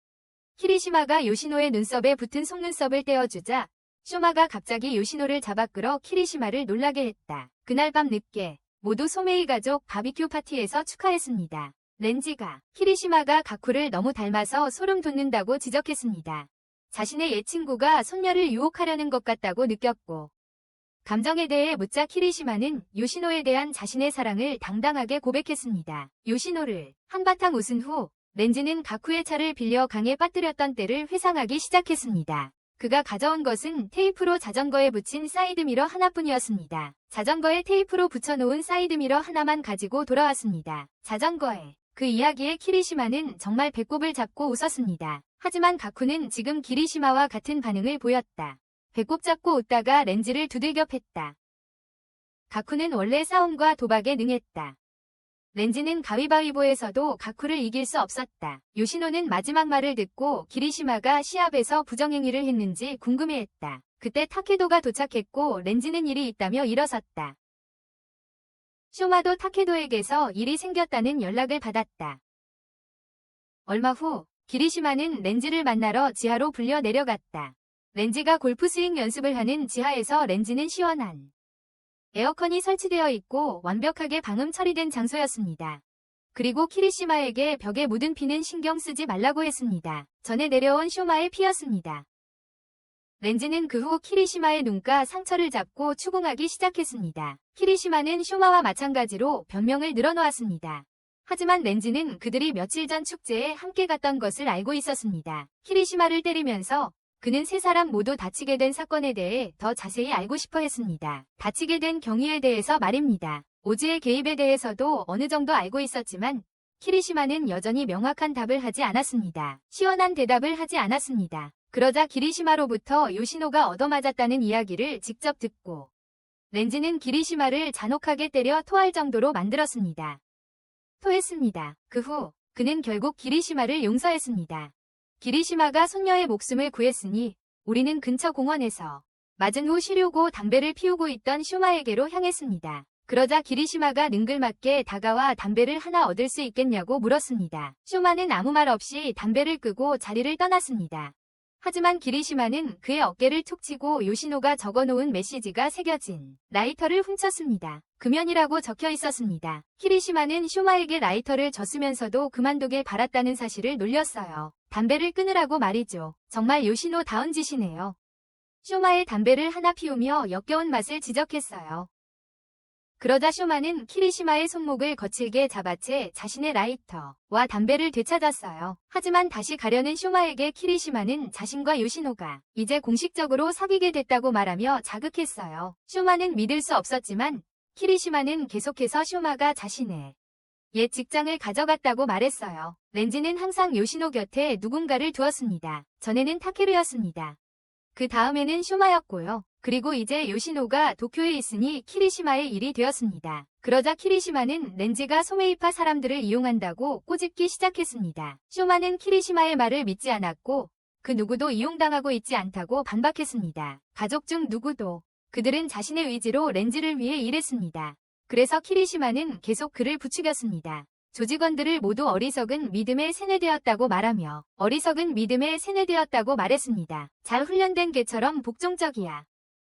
키리시마가 요시노의 눈썹에 붙은 속눈썹을 떼어주자 쇼마가 갑자기 요시노를 잡아 끌어 키리시마를 놀라게 했다. 그날 밤 늦게 모두 소메이 가족 바비큐 파티에서 축하했습니다. 렌지가 키리시마가 가쿠를 너무 닮아서 소름 돋는다고 지적했습니다. 자신의 옛 친구가 손녀를 유혹하려는 것 같다고 느꼈고 감정에 대해 묻자 키리시마는 요시노에 대한 자신의 사랑을 당당하게 고백했습니다. 요시노를 한바탕 웃은 후 렌지는 가쿠의 차를 빌려 강에 빠뜨렸던 때를 회상하기 시작했습니다. 그가 가져온 것은 테이프로 자전거에 붙인 사이드미러 하나뿐이었습니다. 자전거에 테이프로 붙여놓은 사이드미러 하나만 가지고 돌아왔습니다. 자전거에 그 이야기에 키리시마는 정말 배꼽을 잡고 웃었습니다. 하지만 가쿠는 지금 키리시마와 같은 반응을 보였다. 배꼽 잡고 웃다가 렌지를 두들겨 팼다. 가쿠는 원래 싸움과 도박에 능했다. 렌지는 가위바위보에서도 가쿠를 이길 수 없었다. 요시노는 마지막 말을 듣고 키리시마가 시합에서 부정행위를 했는지 궁금해했다. 그때 타케도가 도착했고 렌지는 일이 있다며 일어섰다. 쇼마도 타케도에게서 일이 생겼다는 연락을 받았다. 얼마 후 키리시마는 렌지를 만나러 지하로 불려 내려갔다. 렌지가 골프 스윙 연습을 하는 지하에서 렌지는 시원한 에어컨이 설치되어 있고 완벽하게 방음 처리된 장소였습니다. 그리고 키리시마에게 벽에 묻은 피는 신경 쓰지 말라고 했습니다. 전에 내려온 쇼마의 피였습니다. 렌지는 그 후 키리시마의 눈가 상처를 잡고 추궁하기 시작했습니다. 키리시마는 쇼마와 마찬가지로 변명을 늘어놓았습니다. 하지만 렌지는 그들이 며칠 전 축제에 함께 갔던 것을 알고 있었습니다. 키리시마를 때리면서 그는 세 사람 모두 다치게 된 사건에 대해 더 자세히 알고 싶어 했습니다. 다치게 된 경위에 대해서 말입니다. 오즈의 개입에 대해서도 어느 정도 알고 있었지만 키리시마는 여전히 명확한 답을 하지 않았습니다. 시원한 대답을 하지 않았습니다. 그러자 키리시마로부터 요시노가 얻어맞았다는 이야기를 직접 듣고 렌지는 키리시마를 잔혹하게 때려 토할 정도로 만들었습니다. 토했습니다. 그 후 그는 결국 키리시마를 용서했습니다. 키리시마가 손녀의 목숨을 구했으니 우리는 근처 공원에서 맞은 후 쉬려고 담배를 피우고 있던 쇼마에게로 향했습니다. 그러자 키리시마가 능글맞게 다가와 담배를 하나 얻을 수 있겠냐고 물었습니다. 쇼마는 아무 말 없이 담배를 끄고 자리를 떠났습니다. 하지만 키리시마는 그의 어깨를 툭 치고 요시노가 적어놓은 메시지가 새겨진 라이터를 훔쳤습니다. 금연이라고 적혀 있었습니다. 키리시마는 쇼마에게 라이터를 줬으면서도 그만두길 바랐다는 사실을 놀렸어요. 담배를 끊으라고 말이죠. 정말 요시노다운 짓이네요. 쇼마의 담배를 하나 피우며 역겨운 맛을 지적했어요. 그러자 쇼마는 키리시마의 손목을 거칠게 잡아채 자신의 라이터와 담배를 되찾았어요. 하지만 다시 가려는 쇼마에게 키리시마는 자신과 요시노가 이제 공식적으로 사귀게 됐다고 말하며 자극했어요. 쇼마는 믿을 수 없었지만 키리시마는 계속해서 쇼마가 자신의 옛 직장을 가져갔다고 말했어요. 렌지는 항상 요시노 곁에 누군가를 두었습니다. 전에는 타케루였습니다. 그 다음에는 쇼마였고요. 그리고 이제 요시노가 도쿄에 있으니 키리시마의 일이 되었습니다. 그러자 키리시마는 렌지가 소메이파 사람들을 이용한다고 꼬집기 시작했습니다. 쇼마는 키리시마의 말을 믿지 않았고 그 누구도 이용당하고 있지 않다고 반박했습니다. 가족 중 누구도. 그들은 자신의 의지로 렌지를 위해 일했습니다. 그래서 키리시마는 계속 그를 부추겼습니다. 조직원들을 모두 어리석은 믿음에 세뇌되었다고 말하며 어리석은 믿음에 세뇌되었다고 말했습니다. 잘 훈련된 개처럼 복종적이야.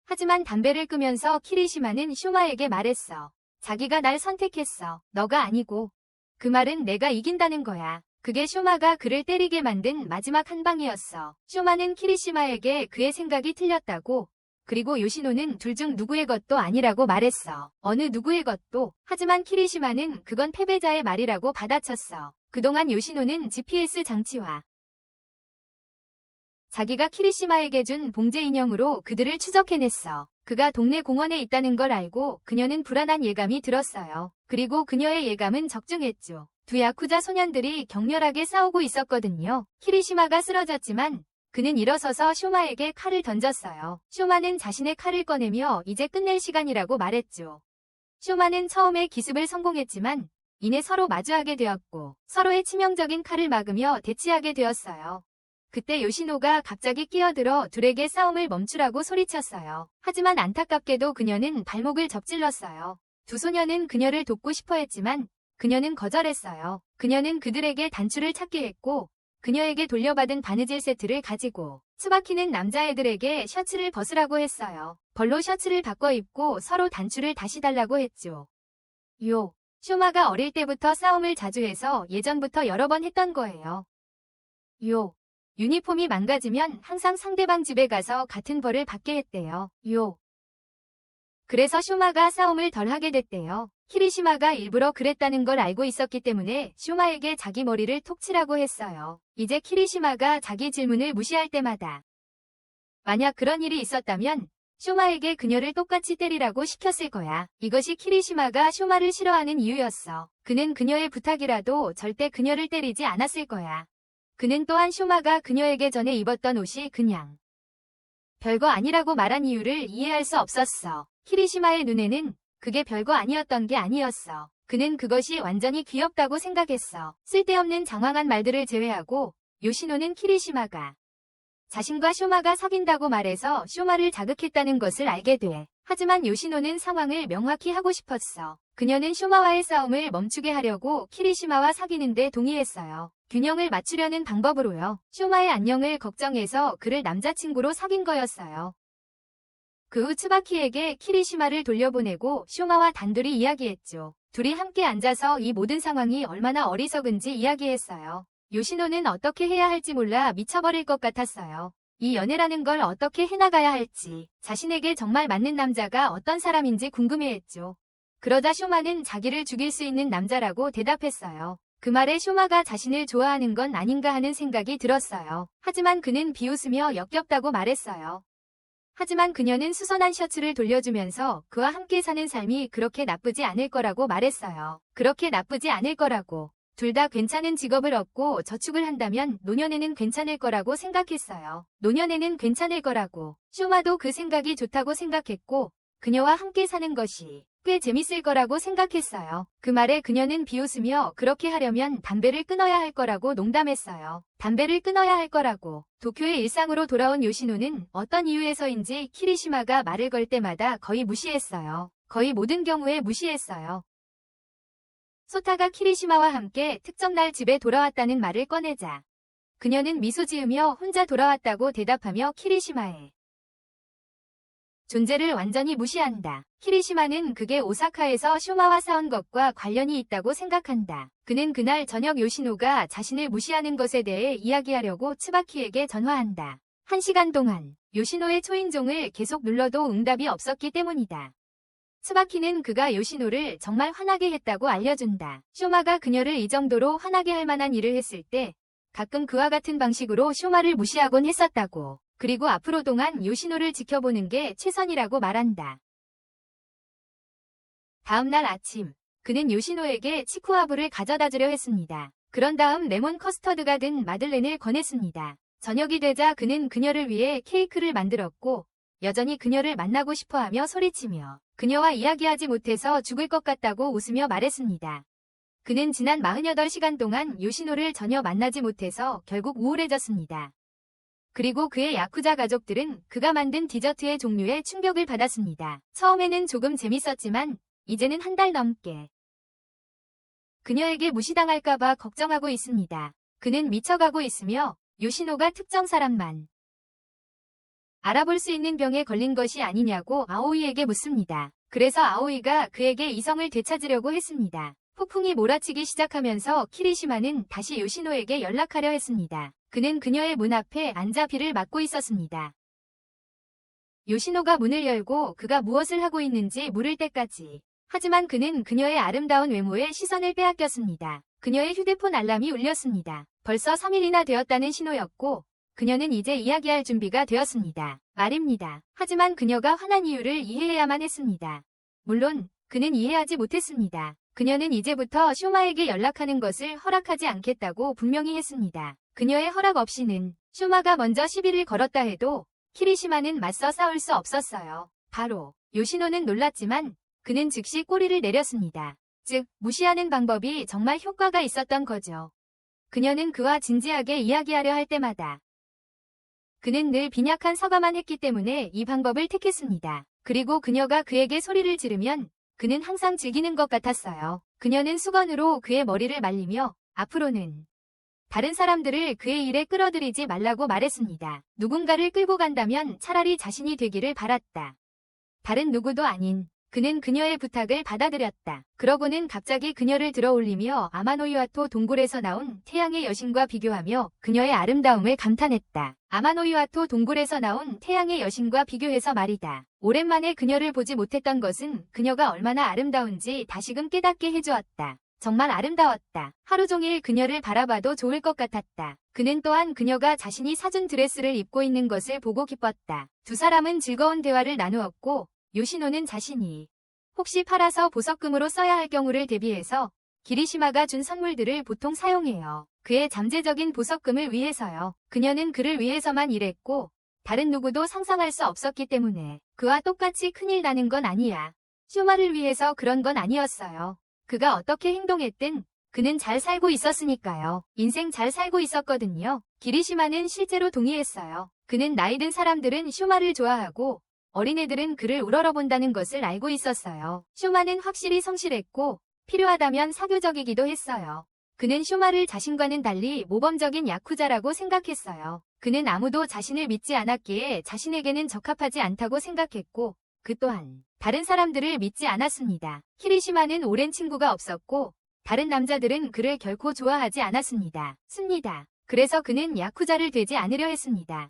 하지만 담배를 끄면서 키리시마는 쇼마에게 말했어. 자기가 날 선택했어. 너가 아니고. 그 말은 내가 이긴다는 거야. 그게 쇼마가 그를 때리게 만든 마지막 한 방이었어. 쇼마는 키리시마에게 그의 생각이 틀렸다고 그리고 요시노는 둘 중 누구의 것도 아니라고 말했어. 어느 누구의 것도. 하지만 키리시마는 그건 패배자의 말이라고 받아쳤어. 그동안 요시노는 GPS 장치와 자기가 키리시마에게 준 봉제 인형으로 그들을 추적해냈어. 그가 동네 공원에 있다는 걸 알고 그녀는 불안한 예감이 들었어요. 그리고 그녀의 예감은 적중했죠. 두 야쿠자 소년들이 격렬하게 싸우고 있었거든요. 키리시마가 쓰러졌지만 그는 일어서서 쇼마에게 칼을 던졌어요. 쇼마는 자신의 칼을 꺼내며 이제 끝낼 시간이라고 말했죠. 쇼마는 처음에 기습을 성공했지만 이내 서로 마주하게 되었고 서로의 치명적인 칼을 막으며 대치하게 되었어요. 그때 요시노가 갑자기 끼어들어 둘에게 싸움을 멈추라고 소리쳤어요. 하지만 안타깝게도 그녀는 발목을 접질렀어요. 두 소녀는 그녀를 돕고 싶어 했지만 그녀는 거절했어요. 그녀는 그들에게 단추를 찾게 했고 그녀에게 돌려받은 바느질 세트를 가지고 츠바키는 남자애들에게 셔츠를 벗으라고 했어요. 벌로 셔츠를 바꿔 입고 서로 단추를 다시 달라고 했죠. 쇼마가 어릴 때부터 싸움을 자주 해서 예전부터 여러 번 했던 거예요. 유니폼이 망가지면 항상 상대방 집에 가서 같은 벌을 받게 했대요. 그래서 쇼마가 싸움을 덜 하게 됐대요. 키리시마가 일부러 그랬다는 걸 알고 있었기 때문에 쇼마에게 자기 머리를 톡 치라고 했어요. 이제 키리시마가 자기 질문을 무시할 때마다 만약 그런 일이 있었다면 쇼마에게 그녀를 똑같이 때리라고 시켰을 거야. 이것이 키리시마가 쇼마를 싫어하는 이유였어. 그는 그녀의 부탁이라도 절대 그녀를 때리지 않았을 거야. 그는 또한 쇼마가 그녀에게 전에 입었던 옷이 그냥 별거 아니라고 말한 이유를 이해할 수 없었어. 키리시마의 눈에는 그게 별거 아니었던 게 아니었어. 그는 그것이 완전히 귀엽다고 생각했어. 쓸데없는 장황한 말들을 제외하고 요시노는 키리시마가 자신과 쇼마가 사귄다고 말해서 쇼마를 자극했다는 것을 알게 돼. 하지만 요시노는 상황을 명확히 하고 싶었어. 그녀는 쇼마와의 싸움을 멈추게 하려고 키리시마와 사귀는데 동의했어요. 균형을 맞추려는 방법으로요. 쇼마의 안녕을 걱정해서 그를 남자친구로 사귄 거였어요. 그 후 츠바키에게 키리시마를 돌려보내고 쇼마와 단둘이 이야기했죠. 둘이 함께 앉아서 이 모든 상황이 얼마나 어리석은지 이야기했어요. 요시노는 어떻게 해야 할지 몰라 미쳐버릴 것 같았어요. 이 연애라는 걸 어떻게 해나가야 할지, 자신에게 정말 맞는 남자가 어떤 사람인지 궁금해했죠. 그러다 쇼마는 자기를 죽일 수 있는 남자라고 대답했어요. 그 말에 쇼마가 자신을 좋아하는 건 아닌가 하는 생각이 들었어요. 하지만 그는 비웃으며 역겹다고 말했어요. 하지만 그녀는 수선한 셔츠를 돌려주면서 그와 함께 사는 삶이 그렇게 나쁘지 않을 거라고 말했어요. 그렇게 나쁘지 않을 거라고. 둘 다 괜찮은 직업을 얻고 저축을 한다면 노년에는 괜찮을 거라고 생각했어요. 노년에는 괜찮을 거라고. 쇼마도 그 생각이 좋다고 생각했고 그녀와 함께 사는 것이 꽤 재밌을 거라고 생각했어요. 그 말에 그녀는 비웃으며 그렇게 하려면 담배를 끊어야 할 거라고 농담했어요. 담배를 끊어야 할 거라고. 도쿄의 일상으로 돌아온 요시노는 어떤 이유에서인지 키리시마가 말을 걸 때마다 거의 무시했어요. 거의 모든 경우에 무시했어요. 소타가 키리시마와 함께 특정 날 집에 돌아왔다는 말을 꺼내자 그녀는 미소 지으며 혼자 돌아왔다고 대답하며 키리시마의 존재를 완전히 무시한다. 키리시마는 그게 오사카에서 쇼마와 싸운 것과 관련이 있다고 생각한다. 그는 그날 저녁 요시노가 자신을 무시하는 것에 대해 이야기하려고 츠바키에게 전화한다. 1시간 동안 요시노의 초인종을 계속 눌러도 응답이 없었기 때문이다. 츠바키는 그가 요시노를 정말 화나게 했다고 알려준다. 쇼마가 그녀를 이 정도로 화나게 할 만한 일을 했을 때 가끔 그와 같은 방식으로 쇼마를 무시하곤 했었다고. 그리고 앞으로 동안 요시노를 지켜보는 게 최선이라고 말한다. 다음 날 아침, 그는 요시노에게 치쿠하부를 가져다 주려 했습니다. 그런 다음 레몬 커스터드가 든 마들렌을 권했습니다. 저녁이 되자 그는 그녀를 위해 케이크를 만들었고 여전히 그녀를 만나고 싶어하며 소리치며 그녀와 이야기하지 못해서 죽을 것 같다고 웃으며 말했습니다. 그는 지난 48시간 동안 요시노를 전혀 만나지 못해서 결국 우울해졌습니다. 그리고 그의 야쿠자 가족들은 그가 만든 디저트의 종류에 충격을 받았습니다. 처음에는 조금 재밌었지만 이제는 한 달 넘게 그녀에게 무시당할까봐 걱정하고 있습니다. 그는 미쳐가고 있으며 요시노가 특정 사람만 알아볼 수 있는 병에 걸린 것이 아니냐고 아오이에게 묻습니다. 그래서 아오이가 그에게 이성을 되찾으려고 했습니다. 폭풍이 몰아치기 시작하면서 키리시마는 다시 요시노에게 연락하려 했습니다. 그는 그녀의 문 앞에 앉아 비를 맞고 있었습니다. 요시노가 문을 열고 그가 무엇을 하고 있는지 물을 때까지. 하지만 그는 그녀의 아름다운 외모에 시선을 빼앗겼습니다. 그녀의 휴대폰 알람이 울렸습니다. 벌써 3일이나 되었다는 신호였고 그녀는 이제 이야기할 준비가 되었습니다. 말입니다. 하지만 그녀가 화난 이유를 이해해야만 했습니다. 물론 그는 이해하지 못했습니다. 그녀는 이제부터 쇼마에게 연락하는 것을 허락하지 않겠다고 분명히 했습니다. 그녀의 허락 없이는 쇼마가 먼저 시비를 걸었다 해도 키리시마는 맞서 싸울 수 없었어요. 바로 요시노는 놀랐지만 그는 즉시 꼬리를 내렸습니다. 즉 무시하는 방법이 정말 효과가 있었던 거죠. 그녀는 그와 진지하게 이야기하려 할 때마다 그는 늘 빈약한 사과만 했기 때문에 이 방법을 택했습니다. 그리고 그녀가 그에게 소리를 지르면 그는 항상 즐기는 것 같았어요. 그녀는 수건으로 그의 머리를 말리며 앞으로는 다른 사람들을 그의 일에 끌어들이지 말라고 말했습니다. 누군가를 끌고 간다면 차라리 자신이 되기를 바랐다. 다른 누구도 아닌 그는 그녀의 부탁을 받아들였다. 그러고는 갑자기 그녀를 들어올리며 아마노이와토 동굴에서 나온 태양의 여신과 비교하며 그녀의 아름다움을 감탄했다. 아마노이와토 동굴에서 나온 태양의 여신과 비교해서 말이다. 오랜만에 그녀를 보지 못했던 것은 그녀가 얼마나 아름다운지 다시금 깨닫게 해주었다. 정말 아름다웠다. 하루 종일 그녀를 바라봐도 좋을 것 같았다. 그는 또한 그녀가 자신이 사준 드레스를 입고 있는 것을 보고 기뻤다. 두 사람은 즐거운 대화를 나누었고 요시노는 자신이 혹시 팔아서 보석금으로 써야 할 경우를 대비해서 기리시마가 준 선물들을 보통 사용해요. 그의 잠재적인 보석금을 위해서요. 그녀는 그를 위해서만 일했고 다른 누구도 상상할 수 없었기 때문에 그와 똑같이 큰일 나는 건 아니야. 쇼마를 위해서 그런 건 아니었어요. 그가 어떻게 행동했든 그는 잘 살고 있었으니까요. 인생 잘 살고 있었거든요. 기리시마는 실제로 동의했어요. 그는 나이 든 사람들은 쇼마를 좋아하고 어린애들은 그를 우러러본다는 것을 알고 있었어요. 쇼마는 확실히 성실했고 필요하다면 사교적이기도 했어요. 그는 쇼마를 자신과는 달리 모범적인 야쿠자라고 생각했어요. 그는 아무도 자신을 믿지 않았기에 자신에게는 적합하지 않다고 생각했고 그 또한 다른 사람들을 믿지 않았습니다. 키리시마는 오랜 친구가 없었고 다른 남자들은 그를 결코 좋아하지 않았습니다. 그래서 그는 야쿠자를 되지 않으려 했습니다.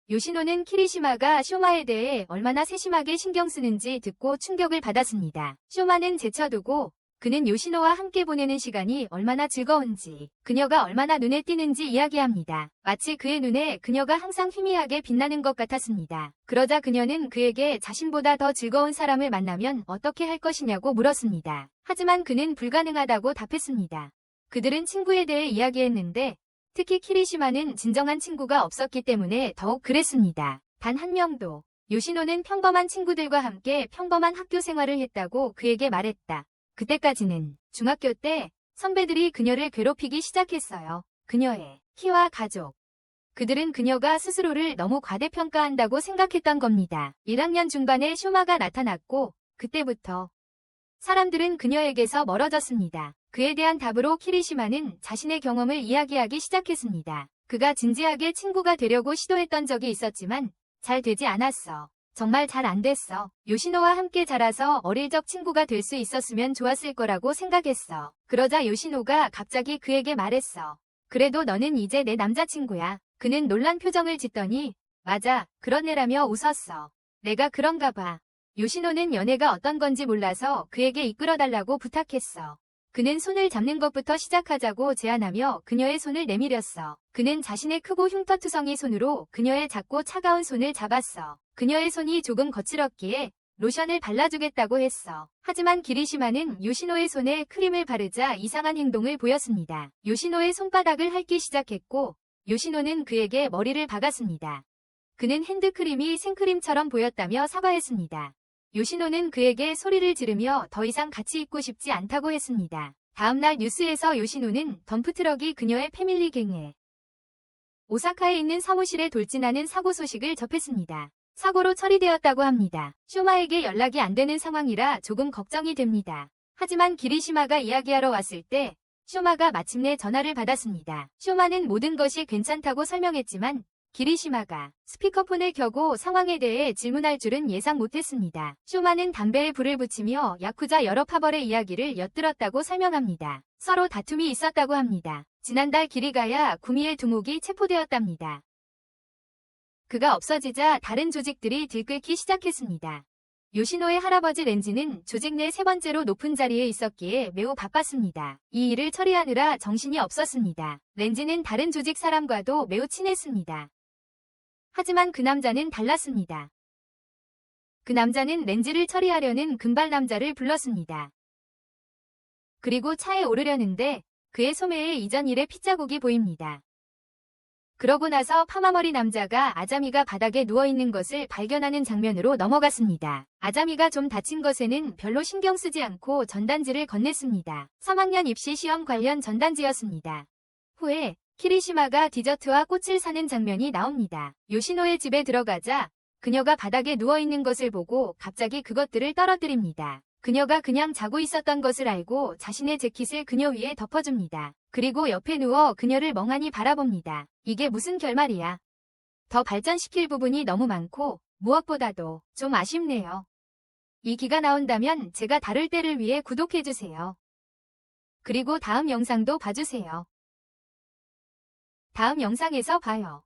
요시노는 키리시마가 쇼마에 대해 얼마나 세심하게 신경 쓰는지 듣고 충격을 받았습니다. 쇼마는 제쳐두고 그는 요시노와 함께 보내는 시간이 얼마나 즐거운지, 그녀가 얼마나 눈에 띄는지 이야기합니다. 마치 그의 눈에 그녀가 항상 희미하게 빛나는 것 같았습니다. 그러자 그녀는 그에게 자신보다 더 즐거운 사람을 만나면 어떻게 할 것이냐고 물었습니다. 하지만 그는 불가능하다고 답했습니다. 그들은 친구에 대해 이야기했는데 특히 키리시마는 진정한 친구가 없었기 때문에 더욱 그랬습니다. 단 한 명도. 요시노는 평범한 친구들과 함께 평범한 학교 생활을 했다고 그에게 말했다. 그때까지는 중학교 때 선배들이 그녀를 괴롭히기 시작했어요. 그녀의 키와 가족. 그들은 그녀가 스스로를 너무 과대평가한다고 생각했던 겁니다. 1학년 중반에 쇼마가 나타났고 그때부터 사람들은 그녀에게서 멀어졌습니다. 그에 대한 답으로 키리시마는 자신의 경험을 이야기하기 시작했습니다. 그가 진지하게 친구가 되려고 시도했던 적이 있었지만 잘 되지 않았어. 정말 잘 안 됐어. 요시노와 함께 자라서 어릴 적 친구가 될 수 있었으면 좋았을 거라고 생각했어. 그러자 요시노가 갑자기 그에게 말했어. 그래도 너는 이제 내 남자친구야. 그는 놀란 표정을 짓더니 맞아, 그런 애라며 웃었어. 내가 그런가 봐. 요시노는 연애가 어떤 건지 몰라서 그에게 이끌어달라고 부탁했어. 그는 손을 잡는 것부터 시작하자고 제안하며 그녀의 손을 내밀었어. 그는 자신의 크고 흉터투성이 손으로 그녀의 작고 차가운 손을 잡았어. 그녀의 손이 조금 거칠었기에 로션을 발라주겠다고 했어. 하지만 기리시마는 요시노의 손에 크림을 바르자 이상한 행동을 보였습니다. 요시노의 손바닥을 핥기 시작했고 요시노는 그에게 머리를 박았습니다. 그는 핸드크림이 생크림처럼 보였다며 사과했습니다. 요시노는 그에게 소리를 지르며 더 이상 같이 있고 싶지 않다고 했습니다. 다음날 뉴스에서 요시노는 덤프트럭이 그녀의 패밀리갱에 오사카에 있는 사무실에 돌진하는 사고 소식을 접했습니다. 사고로 처리되었다고 합니다. 쇼마에게 연락이 안 되는 상황이라 조금 걱정이 됩니다. 하지만 기리시마가 이야기하러 왔을 때 쇼마가 마침내 전화를 받았습니다. 쇼마는 모든 것이 괜찮다고 설명했지만 기리시마가 스피커폰을 켜고 상황에 대해 질문할 줄은 예상 못했습니다. 쇼마는 담배에 불을 붙이며 야쿠자 여러 파벌의 이야기를 엿들었다고 설명합니다. 서로 다툼이 있었다고 합니다. 지난달 기리가야 구미의 두목이 체포되었답니다. 그가 없어지자 다른 조직들이 들끓기 시작했습니다. 요시노의 할아버지 렌지는 조직 내 세 번째로 높은 자리에 있었기에 매우 바빴습니다. 이 일을 처리하느라 정신이 없었습니다. 렌지는 다른 조직 사람과도 매우 친했습니다. 하지만 그 남자는 달랐습니다. 그 남자는 렌지를 처리하려는 금발 남자를 불렀습니다. 그리고 차에 오르려는데 그의 소매에 이전 일의 핏자국이 보입니다. 그러고 나서 파마머리 남자가 아자미가 바닥에 누워있는 것을 발견하는 장면으로 넘어갔습니다. 아자미가 좀 다친 것에는 별로 신경 쓰지 않고 전단지를 건넸습니다. 3학년 입시 시험 관련 전단지였습니다. 후에 키리시마가 디저트와 꽃을 사는 장면이 나옵니다. 요시노의 집에 들어가자 그녀가 바닥에 누워있는 것을 보고 갑자기 그것들을 떨어뜨립니다. 그녀가 그냥 자고 있었던 것을 알고 자신의 재킷을 그녀 위에 덮어줍니다. 그리고 옆에 누워 그녀를 멍하니 바라봅니다. 이게 무슨 결말이야. 더 발전시킬 부분이 너무 많고 무엇보다도 좀 아쉽네요. 이 기가 나온다면 제가 다룰 때를 위해 구독해주세요. 그리고 다음 영상도 봐주세요. 다음 영상에서 봐요.